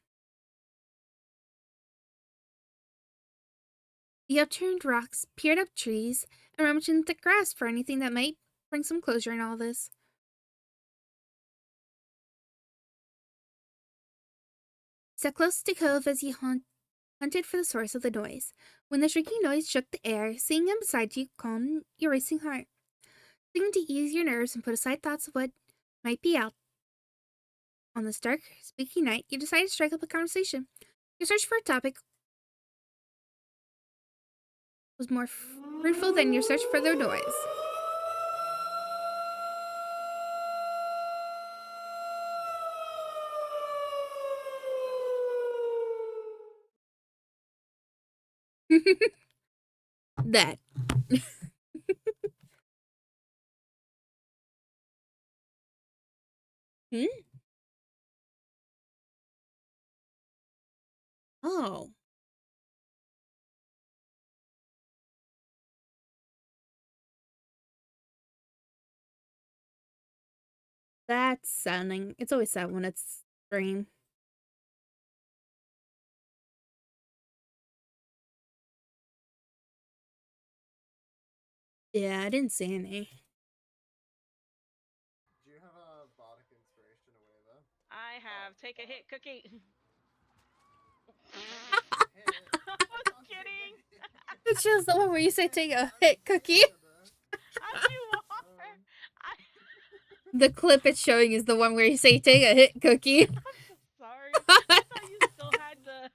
You upturned rocks, peered up trees, and rummaged in thick grass for anything that might bring some closure in all this. Set close to Cove as you hunted for the source of the noise. When the shrieking noise shook the air, seeing him beside you calmed your racing heart. Seeming to ease your nerves and put aside thoughts of what might be out on this dark, spooky night, you decided to strike up a conversation. Your search for a topic was more fruitful than your search for the noise. That. Hmm? Oh. That's sounding. It's always sad when it's dream. Yeah, I didn't see any. Do you have a bardic inspiration away there? I have. Take a hit, Cookie. Hit. I I was can't take kidding. it. It's just the one where you say take a hit, Cookie. As you are. I... The clip it's showing is the one where you say take a hit, Cookie. I'm so sorry. I thought you still had the.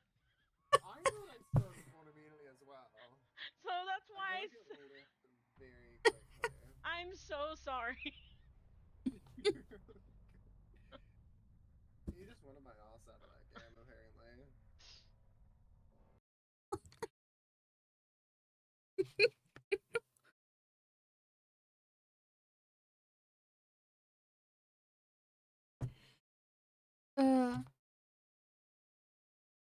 I thought I still spawned immediately as well. So that's why I feel like it lift very quickly. I'm so sorry.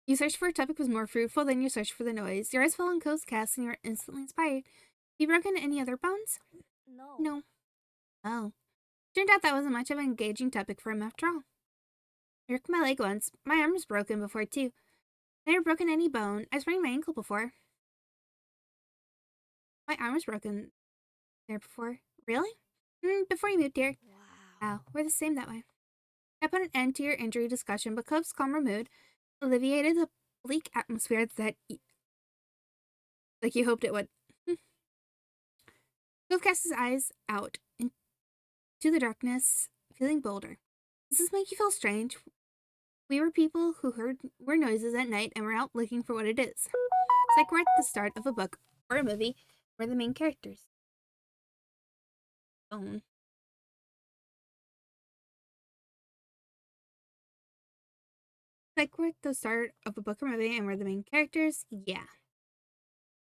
You searched for a topic was more fruitful than your search for the noise. Your eyes fell on Co's cast and you were instantly inspired. Have you broken any other bones? No. No. Oh. Turned out that wasn't much of an engaging topic for him after all. I broke my leg once. My arm was broken before, too. I never broken any bone. I sprained my ankle before. My arm was broken there before. Really? Before you moved here. Wow. Wow, we're the same that way. I put an end to your injury discussion, but Cove's calmer mood alleviated the bleak atmosphere that like you hoped it would. Cove cast his eyes out into the darkness, feeling bolder. Does this make you feel strange? We were people who heard noises at night and were out looking for what it is. It's like we're at the start of a book or a movie. We're the main characters. Bone. Like we're at the start of a book or movie and we're the main characters? Yeah.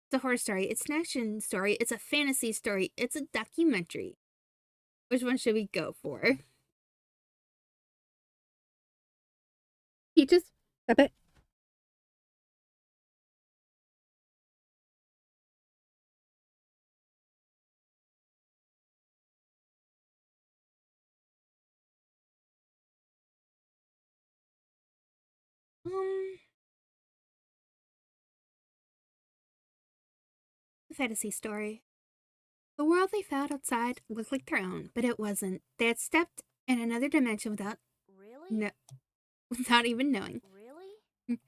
It's a horror story. It's an action story. It's a fantasy story. It's a documentary. Which one should we go for? Peaches? Stop it. A fantasy story. The world they found outside looked like their own, but it wasn't. They had stepped in another dimension Really? without even knowing. Really?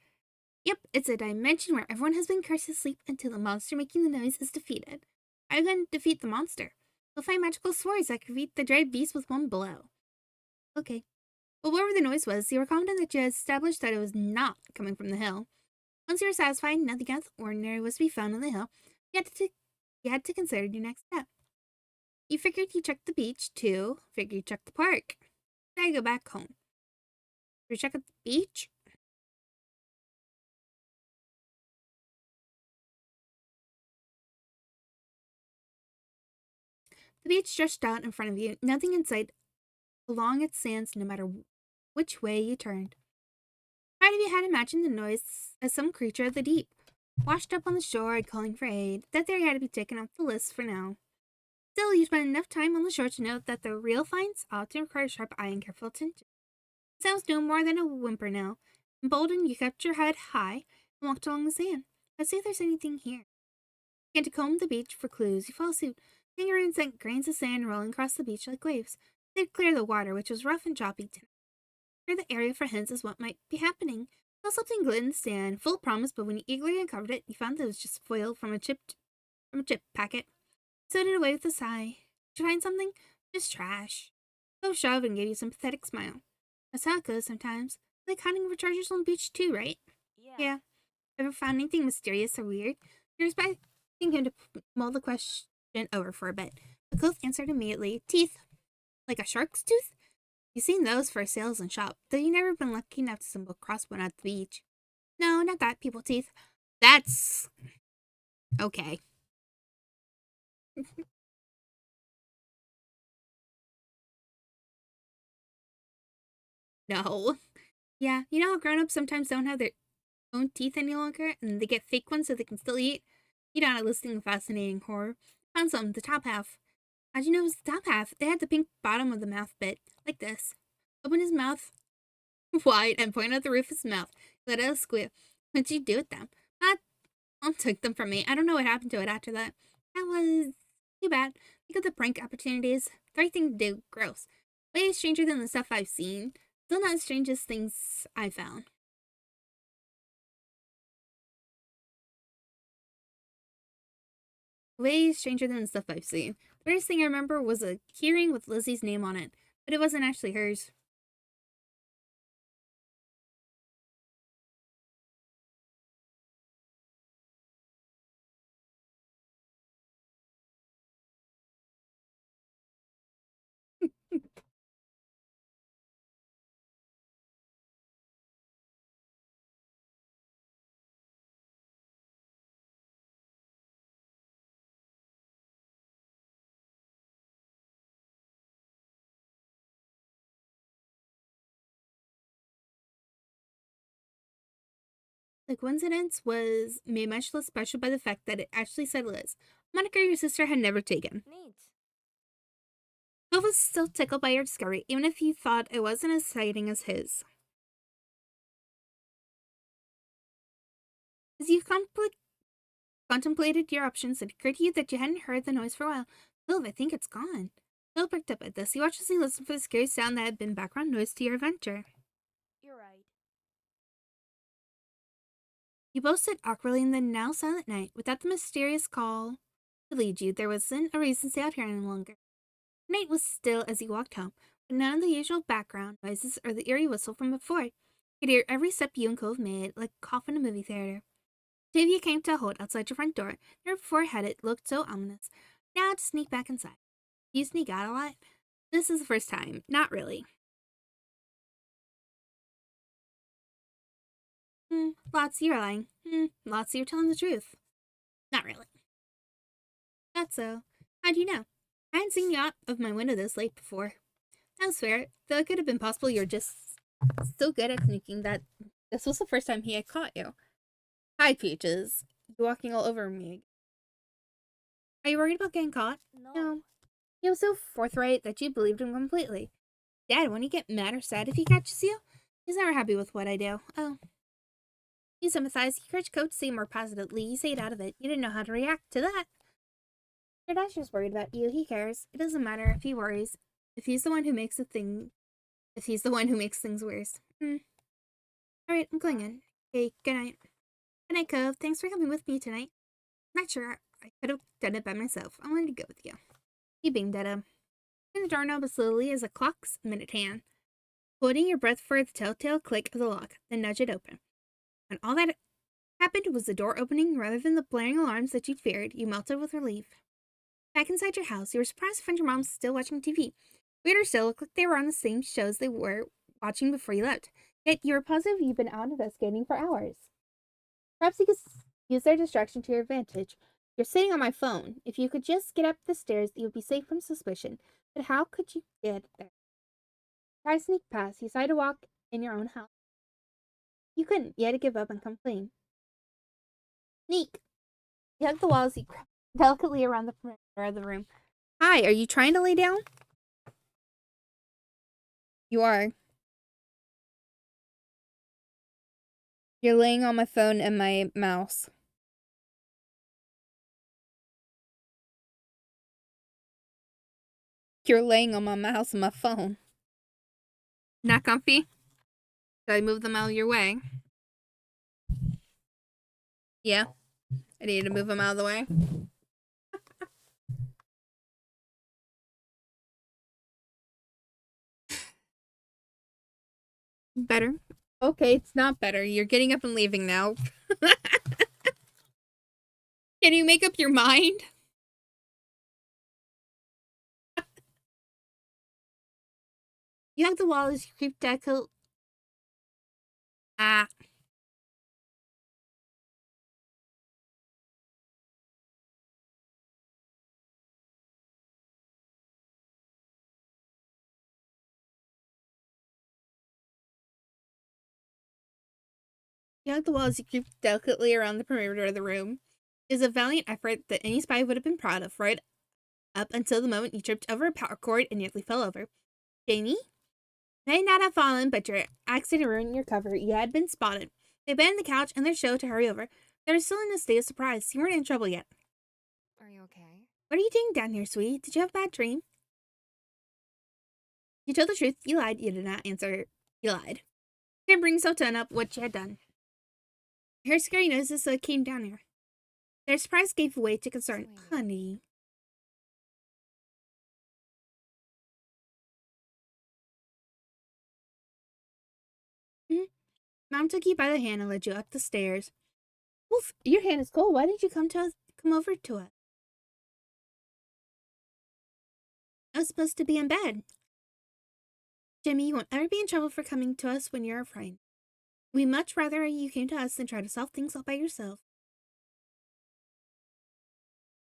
Yep, it's a dimension where everyone has been cursed to sleep until the monster making the noise is defeated. I'm going to defeat the monster. We'll find magical swords that can defeat the dread beast with one blow. Okay. But whatever the noise was, you were confident that you had established that it was not coming from the hill. Once you were satisfied nothing else ordinary was to be found on the hill, you had to consider your next step. You figured you checked the beach, too. Figured you checked the park. Now you go back home. You check at the beach? The beach stretched out in front of you, nothing in sight along its sands no matter which way you turned. Part of you had imagined the noise as some creature of the deep, washed up on the shore and calling for aid. That theory had to be taken off the list for now. Still, you spent enough time on the shore to know that the real finds often require sharp eye and careful attention. It sounds no more than a whimper now. Emboldened, you kept your head high and walked along the sand. Let's see if there's anything here. You began to comb the beach for clues. You follow suit. Fingerings sent grains of sand rolling across the beach like waves. They'd clear the water, which was rough and choppy tonight. Clear the area for hints as what might be happening. Saw something glint in the sand, full of promise, but when you eagerly uncovered it, you found that it was just foil from a chip packet. You sewed it away with a sigh. Did you find something? Just trash. So shoved and gave you a sympathetic smile. That's how it goes sometimes. Like hunting for treasures on the beach too, right? Yeah. Ever found anything mysterious or weird? You're expecting him to mull the question over for a bit. The Cove answered immediately. Teeth. Like a shark's tooth? You've seen those for sales in shop, though you've never been lucky enough to stumble across one at the beach. No, not that, people teeth. That's... okay. No. Yeah, you know how grown-ups sometimes don't have their own teeth any longer, and they get fake ones so they can still eat? You know, listening to fascinating horror. Found some, the top half. How'd you know it was the top half? It had the pink bottom of the mouth bit, like this. Open his mouth wide and point at the roof of his mouth. Let it squeal. What'd you do with them? Mom took them from me. I don't know what happened to it after that. That was too bad. Think of the prank opportunities. The right thing to do. Gross. Way stranger than the stuff I've seen. Still not the strangest things I found. Way stranger than the stuff I've seen. The weirdest thing I remember was a keyring with Lizzie's name on it, but it wasn't actually hers. The coincidence was made much less special by the fact that it actually said Liz, a moniker your sister had never taken. Neat. Phil was still tickled by your discovery, even if he thought it wasn't as exciting as his. As you contemplated your options, it occurred to you that you hadn't heard the noise for a while. Phil, I think it's gone. Phil pricked up at this. He watched as he listened for the scary sound that had been background noise to your adventure. You're right. You both stood awkwardly in the now silent night, without the mysterious call to lead you. There wasn't a reason to stay out here any longer. The night was still as you walked home, but none of the usual background noises or the eerie whistle from before. You could hear every step you and Cove made, like a cough in a movie theater. Two of you came to a halt outside your front door. Never before had it looked so ominous. Now to sneak back inside. You sneak out a lot? This is the first time. Not really. Lots you're lying. Lots you're telling the truth. Not really. That's so. How do you know? I hadn't seen you out of my window this late before. That was fair, though it could have been possible you're just so good at sneaking that this was the first time he had caught you. Hi, Peaches. You're walking all over me. Are you worried about getting caught? No. He was so forthright that you believed him completely. Dad, won't he get mad or sad if he catches you? He's never happy with what I do. Oh. You sympathize. You encourage Coach to say more positively. You stayed out of it. You didn't know how to react to that. Your dad's just worried about you. He cares. It doesn't matter if he worries. If he's the one who makes things worse. Alright, I'm going in. Okay, good night. Good night, Cove. Thanks for coming with me tonight. I'm not sure I could have done it by myself. I wanted to go with you. He beamed at him. Turn the doorknob as slowly as a clock's minute hand, holding your breath for the telltale click of the lock, then nudge it open. When all that happened was the door opening rather than the blaring alarms that you'd feared, you melted with relief. Back inside your house, you were surprised to find your mom still watching TV. Weirder still, looked like they were on the same shows they were watching before you left. Yet you were positive you'd been out investigating for hours. Perhaps you could use their distraction to your advantage. You're sitting on my phone. If you could just get up the stairs, you would be safe from suspicion. But how could you get there? Try to sneak past. You decided to walk in your own house. You couldn't. You had to give up and come clean. Sneak. You hugged the walls. You crept delicately around the perimeter of the room. Hi, are you trying to lay down? You are. You're laying on my phone and my mouse. You're laying on my mouse and my phone. Not comfy? Should I move them out of your way? Yeah. I need to move them out of the way. Better? Okay, it's not better. You're getting up and leaving now. Can you make up your mind? You hug the wall as you creep delicately. You hug the wall as you creep delicately around the perimeter of the room. It is a valiant effort that any spy would have been proud of, right up until the moment you tripped over a power cord and nearly fell over. Jamie? You may not have fallen, but your accident ruined your cover. You had been spotted. They abandoned the couch and their show to hurry over. They were still in a state of surprise. You weren't in trouble yet. Are you okay? What are you doing down here, sweetie? Did you have a bad dream? You told the truth. You lied. You did not answer. You lied. You can't bring yourself to own up what you had done. I heard scary noises, so I came down here. Their surprise gave way to concern. Sweetie. Honey. Mom took you by the hand and led you up the stairs. Wolf, your hand is cold. Why didn't you come over to us? I was supposed to be in bed. Jimmy, you won't ever be in trouble for coming to us when you're afraid. We'd much rather you came to us than try to solve things all by yourself.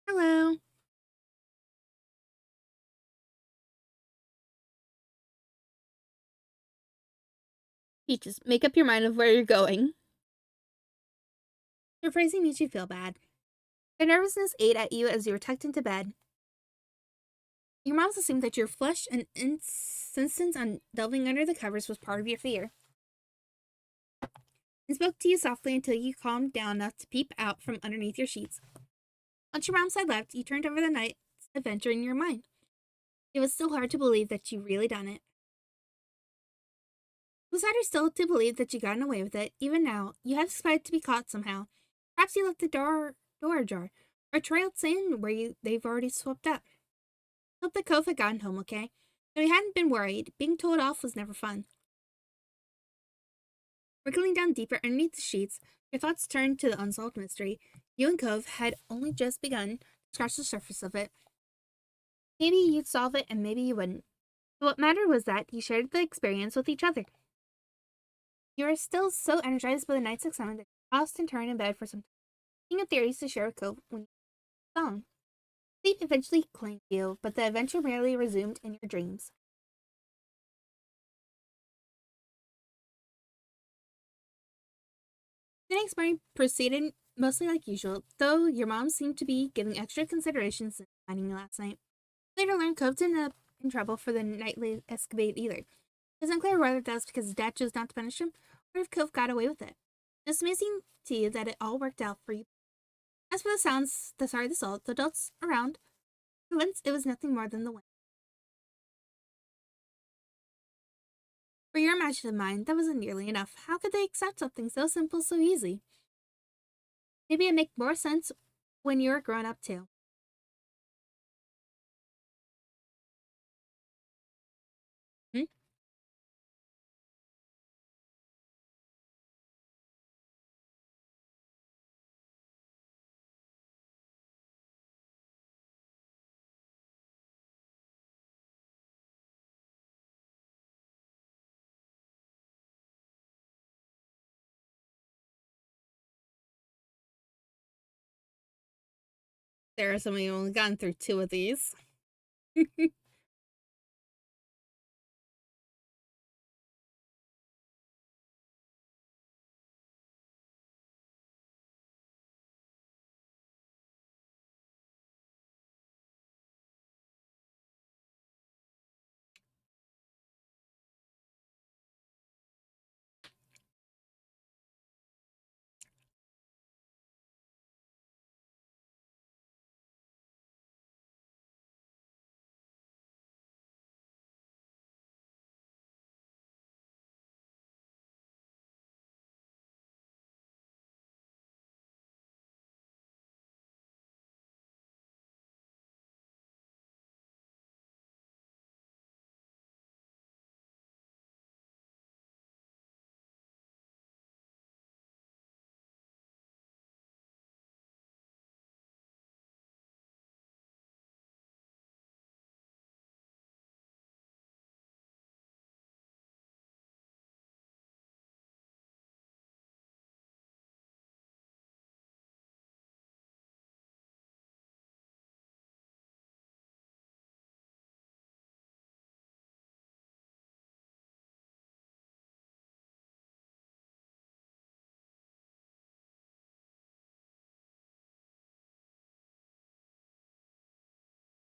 Hello. Peaches, make up your mind of where you're going. Your phrasing makes you feel bad. The nervousness ate at you as you were tucked into bed. Your mom's assumed that your flush and insistence on delving under the covers was part of your fear, and spoke to you softly until you calmed down enough to peep out from underneath your sheets. Once your mom's side left, you turned over the night's adventure in your mind. It was still hard to believe that you really done it. It was harder still to believe that you gotten away with it. Even now, you had expected to be caught somehow. Perhaps you left the door ajar, or trailed sand where they've already swept up. Hope the Cove had gotten home okay. Though he hadn't been worried, being told off was never fun. Wriggling down deeper underneath the sheets, your thoughts turned to the unsolved mystery. You and Cove had only just begun to scratch the surface of it. Maybe you'd solve it and maybe you wouldn't. But what mattered was that you shared the experience with each other. You were still so energized by the night's excitement that you tossed and turned in bed for some time, thinking of theories to share with Cove when you were song. Sleep eventually claimed you, but the adventure merely resumed in your dreams. The next morning proceeded mostly like usual, though your mom seemed to be giving extra consideration since finding you last night. Later learned Cove didn't end up in trouble for the nightly escapade either. It was unclear whether that was because his dad chose not to punish him, or if Cove got away with it. It's amazing to you that it all worked out for you. As for the salt, the adults around, for once it was nothing more than the wind. For your imaginative mind, that wasn't nearly enough. How could they accept something so simple so easy? Maybe it'd make more sense when you were grown up too. Hmm? There are some of you only gotten through 2 of these.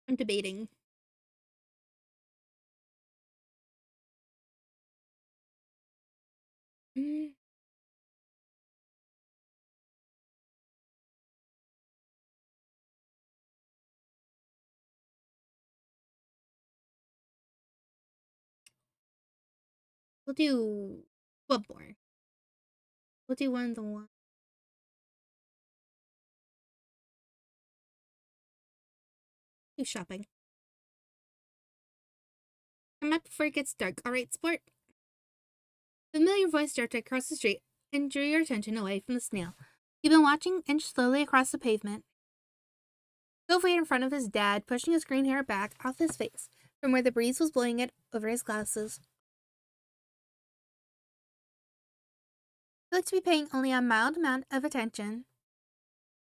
I'm debating. Mm, we'll do one more. We'll do one of the one. Do shopping. Come back before it gets dark. Alright, sport. The familiar voice darted across the street and drew your attention away from the snail. You've been watching inch slowly across the pavement. Cove waited in front of his dad, pushing his green hair back off his face from where the breeze was blowing it over his glasses. He looked to be paying only a mild amount of attention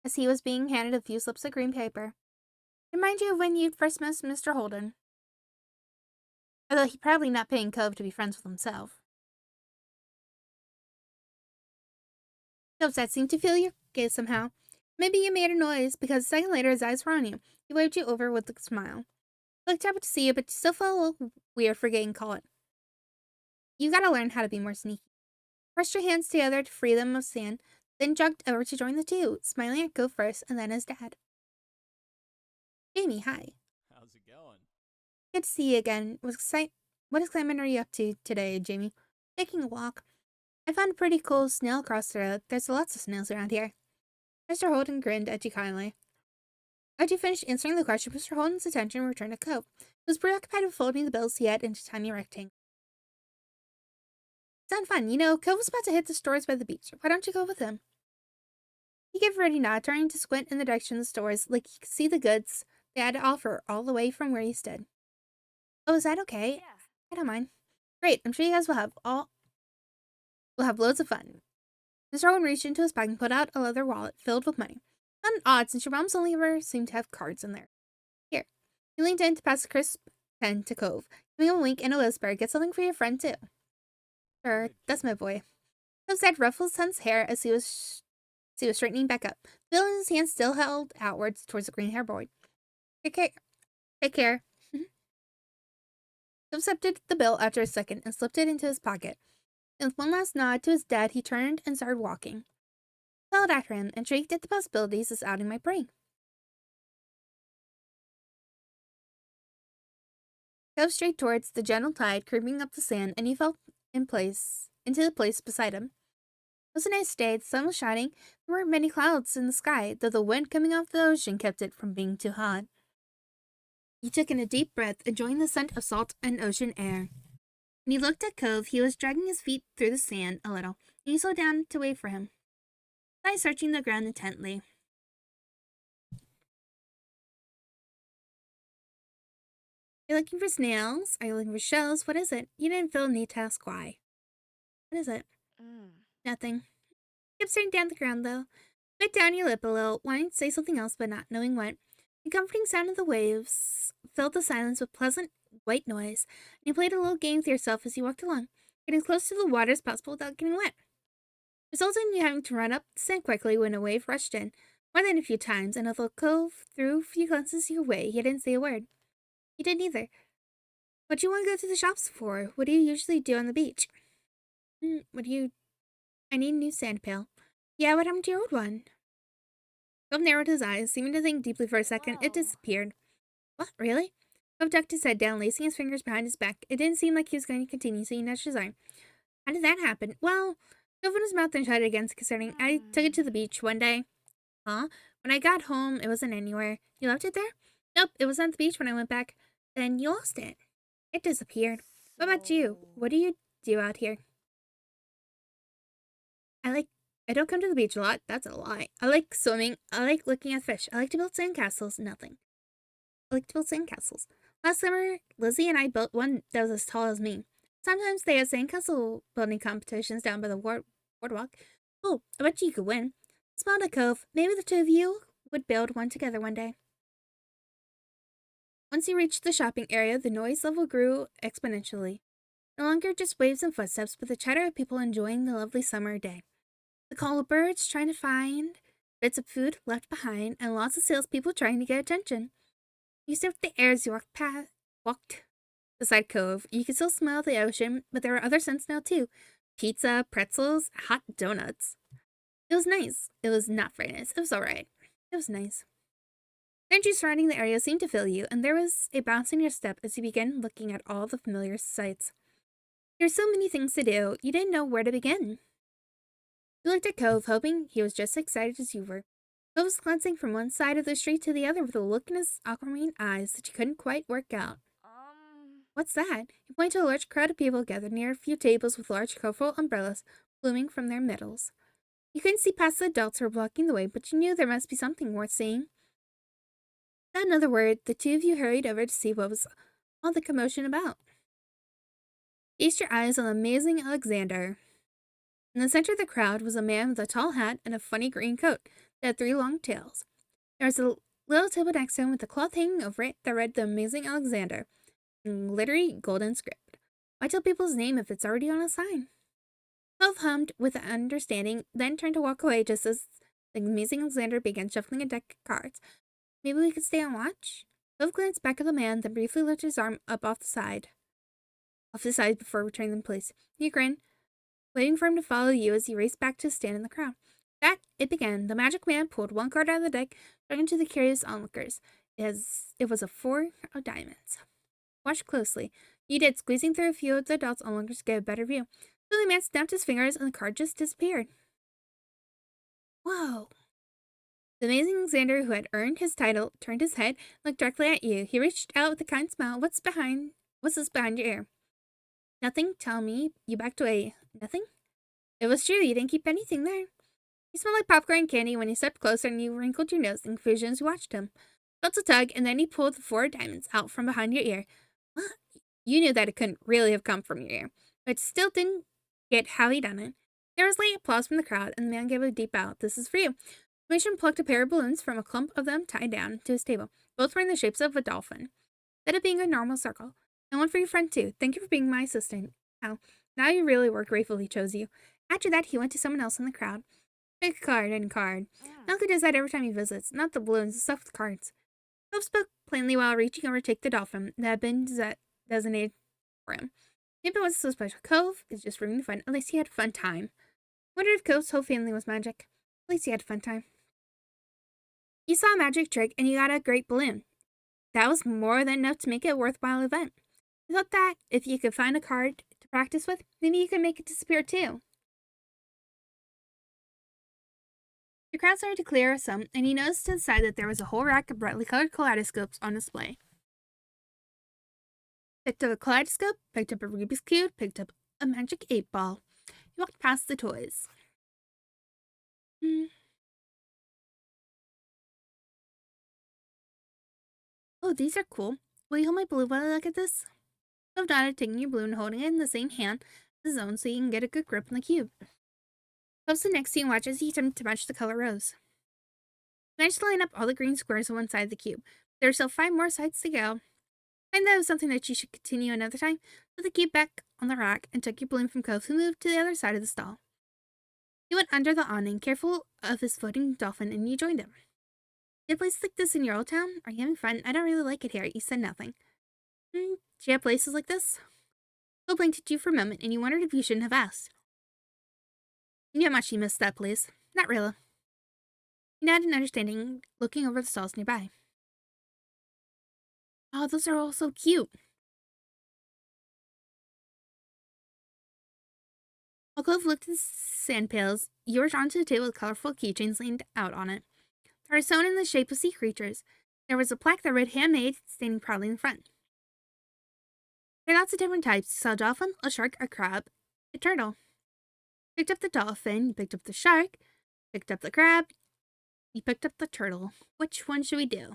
as he was being handed a few slips of green paper. Remind you of when you'd first met Mr. Holden. Although he probably not paying Cove to be friends with himself. Cove's dad seemed to feel your gave somehow. Maybe you made a noise, because a second later his eyes were on you. He waved you over with a smile. He looked up to see you, but you still felt a little weird for getting caught. You gotta learn how to be more sneaky. Pressed your hands together to free them of sand, then jogged over to join the two, smiling at Cove first and then his dad. Jamie, hi. How's it going? Good to see you again. What excitement are you up to today, Jamie? Taking a walk. I found a pretty cool snail across the road. There's lots of snails around here. Mr. Holden grinned at you kindly. After you finished answering the question, Mr. Holden's attention returned to Cove, who was preoccupied with folding the bills he had into tiny rectangles. Sound fun. You know, Cove was about to hit the stores by the beach. Why don't you go with him? He gave a ready nod, turning to squint in the direction of the stores, like he could see the goods they had to offer all the way from where he stood. Oh, is that okay? Yeah. I don't mind. Great. I'm sure you guys will have loads of fun. Mr. Owen reached into his bag and pulled out a leather wallet filled with money. Not odd, since your mom's only ever seemed to have cards in there. Here. He leaned in to pass a crisp pen to Cove, giving him a wink and a whisper. Get something for your friend, too. Sure, that's my boy. Cove's head ruffled his son's hair as he was straightening back up. The bill in his hand still held outwards towards the green-haired boy. Take care. Cove accepted the bill after a second and slipped it into his pocket. And with one last nod to his dad, he turned and started walking. I followed after him, intrigued at the possibilities this outing might bring. Cove straight towards the gentle tide creeping up the sand, and he fell into the place beside him. It was a nice day. The sun was shining. There weren't many clouds in the sky, though the wind coming off the ocean kept it from being too hot. He took in a deep breath, enjoying the scent of salt and ocean air. When he looked at Cove, he was dragging his feet through the sand a little, and he slowed down to wait for him. His eyes searching the ground intently. Are you looking for snails? Are you looking for shells? What is it? You didn't feel a need to ask why. What is it? Nothing. Kept staring down at the ground, though. Bit down your lip a little, wanting to say something else, but not knowing what. The comforting sound of the waves filled the silence with pleasant white noise, and you played a little game with yourself as you walked along, getting as close to the water as possible without getting wet. Resulting in you having to run up the sand quickly when a wave rushed in, more than a few times, and although Cove threw a few glances your way, he didn't say a word. You didn't either. What do you want to go to the shops for? What do you usually do on the beach? I need a new sand pail. Yeah, what happened to your old one? Cove narrowed his eyes, seeming to think deeply for a second. It Whoa. disappeared. What, really? Cove ducked his head down, lacing his fingers behind his back. It didn't seem like he was going to continue, so he nudged his arm. How did that happen? Well, he opened his mouth and shut it again, concerning. I took it to the beach one day. Huh? When I got home, it wasn't anywhere. You left it there? Nope, it was on the beach when I went back. Then you lost it. It disappeared. What about you? What do you do out here? I don't come to the beach a lot. That's a lie. I like swimming. I like looking at fish. I like to build sandcastles. Nothing. I like to build sandcastles. Last summer, Lizzie and I built one that was as tall as me. Sometimes they have sandcastle building competitions down by the boardwalk. Oh, I bet you could win. Smiled at Cove. Maybe the two of you would build one together one day. Once you reached the shopping area, the noise level grew exponentially. No longer just waves and footsteps, but the chatter of people enjoying the lovely summer day. The call of birds trying to find bits of food left behind, and lots of salespeople trying to get attention. You sniffed the air as you walked beside Cove. You could still smell the ocean, but there were other scents now too. Pizza, pretzels, hot donuts. It was nice. It was not very nice. It was alright. It was nice. Energy surrounding the area seemed to fill you, and there was a bounce in your step as you began looking at all the familiar sights. There were so many things to do, you didn't know where to begin. You looked at Cove, hoping he was just as excited as you were. Cove was glancing from one side of the street to the other with a look in his aquamarine eyes that you couldn't quite work out. What's that? He pointed to a large crowd of people gathered near a few tables with large colorful umbrellas blooming from their middles. You couldn't see past the adults who were blocking the way, but you knew there must be something worth seeing. Without another word, the two of you hurried over to see what was all the commotion about. You fixed your eyes on the amazing Alexander. In the center of the crowd was a man with a tall hat and a funny green coat that had 3 long tails. There was a little table next to him with a cloth hanging over it that read The Amazing Alexander in glittery golden script. Why tell people his name if it's already on a sign? Cove hummed with understanding, then turned to walk away just as The amazing Alexander began shuffling a deck of cards. Maybe we could stay and watch? Cove glanced back at the man, then briefly lifted his arm up off the side before returning in place. He grinned, waiting for him to follow you as he raced back to stand in the crowd. That it began. The magic man pulled one card out of the deck, talking to the curious onlookers. It was a 4 of diamonds. Watch closely. You did, squeezing through a few of the dots onlookers to get a better view. So the man snapped his fingers and the card just disappeared. Whoa. The amazing Alexander, who had earned his title, turned his head, looked directly at you. He reached out with a kind smile. What's this behind your ear? Nothing. Tell me. You backed away. Nothing? It was true. You didn't keep anything there. He smelled like popcorn candy when he stepped closer, and you wrinkled your nose in confusion as you watched him. Felt a tug, and then he pulled the 4 diamonds out from behind your ear. What? You knew that it couldn't really have come from your ear, but still didn't get how he done it. There was light applause from the crowd, and the man gave a deep bow. This is for you. The magician plucked a pair of balloons from a clump of them tied down to his table. Both were in the shapes of a dolphin, instead of being a normal circle. And one for your friend, too. Thank you for being my assistant. Now you really were grateful he chose you. After that, he went to someone else in the crowd. Pick a card and card. Malcolm does that every time he visits. Not the balloons, the stuff with cards. Cove spoke plainly while reaching over to take the dolphin that had been designated for him. Maybe it wasn't so special. Cove is just bringing the fun. At least he had a fun time. Wondered if Cove's whole family was magic. At least he had a fun time. You saw a magic trick and you got a great balloon. That was more than enough to make it a worthwhile event. I thought that if you could find a card to practice with, maybe you could make it disappear too. The crowd started to clear some, and he noticed to the side that there was a whole rack of brightly colored kaleidoscopes on display. Picked up a kaleidoscope, picked up a Rubik's Cube, picked up a magic 8-ball. He walked past the toys. Oh, these are cool. Will you hold my balloon while I look at this? Cove nodded, taking your balloon and holding it in the same hand as his own so you can get a good grip on the cube. Cove stood next to you and watched as he attempted to match the color rose. He managed to line up all the green squares on one side of the cube. There are still 5 more sides to go. Find that was something that you should continue another time. Put the cube back on the rack and took your balloon from Cove, who moved to the other side of the stall. He went under the awning, careful of his floating dolphin, and you joined him. You have places like this in your old town? Are you having fun? I don't really like it here. You said nothing. Do you have places like this? Cove blinked at you for a moment, and you wondered if you shouldn't have asked. You know how much you missed that place. Not really. You nodded in understanding, looking over the stalls nearby. Oh, those are all so cute. While Cove looked at the sand pails, you were drawn to the table with colorful keychains leaned out on it. They were sewn in the shape of sea creatures. There was a plaque that read handmade, standing proudly in front. There are lots of different types. You saw a dolphin, a shark, a crab, a turtle. You picked up the dolphin, you picked up the shark, picked up the crab, you picked up the turtle. Which one should we do?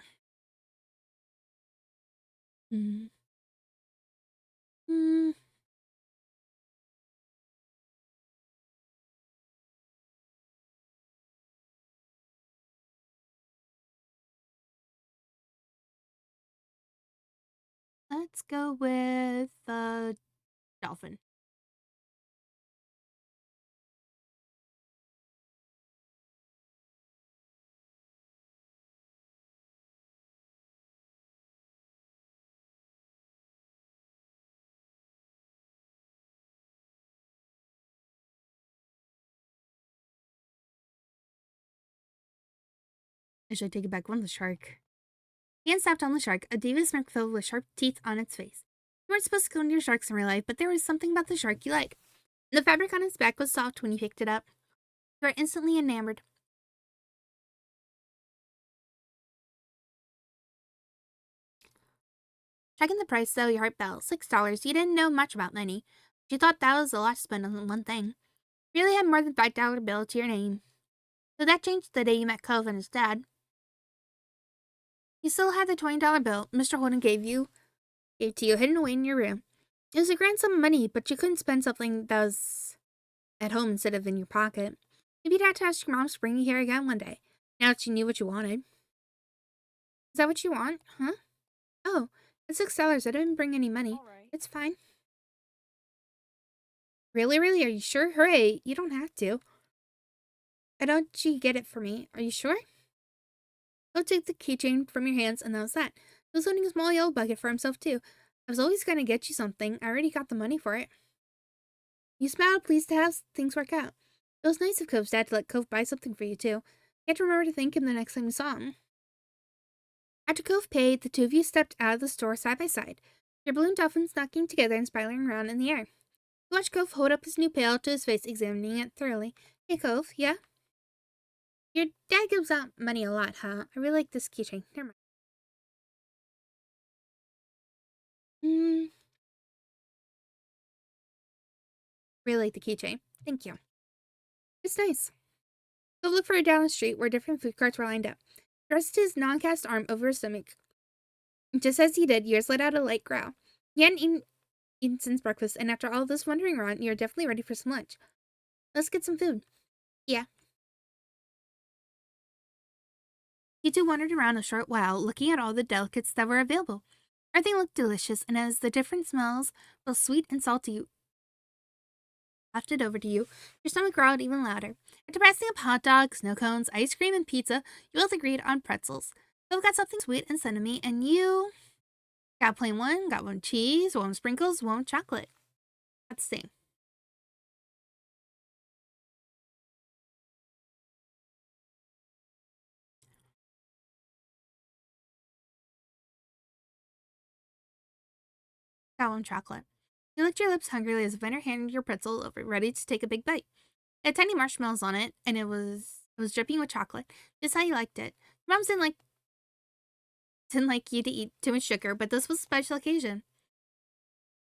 Let's go with the dolphin. I should take it back on the shark. Ian snapped on the shark, a devious smirk filled with sharp teeth on its face. You weren't supposed to go near sharks in real life, but there was something about the shark you liked. The fabric on its back was soft when you picked it up. You were instantly enamored. Checking the price, though, your heart fell. $6. You didn't know much about money, but you thought that was a lot to spend on one thing. You really had more than $5 bill to your name. So that changed the day you met Cove and his dad. You still had the $20 bill Mr. Holden gave to you hidden away in your room. It was a grand sum of money, but you couldn't spend something that was at home instead of in your pocket. Maybe you'd have to ask your mom to bring you here again one day, now that you knew what you wanted. Is that what you want? Huh? Oh, it's $6. I didn't bring any money. All right. It's fine. Really? Are you sure? Hooray, you don't have to. Why don't you get it for me? Are you sure? He'll take the keychain from your hands, and that was that. He was holding a small yellow bucket for himself, too. I was always going to get you something. I already got the money for it. You smiled, pleased to have things work out. It was nice of Cove's dad to let Cove buy something for you, too. You had to remember to thank him the next time you saw him. After Cove paid, the two of you stepped out of the store side by side, your balloon dolphins knocking together and spiraling around in the air. You watched Cove hold up his new pail to his face, examining it thoroughly. Hey, Cove, yeah? Your dad gives out money a lot, huh? I really like this keychain. Never mind. Really like the keychain. Thank you. It's nice. Cove looked for it down the street where different food carts were lined up. He rested his non-cast arm over his stomach. Just as he did, yours let out a light growl. He hadn't eaten since breakfast, and after all this wandering around, you're definitely ready for some lunch. Let's get some food. Yeah. You two wandered around a short while, looking at all the delicates that were available. Everything looked delicious, and as the different smells, both sweet and salty, wafted over to you, your stomach growled even louder. After passing up hot dogs, snow cones, ice cream, and pizza, you both agreed on pretzels. Both got something sweet and sesame, and you got plain one, got one with cheese, one with sprinkles, one with chocolate. That's the same. Got one chocolate. You licked your lips hungrily as the vendor handed your pretzel over, ready to take a big bite. It had tiny marshmallows on it, and it was dripping with chocolate, just how you liked it. Your mom didn't like you to eat too much sugar, but this was a special occasion.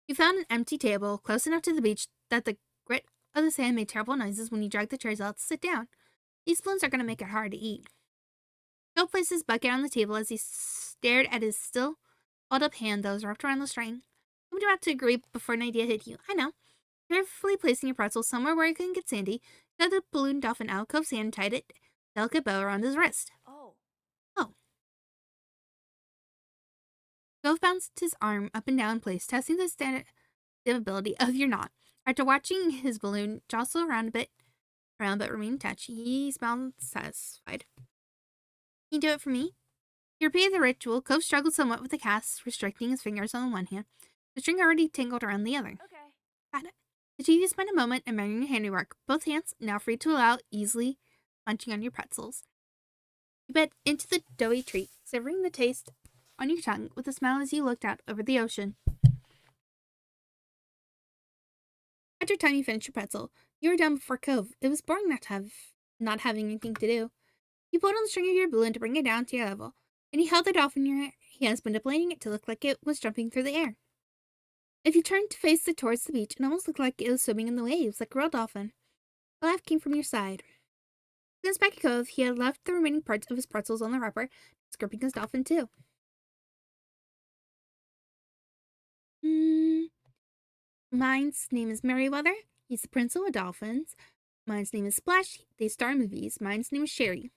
You found an empty table close enough to the beach that the grit of the sand made terrible noises when you dragged the chairs out to sit down. These spoons are going to make it hard to eat. Phil placed his bucket on the table as he stared at his still held up hand that was wrapped around the string. You were about to agree before an idea hit you. I know. Carefully placing your pretzel somewhere where it couldn't get sandy, you got the balloon dolphin out of Cove's hand and tied it delicate bow around his wrist. Oh. Cove bounced his arm up and down in place, testing the stability of your knot. After watching his balloon jostle around but remain attached, he smiled satisfied. Can you do it for me? He repeated the ritual. Cove struggled somewhat with the cast, restricting his fingers on the one hand, the string already tangled around the other. Okay. Got it. The two of you spent a moment admiring your handiwork, both hands now free to allow easily munching on your pretzels. You bit into the doughy treat, savoring the taste on your tongue with a smile as you looked out over the ocean. After time you finished your pretzel, you were done before Cove. It was boring not having anything to do. You pulled on the string of your balloon to bring it down to your level, and you held the dolphin in your hands, manipulating it to look like it was jumping through the air. If you turned to face it towards the beach, it almost looked like it was swimming in the waves, like a real dolphin. A laugh came from your side. Since back at Cove, he had left the remaining parts of his pretzels on the wrapper, gripping his dolphin too. Mine's name is Merryweather. He's the prince of the dolphins. Mine's name is Splash. They star in movies. Mine's name is Sherry.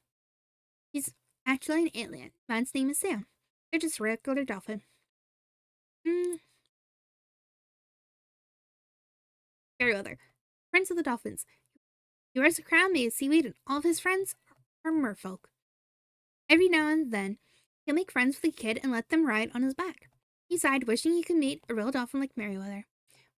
He's actually an alien. Mine's name is Sam. They're just a regular dolphin. Merryweather, prince of the dolphins. He wears a crown made of seaweed, and all of his friends are merfolk. Every now and then, he'll make friends with a kid and let them ride on his back. He sighed, wishing he could meet a real dolphin like Merryweather.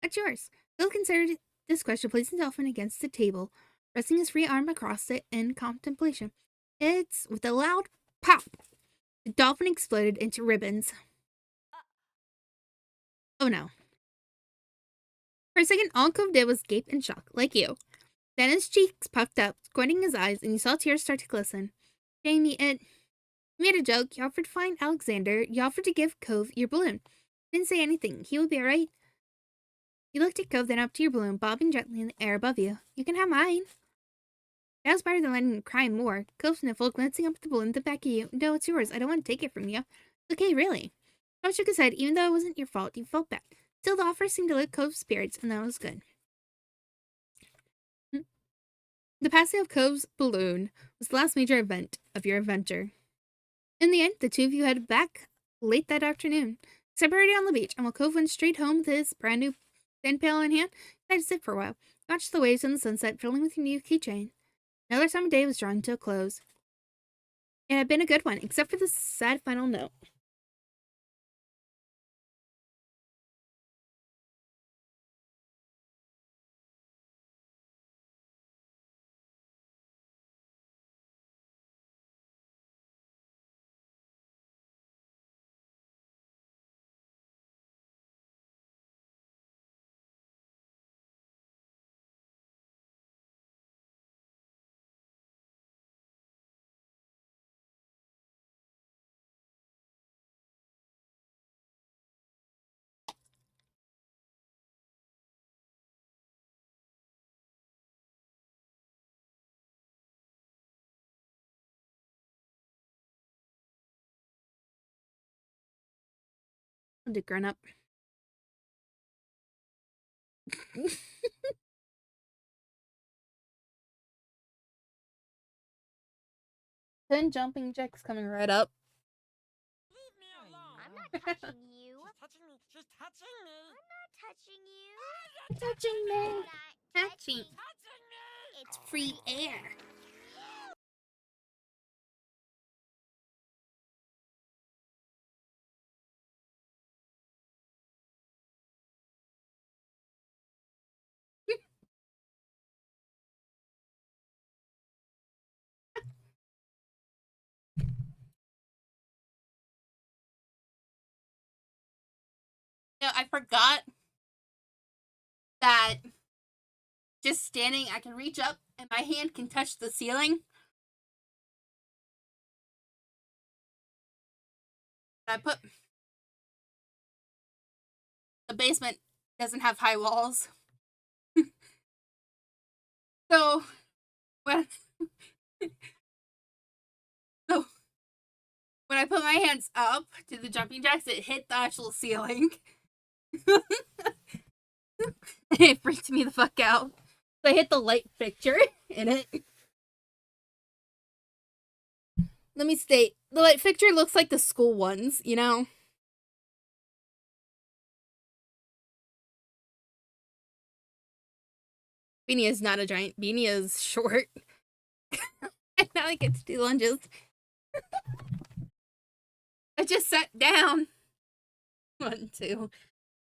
What's yours? Phil considered this question, placing the dolphin against the table, resting his free arm across it in contemplation. It's with a loud pop. The dolphin exploded into ribbons. Oh no. For a second, all Cove did was gape in shock, like you. Then his cheeks puffed up, squinting his eyes, and you saw tears start to glisten. Jamie, you made a joke. You offered to find Alexander. You offered to give Cove your balloon. Didn't say anything. He would be alright. You looked at Cove, then up to your balloon, bobbing gently in the air above you. You can have mine. That was better than letting him cry more. Cove sniffled, glancing up at the balloon at the back of you. No, it's yours. I don't want to take it from you. It's okay, really. Cove shook his head. Even though it wasn't your fault, you felt bad. Still, the offer seemed to lift Cove's spirits, and that was good. The passing of Cove's balloon was the last major event of your adventure. In the end, the two of you headed back late that afternoon, separated on the beach, and while Cove went straight home with his brand new sand pail in hand, decided to sit for a while, watch the waves and the sunset filling with your new keychain. Another summer day was drawing to a close. It had been a good one, except for the sad final note. The grown up. Then jumping jacks coming right up. Leave me alone. I'm not touching you. She's touching me. I'm not touching you. Touching me. I'm not Touching. Touching me. It's free air. I forgot that just standing, I can reach up and my hand can touch the ceiling. I put the basement doesn't have high walls. So when so when I put my hands up to the jumping jacks, it hit the actual ceiling. It freaked me the fuck out. So I hit the light fixture in it. Let me state, the light fixture looks like the school ones, you know? Beanie is not a giant. Beanie is short. And now I get to do lunges. I just sat down. 1, 2,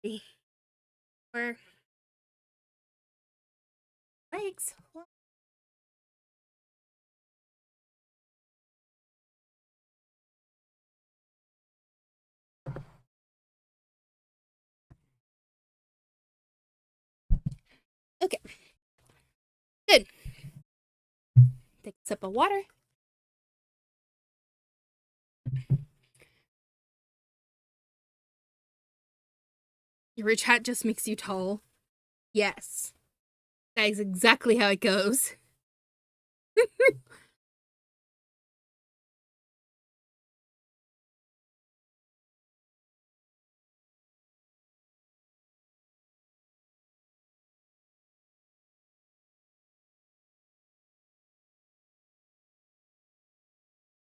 3, 4. Legs. Okay. Good. Take a sip of water. Your rich hat just makes you tall. Yes. That is exactly how it goes.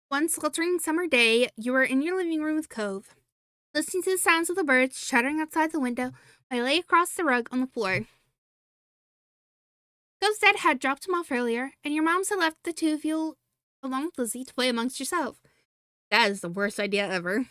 One sweltering summer day, you were in your living room with Cove, listening to the sounds of the birds chattering outside the window while you lay across the rug on the floor. Cove's dad had dropped him off earlier, and your moms had left the two of you along with Lizzie to play amongst yourself. That is the worst idea ever.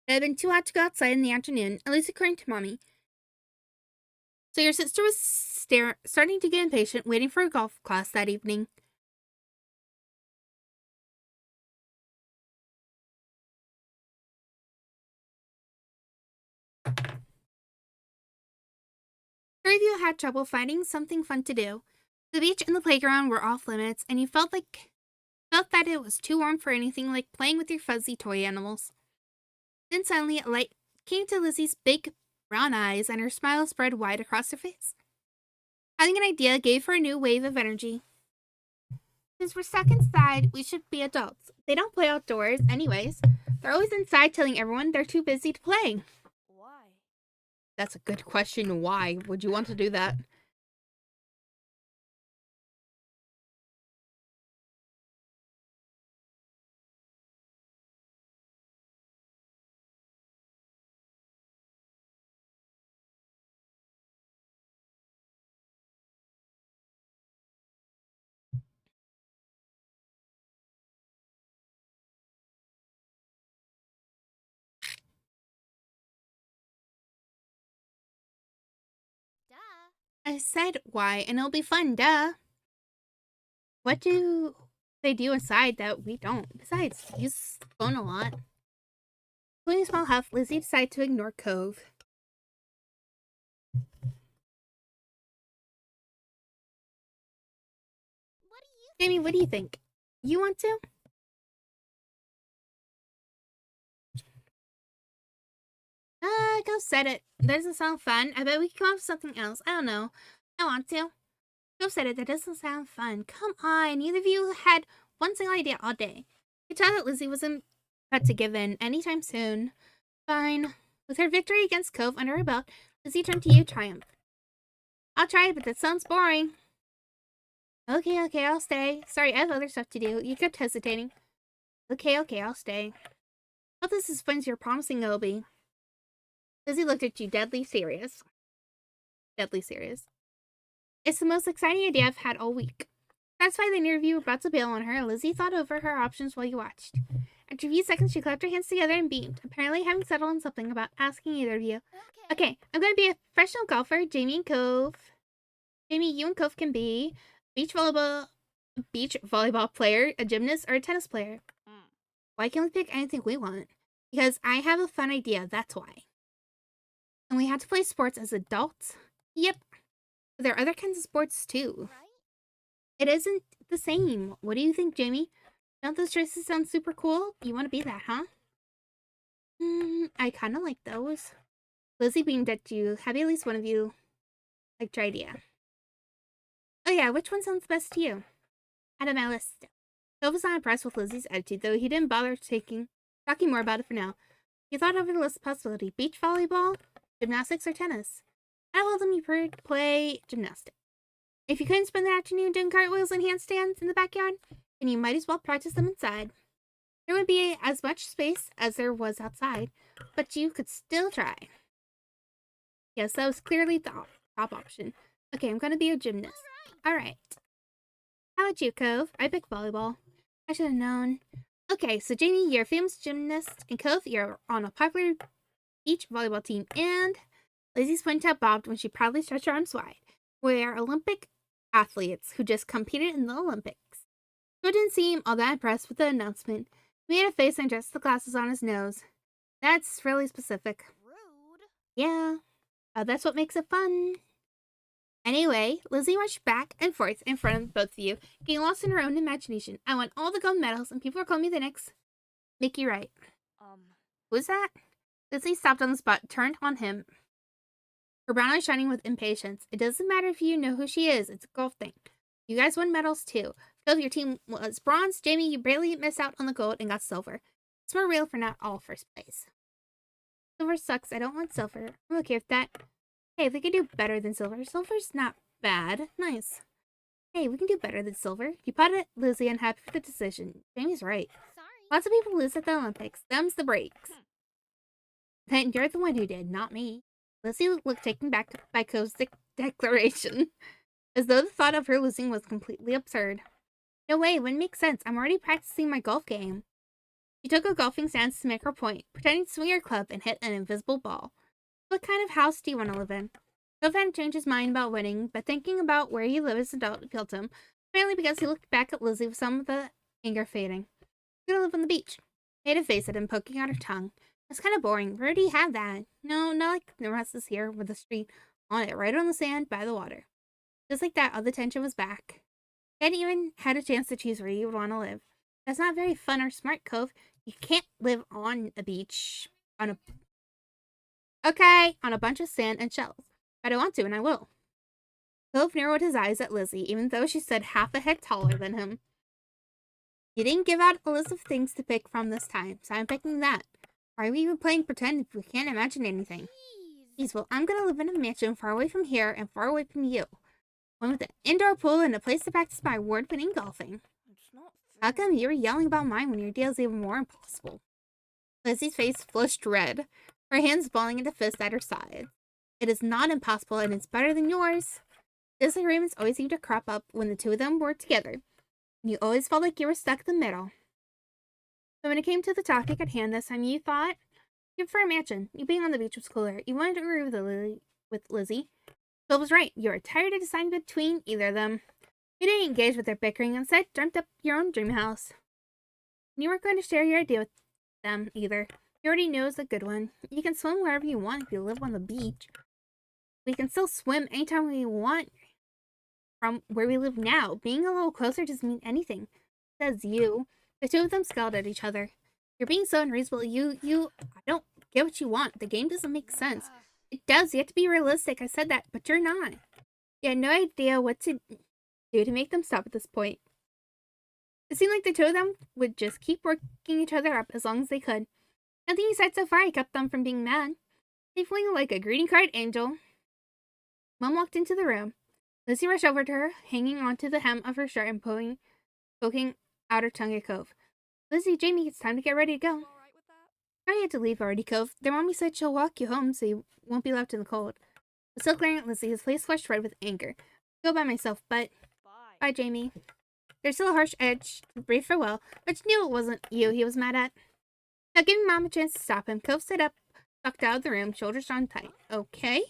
It had been too hot to go outside in the afternoon, at least according to Mommy. So your sister was starting to get impatient, waiting for a golf class that evening. Three of you had trouble finding something fun to do. The beach and the playground were off limits, and you felt that it was too warm for anything like playing with your fuzzy toy animals. Then suddenly a light came to Lizzie's big brown eyes, and her smile spread wide across her face. Having an idea gave her a new wave of energy. Since we're stuck inside, we should be adults. They don't play outdoors anyways. They're always inside telling everyone they're too busy to play. Why? That's a good question. Why would you want to do that? Duh. I said why, and it'll be fun, duh. What do they do inside that we don't? Besides, use the phone a lot. Including small health, Lizzie decided to ignore Cove. What do you Jamie, what do you think? You want to? Go set it. That doesn't sound fun. I bet we can come up with something else. I don't know. I want to. Go set it. That doesn't sound fun. Come on. Neither of you had one single idea all day. You could tell that Lizzie wasn't about to give in anytime soon. Fine. With her victory against Cove under her belt, Lizzie turned to you, triumph. I'll try, but that sounds boring. Okay, I'll stay. Sorry, I have other stuff to do. You kept hesitating. Okay, I'll stay. Hope this is fun as you're promising it'll be. Lizzie looked at you, deadly serious. Deadly serious. It's the most exciting idea I've had all week. Satisfied the interview were about to bail on her, Lizzie thought over her options while you watched. After a few seconds, she clapped her hands together and beamed, apparently having settled on something about asking either of you. Okay, I'm going to be a professional golfer, Jamie and Cove. Jamie, you and Cove can be beach volleyball player, a gymnast, or a tennis player. Why can't we pick anything we want? Because I have a fun idea, that's why. And we have to play sports as adults? Yep. But there are other kinds of sports too. right? It isn't the same. What do you think, Jamie? Don't those choices sound super cool? You want to be that, huh? I kind of like those. Lizzie beamed at you. Have at least one of you liked your idea? Oh yeah, which one sounds best to you? Out of my list. Phil was not impressed with Lizzie's attitude, though he didn't bother talking more about it for now. He thought over the list of possibility: beach volleyball, gymnastics, or tennis. I told him you preferred to play gymnastics. If you couldn't spend the afternoon doing cartwheels and handstands in the backyard, then you might as well practice them inside. There would be as much space as there was outside, but you could still try. Yes, that was clearly the top option. Okay, I'm gonna be a gymnast. Alright. How about you, Cove? I picked volleyball. I should have known. Okay, so Jamie, you're a famous gymnast, and Cove, you're on a popular beach volleyball team, and Lizzie's ponytail bobbed when she proudly stretched her arms wide. We're Olympic athletes who just competed in the Olympics. Joe didn't seem all that impressed with the announcement. He made a face and adjusted the glasses on his nose. That's really specific. Rude. Yeah, that's what makes it fun. Anyway, Lizzie marched back and forth in front of both of you, getting lost in her own imagination. I won all the gold medals, and people are calling me the next Mickey Wright. Who's that? Lizzie stopped on the spot, turned on him, her brown eyes shining with impatience. It doesn't matter if you know who she is. It's a golf thing. You guys won medals, too. Phil, your team was bronze. Jamie, you barely missed out on the gold and got silver. It's more real for not all first place. Silver sucks. I don't want silver. I'm okay with that. Hey, we can do better than silver. Silver's not bad. Nice. Hey, we can do better than silver. You potted Lizzie, unhappy with the decision. Jamie's right. Sorry. Lots of people lose at the Olympics. Them's the breaks. Then you're the one who did, not me. Lizzie looked taken back by Cove's declaration, as though the thought of her losing was completely absurd. No way, it wouldn't make sense. I'm already practicing my golf game. She took a golfing stance to make her point, pretending to swing her club and hit an invisible ball. What kind of house do you want to live in? Cove hadn't changed his mind about winning, but thinking about where he lived as an adult appealed to him, mainly because he looked back at Lizzie with some of the anger fading. You're gonna live on the beach. Made a face at him, poking out her tongue. That's kind of boring. We already have that. No, not like the rest is here with the street on it, right on the sand by the water. Just like that, all the tension was back. You hadn't even had a chance to choose where you would want to live. That's not very fun or smart, Cove. You can't live on a beach on a bunch of sand and shells. But I want to, and I will. Cove narrowed his eyes at Lizzie, even though she stood half a head taller than him. You didn't give out a list of things to pick from this time, so I'm picking that. Why are we even playing pretend if we can't imagine anything? Peaceful. I'm gonna live in a mansion far away from here and far away from you. One with an indoor pool and a place to practice my award-winning golfing. It's not How come you were yelling about mine when your deal's even more impossible? Lizzie's face flushed red, her hands balling into fists at her side. It is not impossible and it's better than yours. Disagreements always seemed to crop up when the two of them were together, and you always felt like you were stuck in the middle. But when it came to the topic at hand this time, you thought you'd prefer a mansion. You being on the beach was cooler. You wanted to agree with Lizzie. Phil was right. You were tired of deciding between either of them. You didn't engage with their bickering, instead dreamt up your own dream house. You weren't going to share your idea with them either. You already knew it was a good one. You can swim wherever you want if you live on the beach. We can still swim anytime we want from where we live now. Being a little closer doesn't mean anything, says you. The two of them scowled at each other. You're being so unreasonable. I don't get what you want. The game doesn't make sense. It does. You have to be realistic. I said that, but you're not. You had no idea what to do to make them stop at this point. It seemed like the two of them would just keep working each other up as long as they could. Nothing he said so far kept them from being mad. They flew like a greeting card angel. Mom walked into the room. Lizzie rushed over to her, hanging onto the hem of her shirt and poking out her tongue at Cove. Lizzie, Jamie, it's time to get ready to go. all right with that? I had to leave already, Cove. Their mommy said she'll walk you home so you won't be left in the cold. Still glaring at Lizzie, his face flushed red with anger. Go by myself, but... Bye, Jamie. There's still a harsh edge to the brief farewell, but you knew it wasn't you he was mad at. Not giving Mom a chance to stop him, Cove stood up, walked out of the room, shoulders drawn tight. Okay?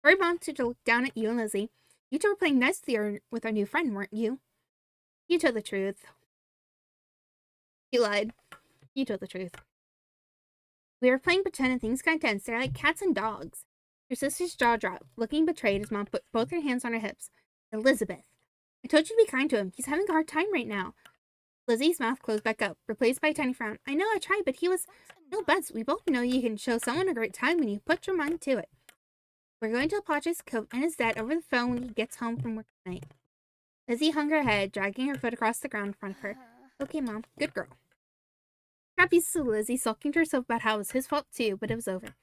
Worried Mom to look down at you and Lizzie. You two were playing nice with our new friend, weren't you? You told the truth. You lied. You told the truth. We were playing pretend and things got tense. They're like cats and dogs. Your sister's jaw dropped, looking betrayed as Mom put both her hands on her hips. Elizabeth. I told you to be kind to him. He's having a hard time right now. Lizzie's mouth closed back up, replaced by a tiny frown. I know I tried, but he was... No buts. We both know you can show someone a great time when you put your mind to it. We're going to apologize to Cove and his dad over the phone when he gets home from work tonight. Lizzie hung her head, dragging her foot across the ground in front of her. Okay, Mom. Good girl. Crap pieces of Lizzie, sulking to herself about how it was his fault too, but it was over.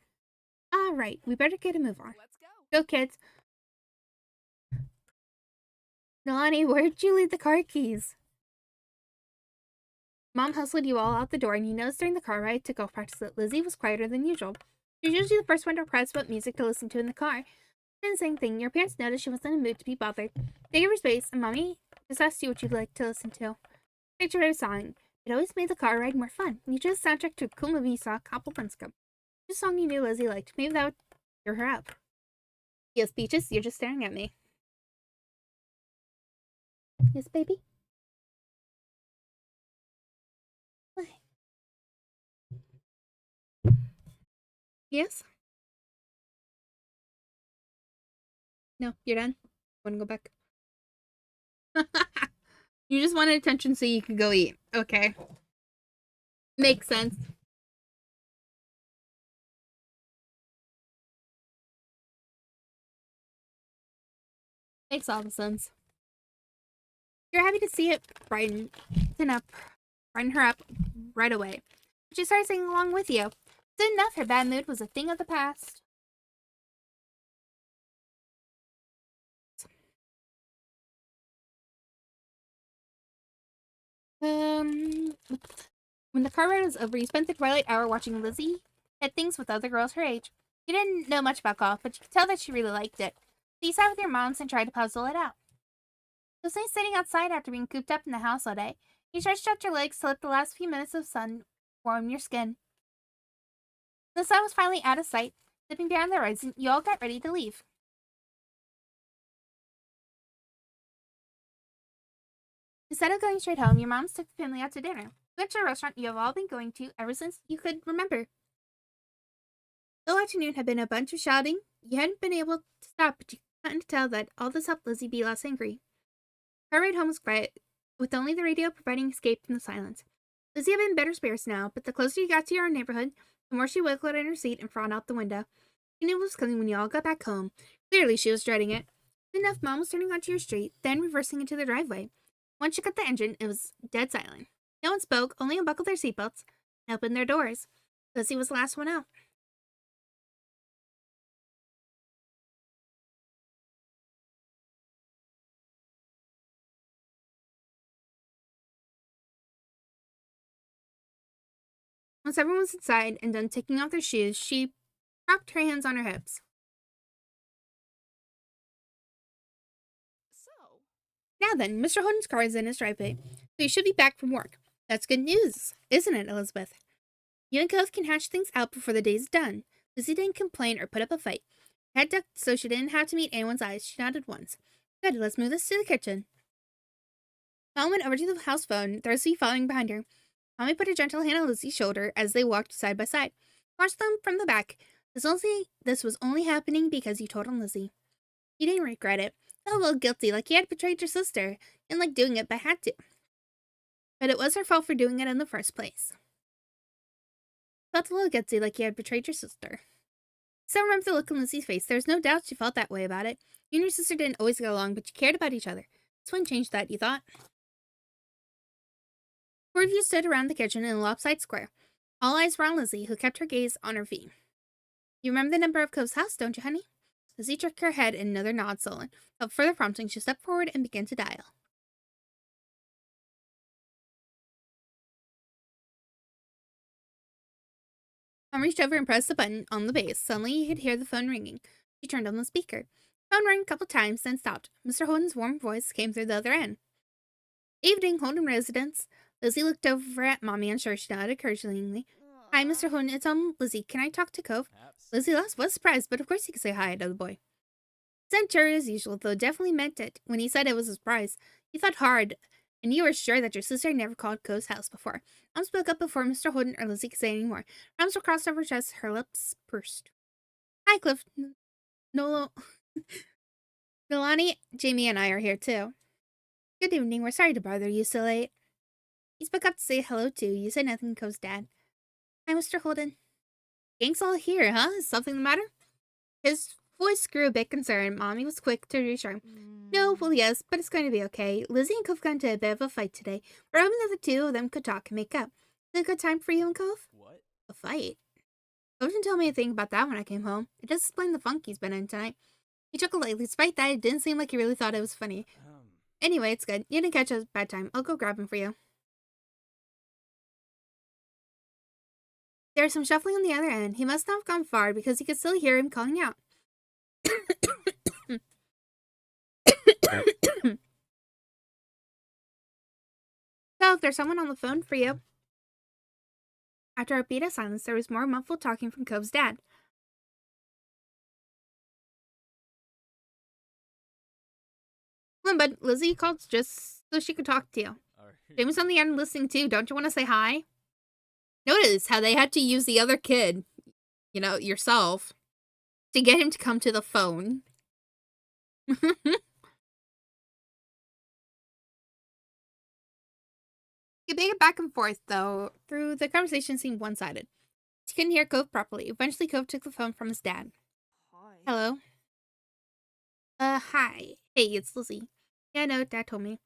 All right, we better get a move on. Let's go. Go, kids. Nalani, where'd you leave the car keys? Mom hustled you all out the door, and you noticed during the car ride to golf practice that Lizzie was quieter than usual. She was usually the first one to request about music to listen to in the car. And the same thing, your parents noticed she wasn't in a mood to be bothered. They gave her space, and Mommy just asked you what you'd like to listen to. Picture her song. It always made the car ride more fun. You chose the soundtrack to a cool movie you saw a couple months ago. Just a song you knew Lizzie liked. Maybe that would cheer her up. Yes, Peaches, you're just staring at me. Yes, baby? What? Yes? No, you're done? Wanna go back? You just wanted attention so you could go eat. Okay. Makes sense. Makes all the sense. You're happy to see it brighten her up right away. She started singing along with you. Soon enough, her bad mood was a thing of the past. When the car ride was over, you spent the twilight hour watching Lizzie hit things with other girls her age. You didn't know much about golf, but you could tell that she really liked it. So you sat with your moms and tried to puzzle it out. It was nice sitting outside after being cooped up in the house all day. You stretched out your legs to let the last few minutes of sun warm your skin. The sun was finally out of sight, dipping down the horizon. You all got ready to leave. Instead of going straight home, your moms took the family out to dinner. We went to a restaurant you have all been going to ever since you could remember. The whole afternoon had been a bunch of shouting. You hadn't been able to stop, but you couldn't tell that all this helped Lizzie be less angry. Her ride home was quiet, with only the radio providing escape from the silence. Lizzie had been in better spirits now, but the closer you got to your own neighborhood, the more she wiggled in her seat and frowned out the window. She knew it was coming when you all got back home. Clearly, she was dreading it. Soon enough, Mom was turning onto your street, then reversing into the driveway. Once she cut the engine, it was dead silent. No one spoke, only unbuckled their seatbelts and opened their doors. Lizzie was the last one out. Once everyone was inside and done taking off their shoes, she propped her hands on her hips. So, Now then, Mr. Holden's car is in his driveway, so he should be back from work. That's good news, isn't it, Elizabeth? You and Cove can hash things out before the day's done. Lizzie didn't complain or put up a fight. Head ducked so she didn't have to meet anyone's eyes. She nodded once. Good, let's move this to the kitchen. Mom went over to the house phone, Thursday following behind her. Mommy put a gentle hand on Lizzie's shoulder as they walked side by side. Watched them from the back. This was only happening because you told on Lizzie. You didn't regret it. Felt a little guilty, like you had betrayed your sister, and like doing it, but had to. But it was her fault for doing it in the first place. Felt a little guilty, like you had betrayed your sister. Still remember the look on Lizzie's face. There was no doubt she felt that way about it. You and your sister didn't always get along, but you cared about each other. This one changed that, you thought. Four of you stood around the kitchen in a lopsided square. All eyes were on Lizzie, who kept her gaze on her feet. You remember the number of Cove's house, don't you, honey? Lizzie shook her head in another nod, sullen. Without further prompting, she stepped forward and began to dial. Mom reached over and pressed the button on the base. Suddenly, you could hear the phone ringing. She turned on the speaker. The phone rang a couple times, then stopped. Mr. Holden's warm voice came through the other end. Evening, Holden residence. Lizzie looked over at Mommy, unsure. She nodded encouragingly. Hi, Mr. Holden. It's Lizzie. Can I talk to Cove? Lizzie was surprised, but of course he could say hi to the boy. He said cherry as usual, though definitely meant it when he said it was a surprise. He thought hard, and you were sure that your sister never called Cove's house before. Mom spoke up before Mr. Holden or Lizzie could say any more. Her arms were crossed over her chest, her lips pursed. Hi, Cliff. Nolo. Nolani, Jamie, and I are here, too. Good evening. We're sorry to bother you so late. He spoke up to say hello, too. You said nothing to Cove's dad. Hi, Mr. Holden. Gang's all here, huh? Is something the matter? His voice grew a bit concerned. Mommy was quick to reassure him. No, well, yes, but it's going to be okay. Lizzie and Cove got into a bit of a fight today. We're hoping that the two of them could talk and make up. Is it a good time for you and Cove? What? A fight? Cove didn't tell me a thing about that when I came home. It does explain the funk he's been in tonight. He chuckled lightly. Despite that, it didn't seem like he really thought it was funny. Anyway, it's good. You didn't catch a bad time. I'll go grab him for you. There was some shuffling on the other end. He must not have gone far because he could still hear him calling out. So, there's someone on the phone for you. After a beat of silence, there was more muffled talking from Cove's dad. Come on, bud. Lizzie called just so she could talk to you. Jamie's on the end listening too. Don't you want to say hi? Notice how they had to use the other kid, yourself, to get him to come to the phone. Debated back and forth, though, through the conversation seemed one-sided. She couldn't hear Cove properly. Eventually, Cove took the phone from his dad. hi. Hello? Hi. Hey, it's Lizzie. Yeah, no, Dad told me.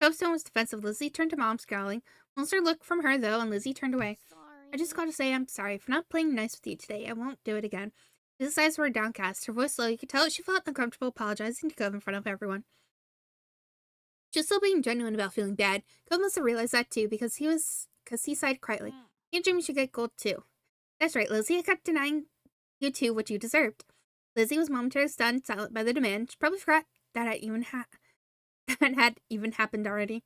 Cove's tone was defensive. Lizzie turned to Mom, scowling. Monster looked from her, though, and Lizzie turned away. Sorry. I just got to say I'm sorry for not playing nice with you today. I won't do it again. Lizzie's eyes were downcast. Her voice low. You could tell she felt uncomfortable apologizing to Cove in front of everyone. She was still being genuine about feeling bad. Cove must have realized that too, because he sighed quietly. You and Jimmy should get gold too. That's right, Lizzie. I kept denying you two what you deserved. Lizzie was momentarily stunned, silent by the demand. She probably forgot that had even happened already.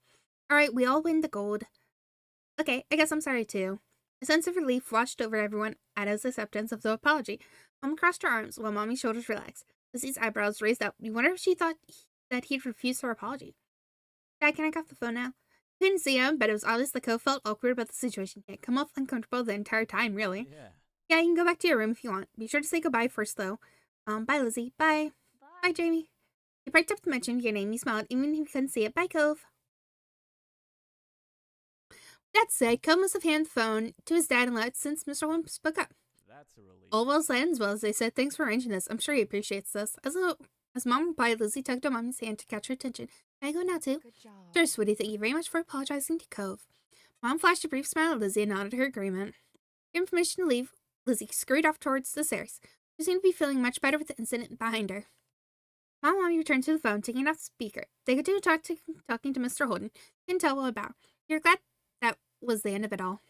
All right, we all win the gold. Okay, I guess I'm sorry too. A sense of relief washed over everyone at his acceptance of the apology. Mom crossed her arms while Mommy's shoulders relaxed. Lizzie's eyebrows raised up. You wonder if she thought that he'd refuse her apology. Dad, can I get off the phone now? I couldn't see him, but it was obvious that Cove felt awkward about the situation. He had come off uncomfortable the entire time, really. Yeah, you can go back to your room if you want. Be sure to say goodbye first, though. Bye, Lizzie. Bye. Bye, Jamie. He perked up to mention your name. He smiled, even if he couldn't see it. Bye, Cove. That said, Cove must have handed the phone to his dad and let since Mr. Holmes spoke up. That's a relief. All well ends well, as they said. Thanks for arranging this. I'm sure he appreciates this. As Mom replied, Lizzie tugged on Mommy's hand to catch her attention. Can I go now, too? Good job. Sure, sweetie. Thank you very much for apologizing to Cove. Mom flashed a brief smile at Lizzie and nodded her agreement. Given permission to leave, Lizzie scurried off towards the stairs. She seemed to be feeling much better with the incident behind her. Mom and Mommy returned to the phone, taking it off the speaker. They continued talking to Mr. Holden. You can tell what about. You're glad that was the end of it all.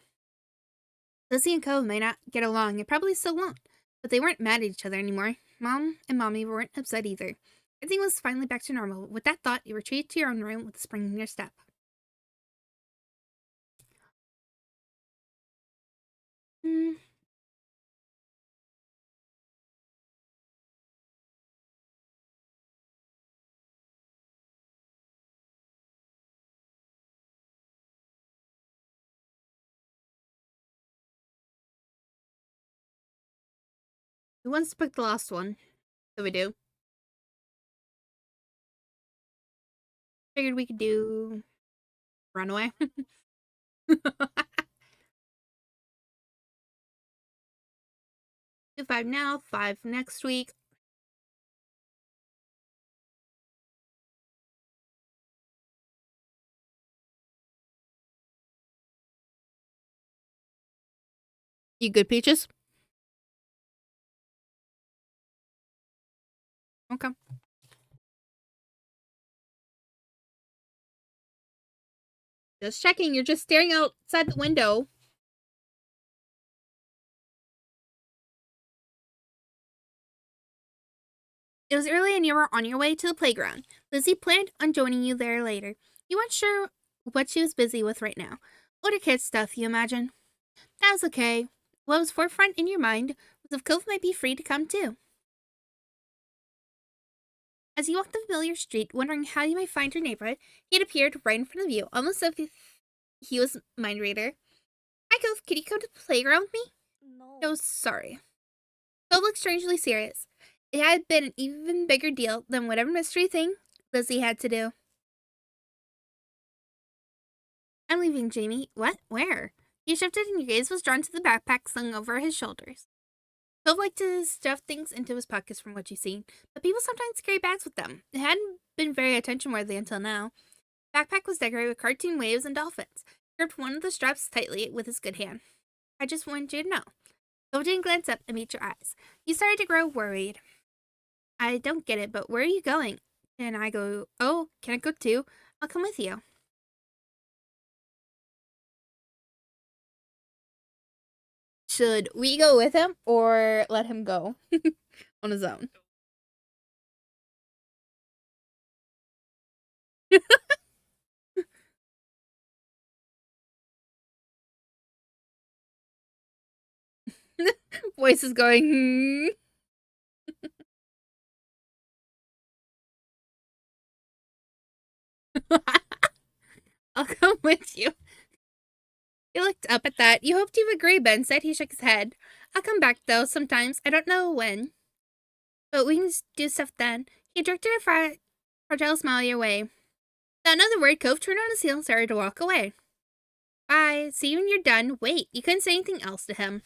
Lizzie and Cove may not get along, and probably still won't, but they weren't mad at each other anymore. Mom and Mommy weren't upset either. Everything was finally back to normal. With that thought, you retreated to your own room with a spring in your step. Who wants to pick the last one? So we do. Figured we could do Runaway. Do 5 now, 5 next week. You good, Peaches? Okay. Just checking. You're just staring outside the window. It was early and you were on your way to the playground. Lizzie planned on joining you there later. You weren't sure what she was busy with right now. Older kid stuff, you imagine? That was okay. What was forefront in your mind was if Cove might be free to come too. As you walked the familiar street, wondering how you might find your neighborhood, he had appeared right in front of you, almost as if he was mind reader. Hi, Cove. Could you come to the playground with me? No. No, sorry. Cove looked strangely serious. It had been an even bigger deal than whatever mystery thing Lizzie had to do. I'm leaving, Jamie. What? Where? He shifted and your gaze was drawn to the backpack slung over his shoulders. Cove liked to stuff things into his pockets from what you've seen, but people sometimes carry bags with them. It hadn't been very attention-worthy until now. The backpack was decorated with cartoon waves and dolphins. He gripped one of the straps tightly with his good hand. I just wanted you to know. Cove didn't glance up and meet your eyes. You started to grow worried. I don't get it, but where are you going? And I go, oh, can I go too? I'll come with you. Should we go with him or let him go on his own? Voice is going, I'll come with you. He looked up at that. You hoped you would agree, Ben said. He shook his head. I'll come back, though, sometimes. I don't know when. But we can do stuff then. He directed a fragile smile your way. Without another word, Cove turned on his heel and started to walk away. Bye. See you when you're done. Wait, you couldn't say anything else to him.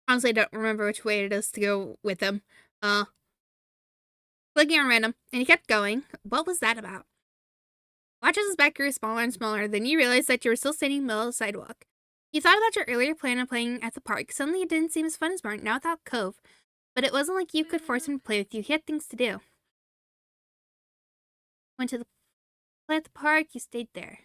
Honestly, I don't remember which way it is to go with him. Clicking on random, and he kept going. What was that about? Watch as his back grew smaller and smaller, then you realized that you were still standing in the middle of the sidewalk. You thought about your earlier plan of playing at the park. Suddenly it didn't seem as fun as Bart, now without Cove. But it wasn't like you could force him to play with you. He had things to do. Went to the play at the park, you stayed there.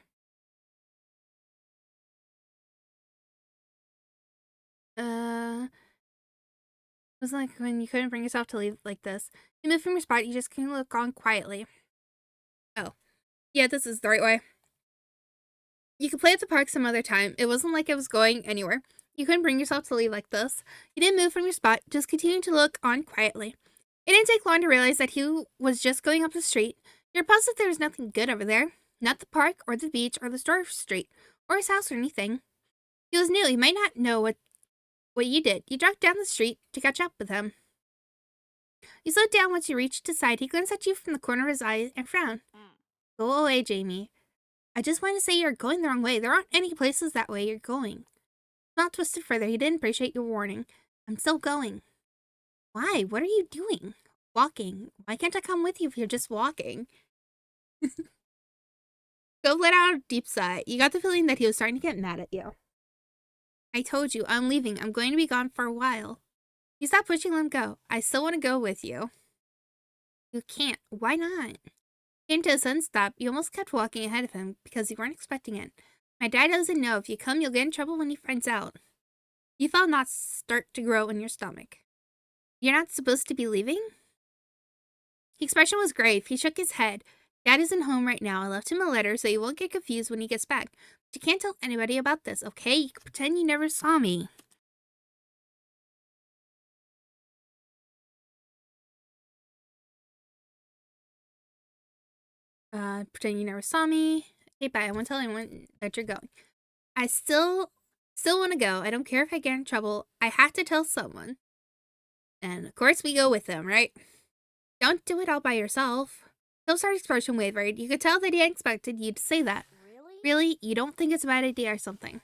It was like when you couldn't bring yourself to leave like this. You moved from your spot, you just couldn't look on quietly. Oh. Yeah, this is the right way. You could play at the park some other time. It wasn't like it was going anywhere. You couldn't bring yourself to leave like this. You didn't move from your spot, just continued to look on quietly. It didn't take long to realize that he was just going up the street. You're positive there was nothing good over there. Not the park, or the beach, or the store street, or his house or anything. He was new. He might not know what you did. You jogged down the street to catch up with him. You slowed down once you reached his side. He glanced at you from the corner of his eye and frowned. Go away, Jamie. I just want to say you're going the wrong way. There aren't any places that way you're going. Not twisted further. He didn't appreciate your warning. I'm still going. Why? What are you doing? Walking. Why can't I come with you if you're just walking? Go let out a deep sigh. You got the feeling that he was starting to get mad at you. I told you, I'm leaving. I'm going to be gone for a while. You stopped pushing him go. I still want to go with you. You can't. Why not? Came to a sudden stop. You almost kept walking ahead of him because you weren't expecting it. My dad doesn't know. If you come, you'll get in trouble when he finds out. You felt knots start to grow in your stomach. You're not supposed to be leaving? The expression was grave. He shook his head. Dad isn't home right now. I left him a letter so he won't get confused when he gets back. But you can't tell anybody about this, okay? You can pretend you never saw me. Pretend you never saw me. Okay, bye. I won't tell anyone that you're going. I still want to go. I don't care if I get in trouble. I have to tell someone. And of course we go with them, right? Don't do it all by yourself. Hillstar's expression wavered. You could tell that he expected you to say that. Really? Really? You don't think it's a bad idea or something?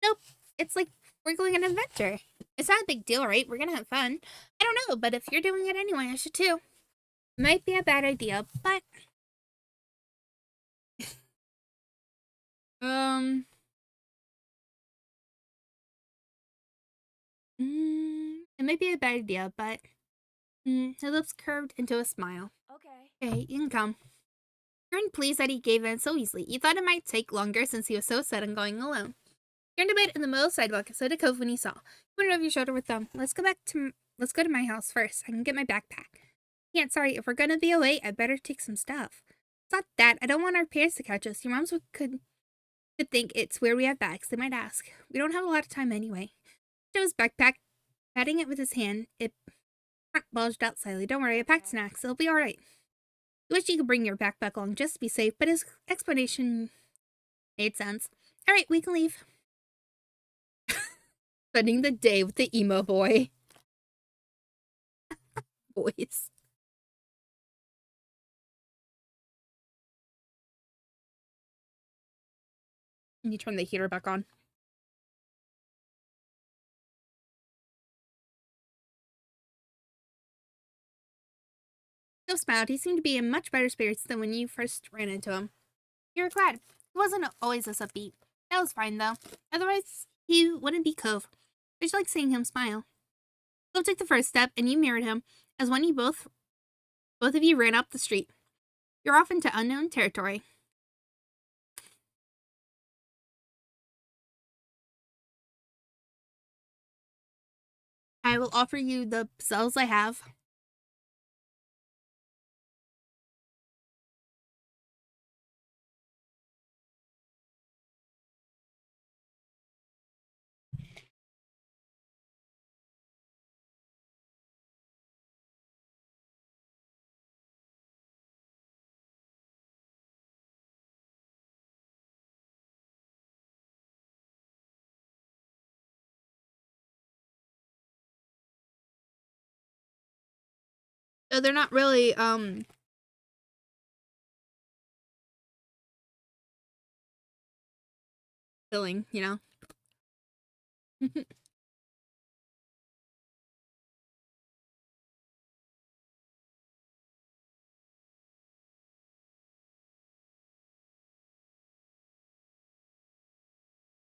Nope. It's like we're going on an adventure. It's not a big deal, right? We're gonna have fun. I don't know, but if you're doing it anyway, I should too. Might be a bad idea, but... It might be a bad idea, but... His lips curved into a smile. Okay. Okay, you can come. You're pleased that he gave in so easily. You thought it might take longer since he was so set on going alone. Turned a bit in the middle of the sidewalk and so did Cove when he saw. He went over your shoulder with them. Let's go to my house first. I can get my backpack. Yeah, sorry, if we're gonna be away, I better take some stuff. It's not that. I don't want our parents to catch us. Your moms could think it's where we have bags. They might ask. We don't have a lot of time anyway. He showed his backpack, patting it with his hand. It bulged out slightly. Don't worry, I packed snacks. It'll be alright. You wish you could bring your backpack along just to be safe, but his explanation made sense. Alright, we can leave. Spending the day with the emo boy. Boys. You turn the heater back on. Phil smiled. He seemed to be in much better spirits than when you first ran into him. You were glad. He wasn't always this upbeat. That was fine, though. Otherwise, he wouldn't be Cove. I just like seeing him smile. Cove took the first step, and you mirrored him, as when you both of you ran up the street. You're off into unknown territory. I will offer you the cells I have. So they're not really, filling, you know?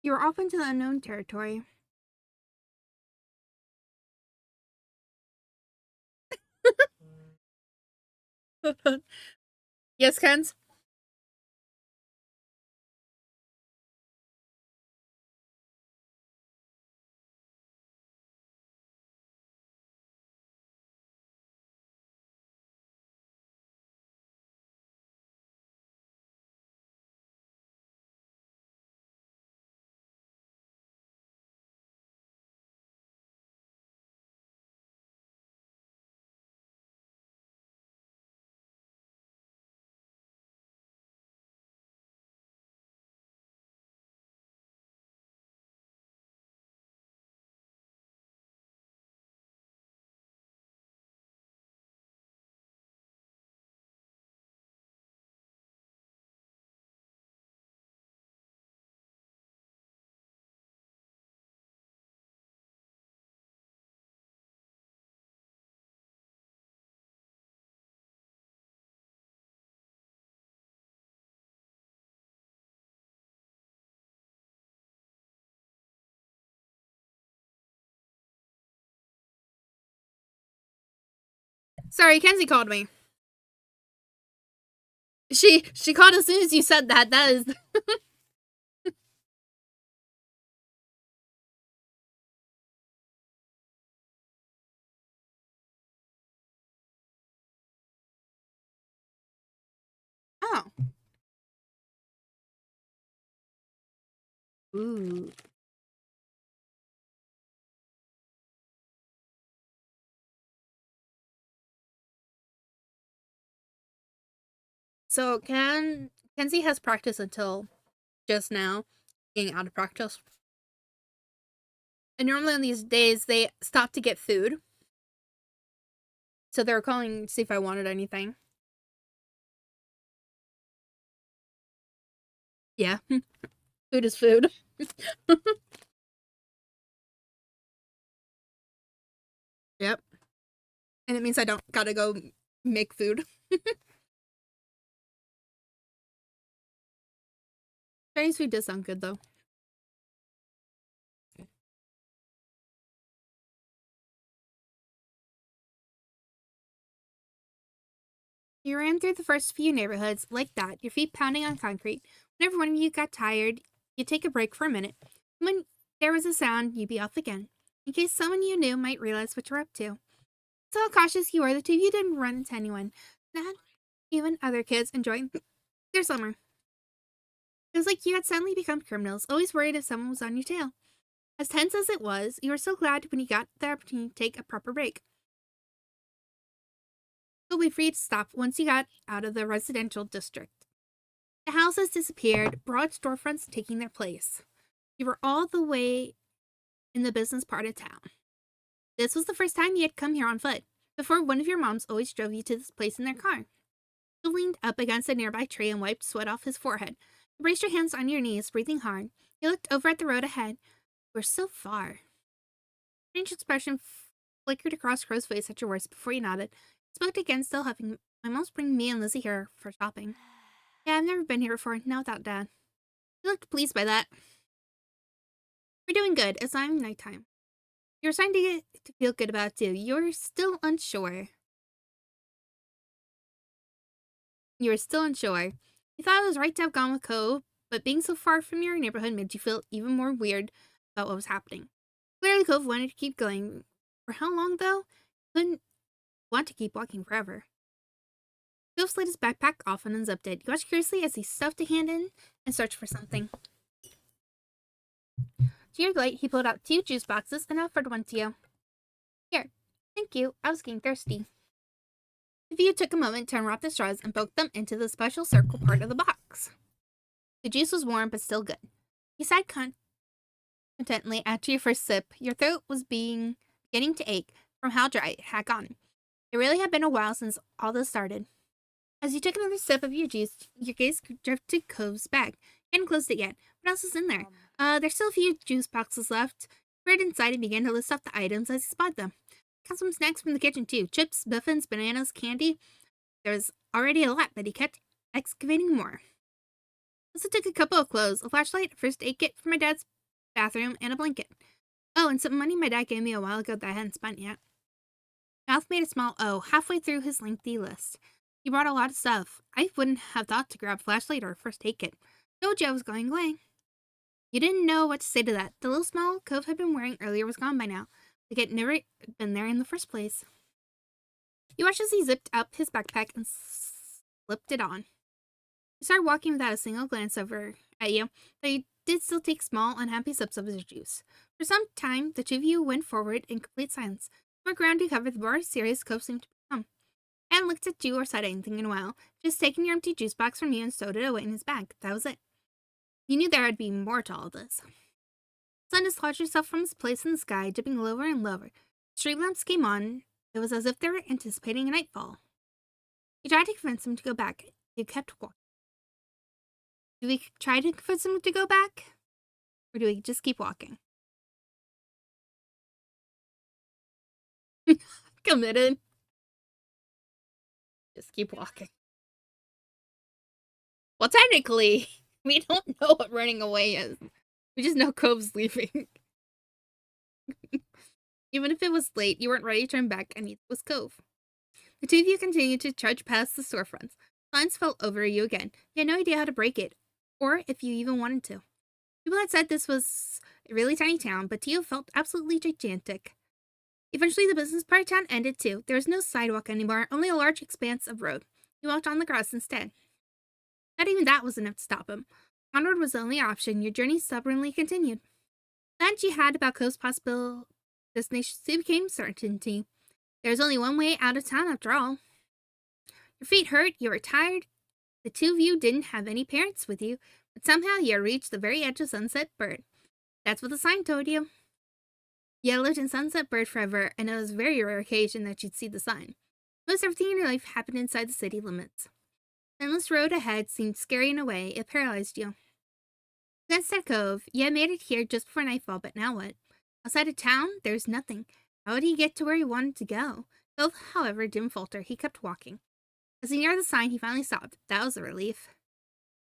You're off into the unknown territory. Yes, Kens? Sorry, Kenzie called me. she caught as soon as you said that. That is. Oh. Ooh. So Kenzie has practice until just now, getting out of practice. And normally on these days they stop to get food. So they were calling to see if I wanted anything. Yeah. Food is food. Yep. And it means I don't gotta go make food. Chinese food does sound good though. You ran through the first few neighborhoods like that, your feet pounding on concrete. Whenever one of you got tired, you'd take a break for a minute. When there was a sound, you'd be off again, in case someone you knew might realize what you're up to. So how cautious you were, the two of you didn't run into anyone, not even other kids enjoying their summer. It was like you had suddenly become criminals, always worried if someone was on your tail. As tense as it was, you were so glad when you got the opportunity to take a proper break. You'll be free to stop once you got out of the residential district. The houses disappeared, broad storefronts taking their place. You were all the way in the business part of town. This was the first time you had come here on foot. Before, one of your moms always drove you to this place in their car. You leaned up against a nearby tree and wiped sweat off his forehead. You braced your hands on your knees, breathing hard. You looked over at the road ahead. We're so far. Strange expression flickered across Crow's face at your words before you nodded. Spoke again, still huffing. My mom's bringing me and Lizzie here for shopping. Yeah, I've never been here before, not without Dad. You looked pleased by that. We're doing good. It's not even nighttime. You're starting to get to feel good about it too. You're still unsure. You thought it was right to have gone with Cove, but being so far from your neighborhood made you feel even more weird about what was happening. Clearly, Cove wanted to keep going. For how long, though? Couldn't want to keep walking forever. Cove slid his backpack off and unzipped it. You watched curiously as he stuffed a hand in and searched for something. To your delight, he pulled out 2 juice boxes and offered one to you. Here. Thank you. I was getting thirsty. The few took a moment to unwrap the straws and poke them into the special circle part of the box. The juice was warm but still good. You sighed contently after your first sip. Your throat was beginning to ache from how dry it had gotten. It really had been a while since all this started. As you took another sip of your juice, your gaze drifted to Cove's bag. He hadn't closed it yet. What else is in there? There's still a few juice boxes left. He read inside and began to list off the items as he spotted them. Got some snacks from the kitchen too. Chips, muffins, bananas, candy. There's already a lot, but he kept excavating more. Also took a couple of clothes, a flashlight, a first aid kit for my dad's bathroom, and a blanket. Oh, and some money my dad gave me a while ago that I hadn't spent yet. Mouth made a small O halfway through his lengthy list. He brought a lot of stuff. I wouldn't have thought to grab a flashlight or a first aid kit. Told you I was going away. You didn't know what to say to that. The little small Cove had been wearing earlier was gone by now. Like it never been there in the first place. You watched as he zipped up his backpack and slipped it on. He started walking without a single glance over at you, but he did still take small, unhappy sips of his juice. For some time, the two of you went forward in complete silence. The more ground you covered, the more serious Cove seemed to become. I hadn't looked at you or said anything in a while, just taken your empty juice box from you and stowed it away in his bag. That was it. You knew there had to be more to all this. The sun dislodged itself from its place in the sky, dipping lower and lower. Street lamps came on. It was as if they were anticipating a nightfall. You tried to convince him to go back. You kept walking. Do we try to convince him to go back? Or do we just keep walking? Committed. Just keep walking. Well, technically, we don't know what running away is. We just know Cove's leaving. Even if it was late, you weren't ready to turn back, and neither was Cove. The two of you continued to trudge past the storefronts. Silence fell over you again. You had no idea how to break it, or if you even wanted to. People had said this was a really tiny town, but to you it felt absolutely gigantic. Eventually, the business part of town ended too. There was no sidewalk anymore, only a large expanse of road. He walked on the grass instead. Not even that was enough to stop him. Onward was the only option. Your journey stubbornly continued. The plans you had about Cove's possible destination soon became certainty. There was only one way out of town after all. Your feet hurt, you were tired. The two of you didn't have any parents with you, but somehow you had reached the very edge of Sunset Bird. That's what the sign told you. You had lived in Sunset Bird forever, and it was a very rare occasion that you'd see the sign. Most everything in your life happened inside the city limits. The endless road ahead seemed scary in a way. It paralyzed you. Sunset Cove, you had made it here just before nightfall, but now what? Outside of town, there was nothing. How would he get to where he wanted to go? Cove, however, didn't falter. He kept walking. As he neared the sign, he finally stopped. That was a relief.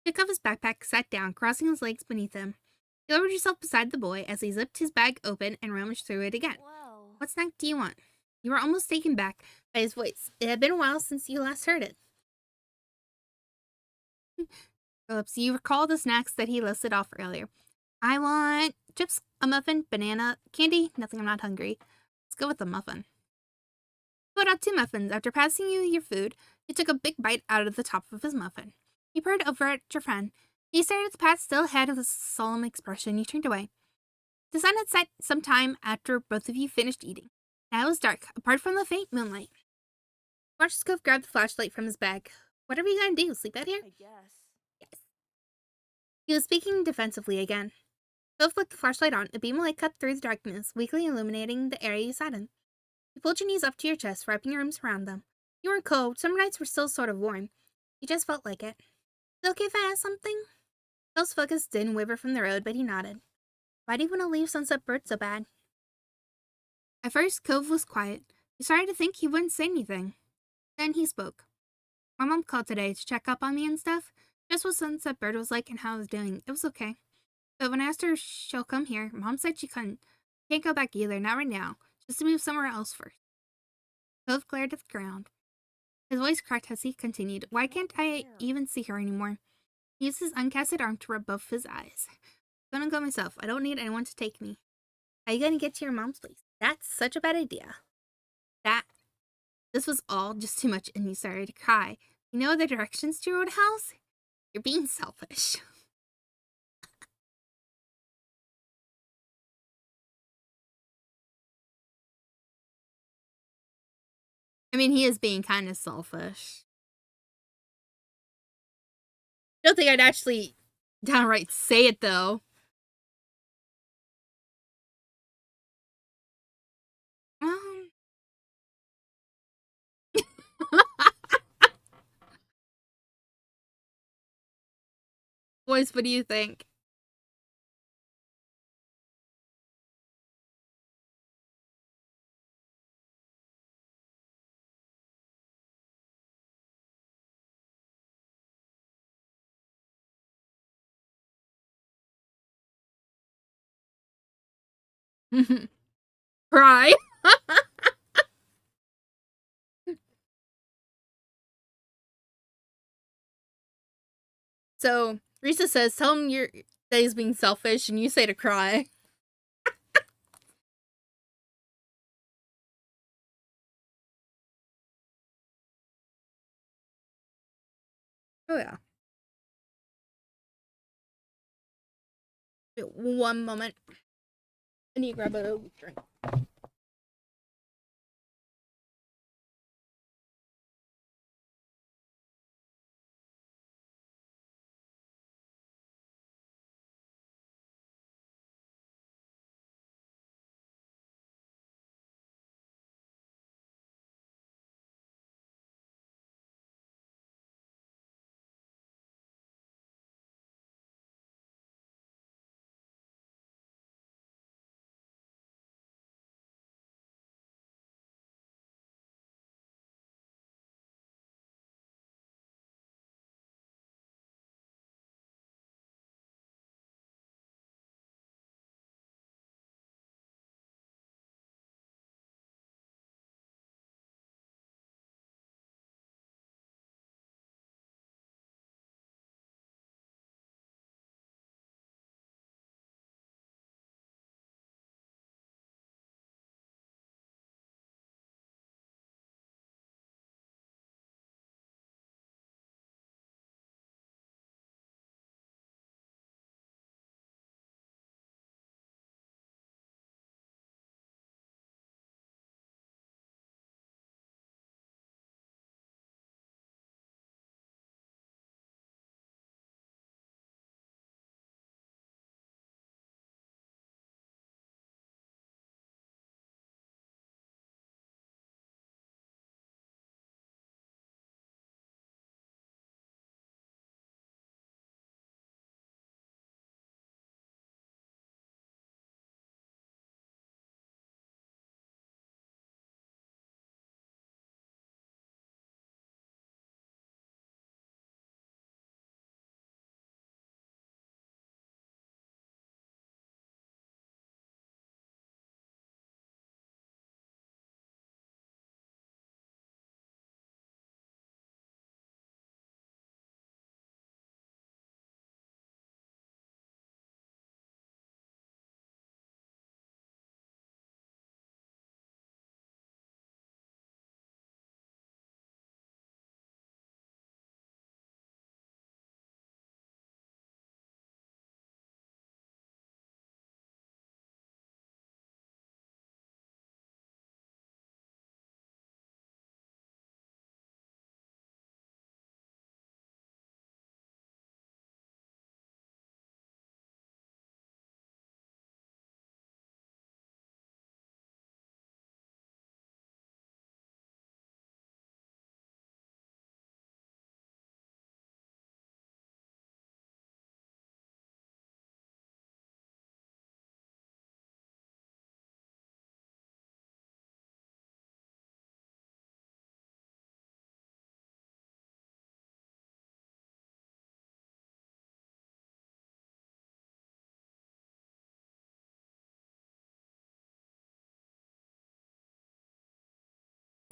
He took off his backpack, sat down, crossing his legs beneath him. You lowered yourself beside the boy as he zipped his bag open and rummaged through it again. Whoa. What snack do you want? You were almost taken back by his voice. It had been a while since you last heard it. Phillips, you recall the snacks that he listed off earlier. I want chips, a muffin, banana, candy. Nothing, I'm not hungry. Let's go with the muffin. He put out 2 muffins. After passing you your food, he took a big bite out of the top of his muffin. He peered over at your friend. He stared at the path still ahead with a solemn expression. You turned away. The sun had set some time after both of you finished eating. Now it was dark, apart from the faint moonlight. Marshall grabbed the flashlight from his bag. What are we going to do? Sleep out here? I guess. Yes. He was speaking defensively again. Phil flicked the flashlight on. A beam of light cut through the darkness, weakly illuminating the area you sat in. You pulled your knees up to your chest, wrapping your arms around them. You weren't cold. Some nights were still sort of warm. You just felt like it. Is it okay if I ask something? Phil's focus didn't waver from the road, but he nodded. Why do you want to leave Sunset Bird so bad? At first, Cove was quiet. You started to think he wouldn't say anything. Then he spoke. My mom called today to check up on me and stuff. Just what Sunset Bird was like and how I was doing. It was okay. But when I asked her if she'll come here, Mom said she couldn't. Can't go back either, not right now. Just to move somewhere else first. Cove glared at the ground. His voice cracked as he continued. Why can't I even see her anymore? He used his uncasted arm to rub both his eyes. I'm gonna go myself. I don't need anyone to take me. How are you gonna get to your mom's place? That's such a bad idea. This was all just too much, and he started to cry. You know the directions to your old house? You're being selfish. I mean, he is being kind of selfish. Don't think I'd actually downright say it, though. Boys, what do you think? Cry. So, Risa says, tell him that he's being selfish, and you say to cry. Oh, yeah. Wait, 1 moment. I need to grab a drink.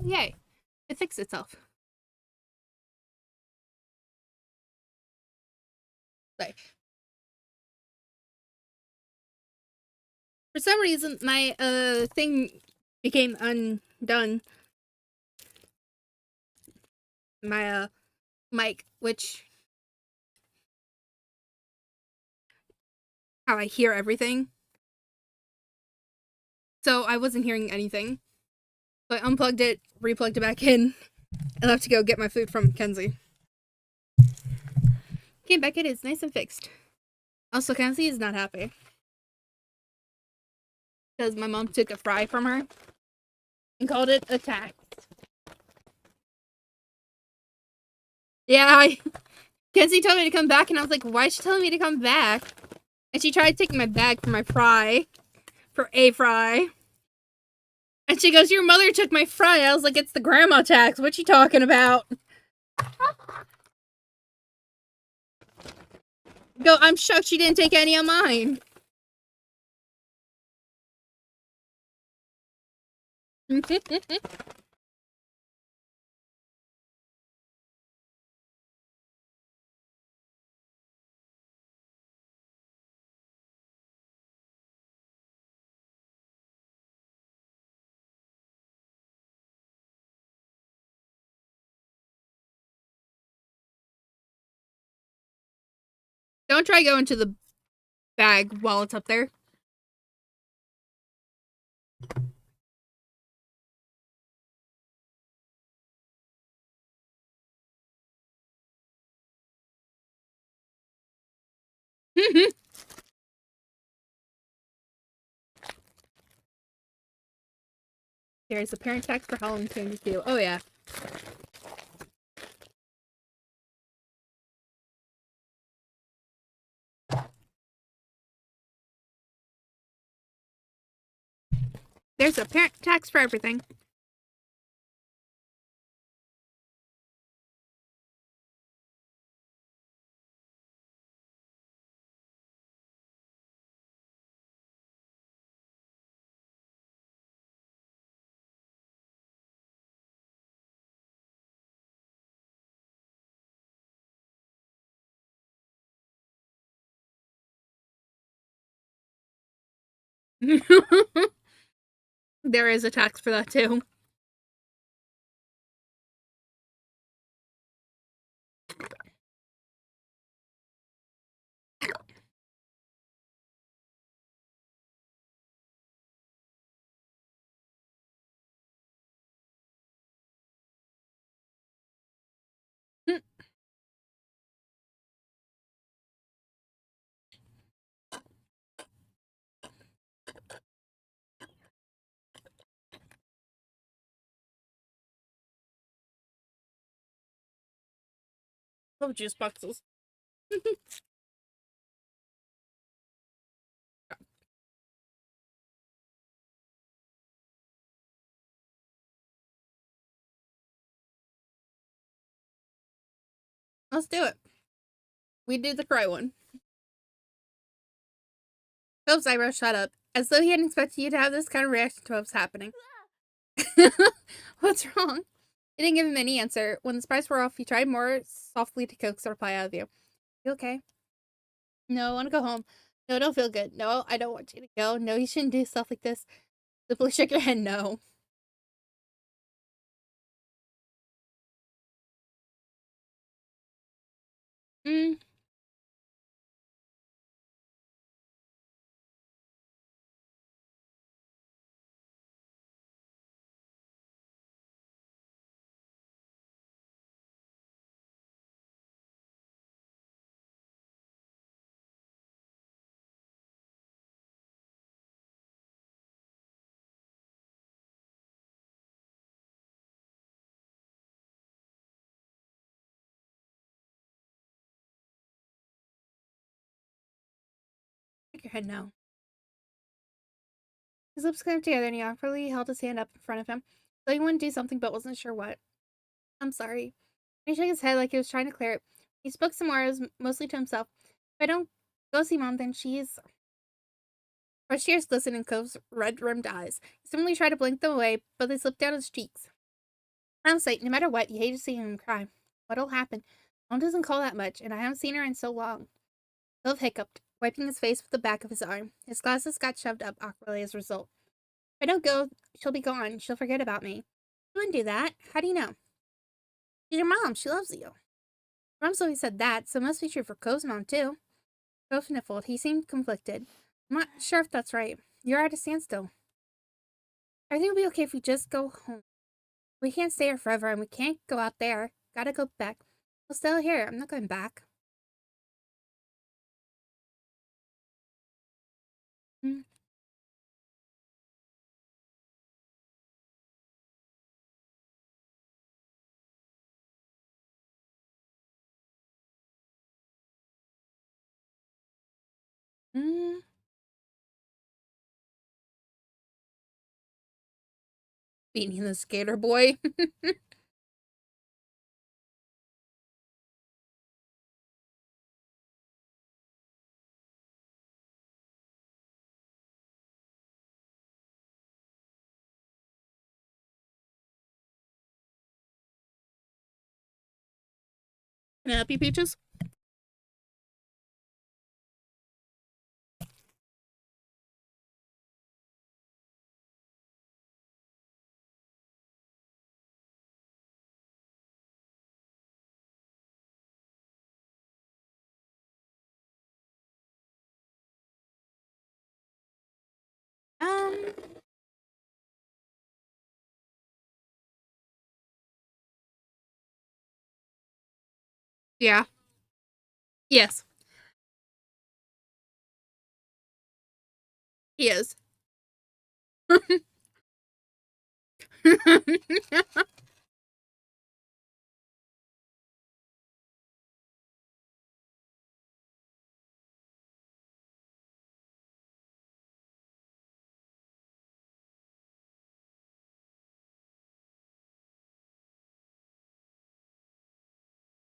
yay. It fixed itself. Like, for some reason, my thing became undone. My mic, which how I hear everything. So I wasn't hearing anything. So I unplugged it, replugged it back in, and left to go get my food from Kenzie. Came back, it is nice and fixed. Also, Kenzie is not happy. Because my mom took a fry from her and called it a tax. Yeah, Kenzie told me to come back, and I was like, why is she telling me to come back? And she tried taking my bag for my fry. For a fry. And she goes, your mother took my fry. I was like, it's the grandma tax. What you talking about? Go, I'm shocked she didn't take any of mine. Don't try going to the bag while it's up there. There's a parent tax for Halloween candy too. Oh yeah. There's a parent tax for everything. There is a tax for that too. Love juice boxes. Let's do it. We do the cry one. Hope's eyebrows shot up, as though he hadn't expected you to have this kind of reaction to what was happening. What's wrong? You didn't give him any answer. When the sprites were off, he tried more softly to coax a reply out of you. You okay? No, I want to go home. No, I don't feel good. No, I don't want you to go. No, you shouldn't do stuff like this. Simply shook your head no. Mm. Shake your head no. His lips clamped together and he awkwardly held his hand up in front of him, so he wanted to do something but wasn't sure what. I'm sorry. He shook his head like he was trying to clear it. He spoke some more, mostly to himself. If I don't go see Mom, then she's... Fresh tears glistened in Cove's red-rimmed eyes. He suddenly tried to blink them away, but they slipped down his cheeks. Honestly, no matter what, you hate to see him cry. What'll happen? Mom doesn't call that much, and I haven't seen her in so long. Philip hiccuped, wiping his face with the back of his arm. His glasses got shoved up awkwardly as a result. If I don't go, she'll be gone. She'll forget about me. She wouldn't do that. How do you know? She's your mom. She loves you. Mom's always said that, so it must be true for Cove's mom, too. Cove sniffled. He seemed conflicted. I'm not sure if that's right. You're at a standstill. I think it'll be okay if we just go home. We can't stay here forever, and we can't go out there. Gotta go back. We'll stay here. I'm not going back. Hmm. Mm. Beating the skater boy. Can I help you, Peaches? Um. Yeah. Yes. He is.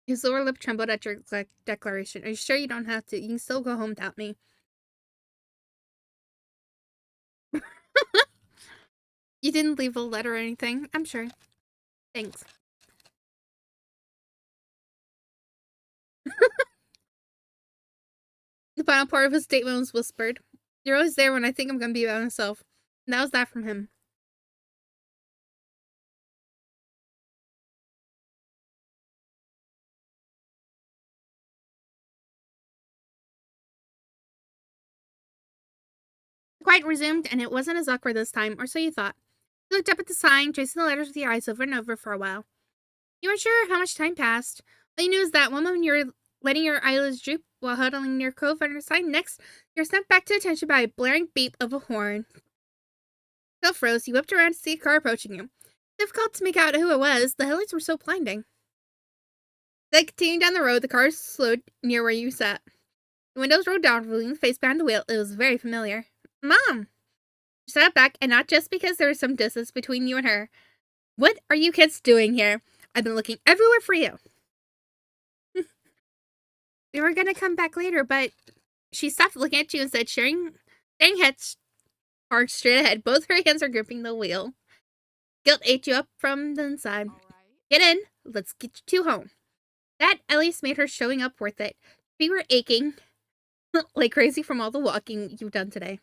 His lower lip trembled at your declaration. Are you sure you don't have to? You can still go home without me. You didn't leave a letter or anything, I'm sure. Thanks. The final part of his statement was whispered. You're always there when I think I'm gonna be by myself. And that was that from him. The quiet resumed, and it wasn't as awkward this time, or so you thought. You looked up at the sign, tracing the letters with your eyes over and over for a while. You weren't sure how much time passed. All you knew is that one moment you were letting your eyelids droop while huddling near Cove under the sign. Next, you were snapped back to attention by a blaring beep of a horn. Phil froze. You whipped around to see a car approaching you. Difficult to make out who it was. The headlights were so blinding. Then, continuing down the road, the car slowed near where you sat. The windows rolled down, revealing the face behind the wheel. It was very familiar. Mom! She sat back, and not just because there was some distance between you and her. What are you kids doing here? I've been looking everywhere for you. We were gonna come back later, but she stopped looking at you and said, staring heads parked straight ahead. Both her hands are gripping the wheel. Guilt ate you up from the inside. Get in. Let's get you two home. That at least made her showing up worth it. We were aching like crazy from all the walking you've done today.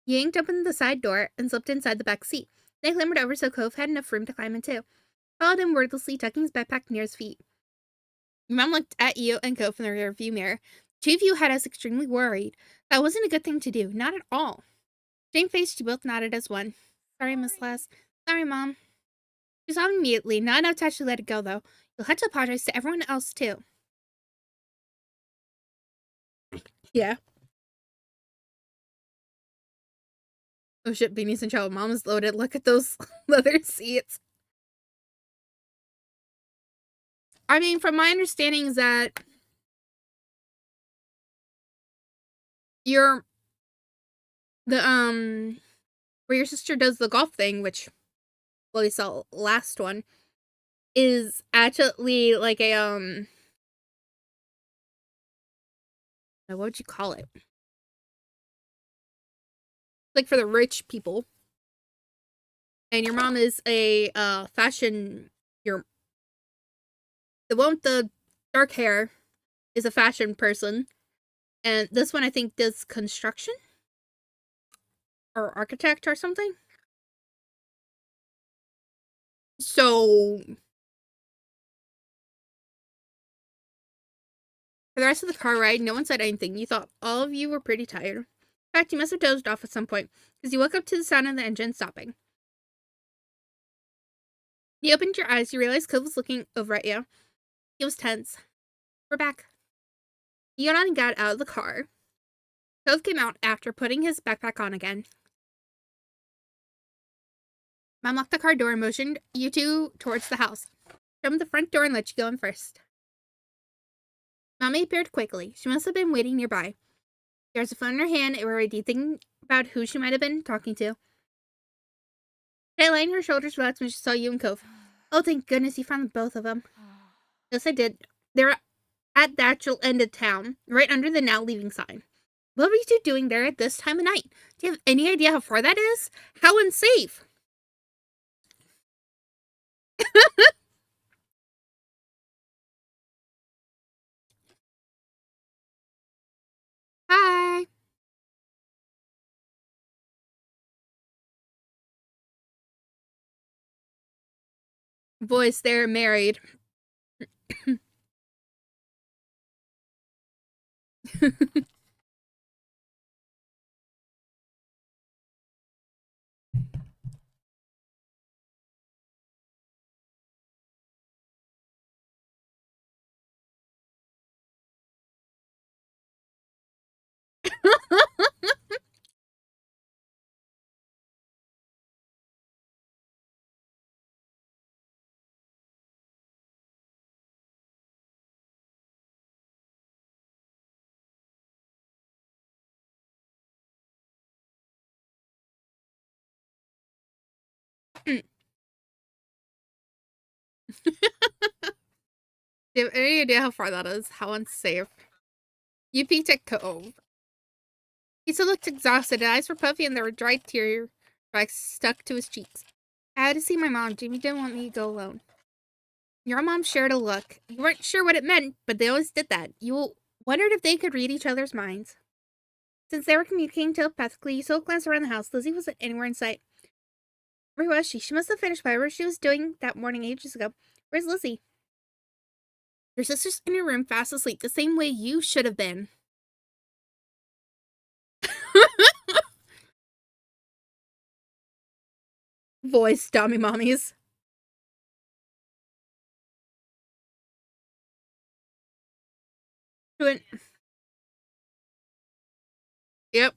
You yanked open the side door and slipped inside the back seat. They clambered over so Cove had enough room to climb into. Followed him wordlessly, tucking his backpack near his feet. Your mom looked at you and Cove in the rearview mirror. The two of you had us extremely worried. That wasn't a good thing to do. Not at all. Shamefaced, you both nodded as one. Sorry, Miss Les. Sorry, Mom. She saw him immediately. Not enough to actually let it go, though. You'll have to apologize to everyone else, too. Yeah. Oh shit, Beanies and Child Mom is loaded. Look at those leather seats. I mean, from my understanding is that where your sister does the golf thing, which well, we saw last one, is actually like a what would you call it? Like for the rich people. And your mom is a fashion The one with the dark hair is a fashion person. And this one, I think, does construction? Or architect or something? So, for the rest of the car ride, no one said anything. You thought all of you were pretty tired. In fact, you must have dozed off at some point, because you woke up to the sound of the engine stopping. You opened your eyes, you realized Cove was looking over at you. He was tense. We're back. You got on and got out of the car. Cove came out after putting his backpack on again. Mom locked the car door and motioned you two towards the house. Showed him the front door and let you go in first. Mommy appeared quickly. She must have been waiting nearby. There was a phone in her hand, and were already thinking about who she might have been talking to. She lay on her shoulders relaxed when she saw you and Cove. Oh, thank goodness you found both of them. Yes, I did. They're at the actual end of town, right under the now leaving sign. What were you two doing there at this time of night? Do you have any idea how far that is? How unsafe! Hi! Boys, they're married. Do you have any idea how far that is? How unsafe? You peeked at Cove. He still looked exhausted. His eyes were puffy and there were dry tear bags stuck to his cheeks. I had to see my mom. Jamie didn't want me to go alone. Your mom shared a look. You weren't sure what it meant, but they always did that. You wondered if they could read each other's minds. Since they were communicating telepathically, you still glanced around the house. Lizzie wasn't anywhere in sight. Where was she? She must have finished whatever she was doing that morning ages ago. Where's Lizzie? Your sister's in your room fast asleep, the same way you should have been. Voice, dummy mommies. Yep.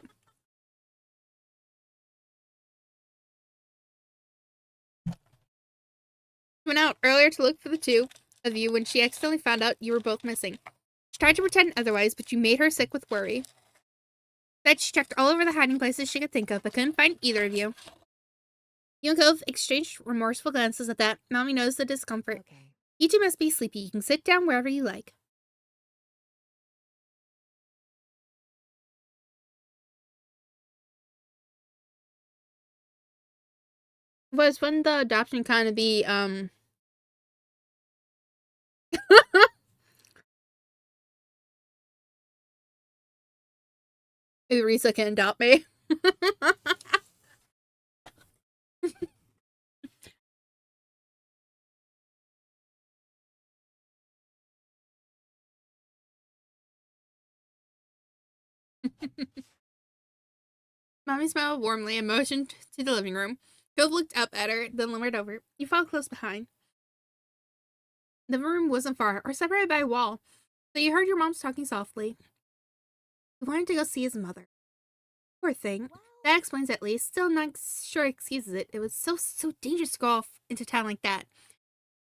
Went out earlier to look for the two of you when she accidentally found out you were both missing. She tried to pretend otherwise, but you made her sick with worry. Then she checked all over the hiding places she could think of, but couldn't find either of you. You and Cove exchanged remorseful glances at that. Mommy knows the discomfort. Okay. You two must be sleepy. You can sit down wherever you like. Was when the adoption kind of be, Risa can adopt me. Mommy smiled warmly and motioned to the living room. Cove looked up at her, then lumbered over. You followed close behind. The room wasn't far, or separated by a wall, so you heard your mom's talking softly. He wanted to go see his mother. Poor thing. That explains at least. Still not sure excuses it. It was so dangerous to go off into town like that.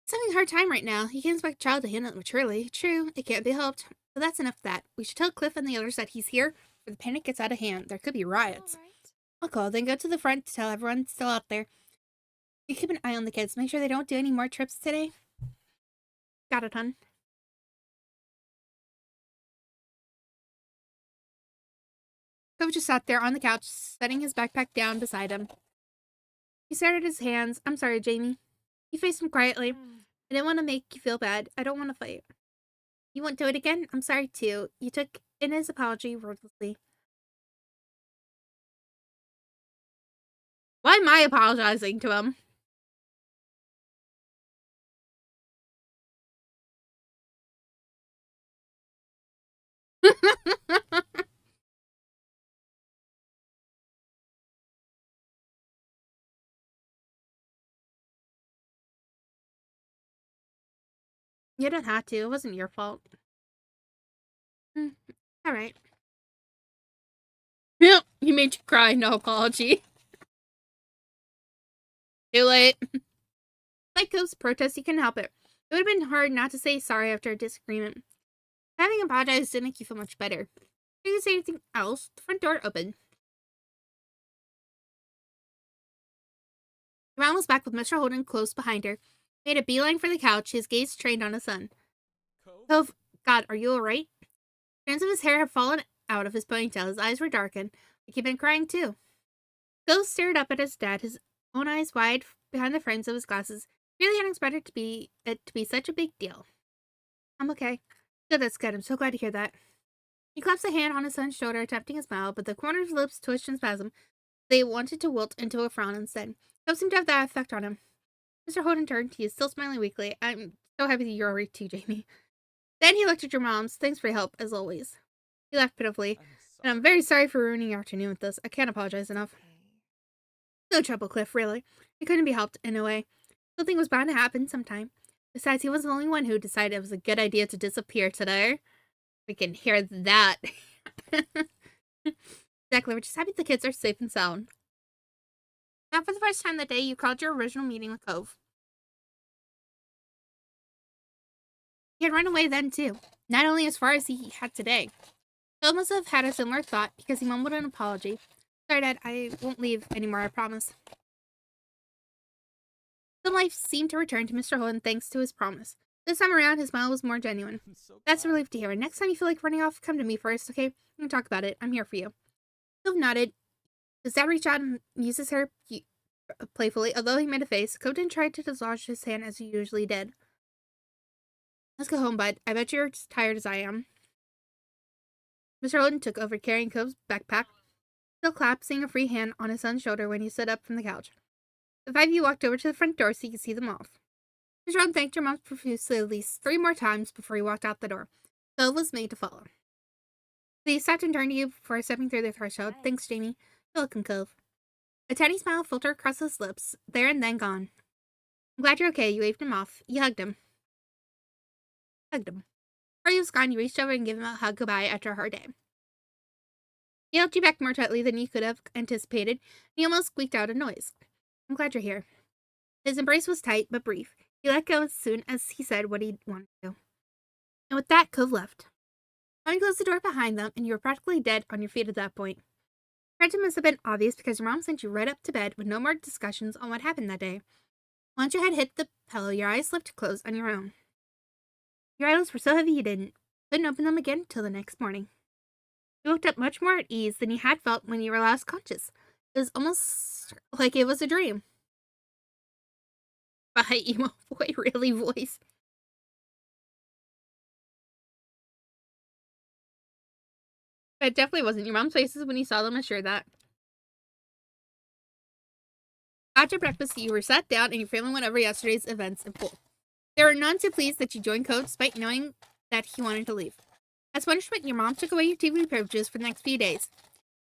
He's having a hard time right now. You can't expect a child to handle it maturely. True, it can't be helped. But that's enough of that. We should tell Cliff and the others that he's here, or the panic gets out of hand. There could be riots. Alright. I'll call, then go to the front to tell everyone still out there. You keep an eye on the kids. Make sure they don't do any more trips today. Got it, hun. Cove just sat there on the couch, setting his backpack down beside him. He stared at his hands. I'm sorry, Jamie. He faced him quietly. I didn't want to make you feel bad. I don't want to fight. You won't do it again? I'm sorry too. You took in his apology wordlessly. Why am I apologizing to him? You didn't have to. It wasn't your fault. All right. Yep, he made you cry. No apology. Too late. Like Cove's protest, you couldn't help it. It would have been hard not to say sorry after a disagreement. Having apologized didn't make you feel much better. If you say anything else, the front door opened. Ron was back with Mr. Holden close behind her. He made a beeline for the couch, his gaze trained on his son. Cove, God, are you alright? Strands of his hair had fallen out of his ponytail. His eyes were darkened, like he'd been crying too. Cove stared up at his dad, his own eyes wide behind the frames of his glasses. He really hadn't expected it to be such a big deal. I'm okay. Good, that's good. I'm so glad to hear that. He claps a hand on his son's shoulder, attempting a smile, but the corner of his lips twitched in spasm. They wanted to wilt into a frown instead. Cove seemed to have that effect on him. Mr. Holden turned. He is still smiling weakly. I'm so happy that you're alright too, Jamie. Then he looked at your moms. Thanks for your help, as always. He laughed pitifully. And I'm very sorry for ruining your afternoon with this. I can't apologize enough. No trouble, Cliff, really. It couldn't be helped, in a way. Something was bound to happen sometime. Besides, he wasn't the only one who decided it was a good idea to disappear today. We can hear that. Exactly, we're just happy the kids are safe and sound. Not for the first time that day, you called your original meeting with Cove. He had run away then, too. Not only as far as he had today. Cove must have had a similar thought, because he mumbled an apology. Sorry, Dad, I won't leave anymore, I promise. Some life seemed to return to Mr. Holden thanks to his promise. This time around, his smile was more genuine. That's a relief to hear. Next time you feel like running off, come to me first, okay? We can talk about it. I'm here for you. Cove nodded. His dad reached out and used his hair playfully. Although he made a face, Cove didn't try to dislodge his hand as he usually did. Let's go home, bud. I bet you're as tired as I am. Mr. Holden took over carrying Cove's backpack, still collapsing a free hand on his son's shoulder when he stood up from the couch. The five of you walked over to the front door so you could see them off. Mr. Holden thanked your mom profusely at least 3 more times before he walked out the door. Cove was made to follow. He stopped and turned to you before stepping through the threshold. Thanks, Jamie. You're welcome, Cove. A tiny smile filtered across his lips, there and then gone. I'm glad you're okay. You waved him off. You hugged him. Before he was gone, you reached over and gave him a hug goodbye after a hard day. He held you back more tightly than you could have anticipated, and he almost squeaked out a noise. I'm glad you're here. His embrace was tight, but brief. He let go as soon as he said what he wanted to. And with that, Cove left. Mommy closed the door behind them, and you were practically dead on your feet at that point. Granted, must have been obvious because your mom sent you right up to bed with no more discussions on what happened that day. Once your head hit the pillow, your eyes slipped closed on your own. Your eyelids were so heavy you couldn't open them again till the next morning. You woke up much more at ease than you had felt when you were last conscious. It was almost like it was a dream. Bye, emo boy, really voice. It definitely wasn't. Your mom's faces when you saw them assured that. After breakfast, you were sat down and your family went over yesterday's events in full. There were none too pleased that you joined Code despite knowing that he wanted to leave. As punishment, your mom took away your TV privileges for the next few days.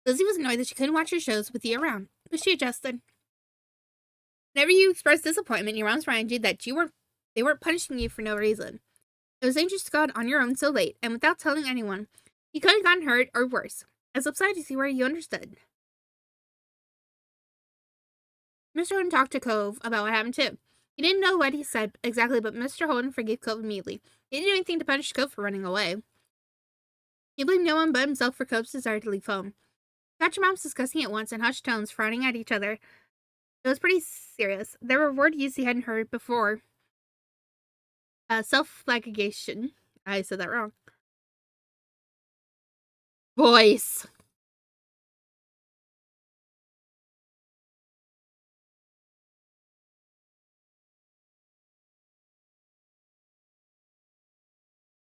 Lizzie was annoyed that she couldn't watch your shows with you around, but she adjusted. Whenever you expressed disappointment, your mom's reminded you that they weren't punishing you for no reason. It was dangerous to go out on your own so late, and without telling anyone. You could have gotten hurt or worse. As upset as you were, you understood. Mr. Holden talked to Cove about what happened too. He didn't know what he said exactly, but Mr. Holden forgave Cove immediately. He didn't do anything to punish Cove for running away. He blamed no one but himself for Cove's desire to leave home. Got your moms discussing it once in hushed tones, frowning at each other. It was pretty serious. There were words used he hadn't heard before. Self-flagellation. I said that wrong. Voice.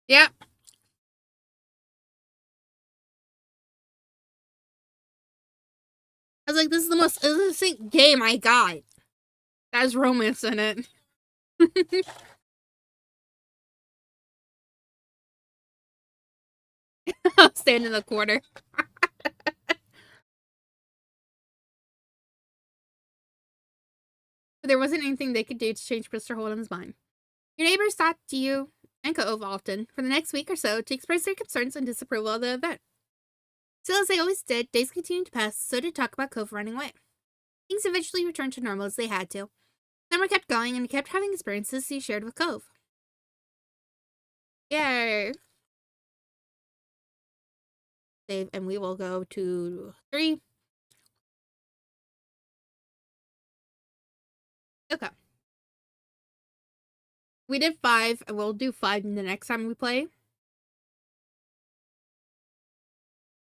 Yep. I was like, this is the most innocent game I got. There's romance in it. Stand in the corner. But there wasn't anything they could do to change Mr. Hold'em's mind. Your neighbors talked to you and Cove often for the next week or so to express their concerns and disapproval of the event. Still, as they always did, days continued to pass, so did talk about Cove running away. Things eventually returned to normal as they had to. Summer kept going and kept having experiences he shared with Cove. Yay! Save, and we will go to 3. Okay. We did 5, and we'll do 5 the next time we play.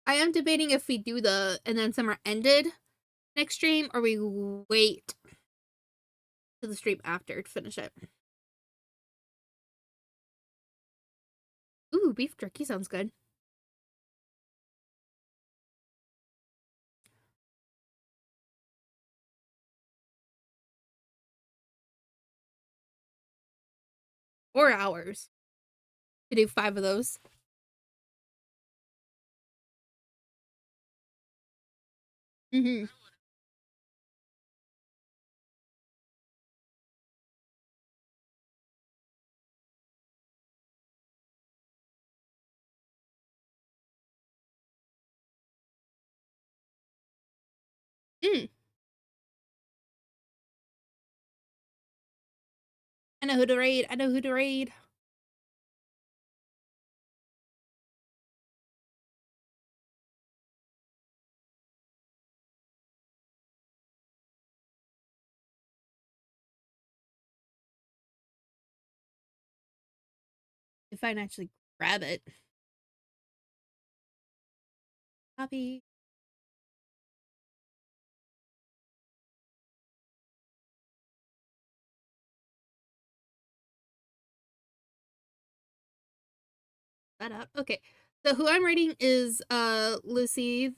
I am debating if we do the and then summer ended next stream, or we wait to the stream after to finish it. Ooh, beef jerky sounds good. Four hours to do 5 of those. Mm-hmm. Mm. I know who to raid. I know who to raid. If I can actually grab it. Copy. That up. Okay. So who I'm rating is Lucy.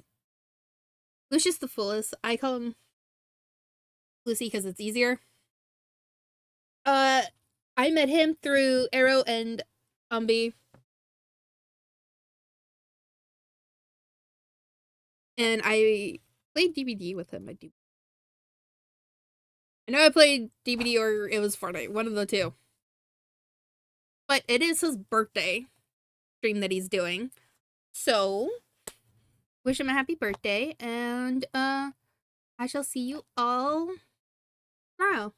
Lucius the Fullest. I call him Lucy because it's easier. I met him through Arrow and Umbi. And I played DVD with him. I know I played DVD or it was Fortnite, one of the two. But it is his birthday stream that he's doing. So, wish him a happy birthday, and I shall see you all tomorrow.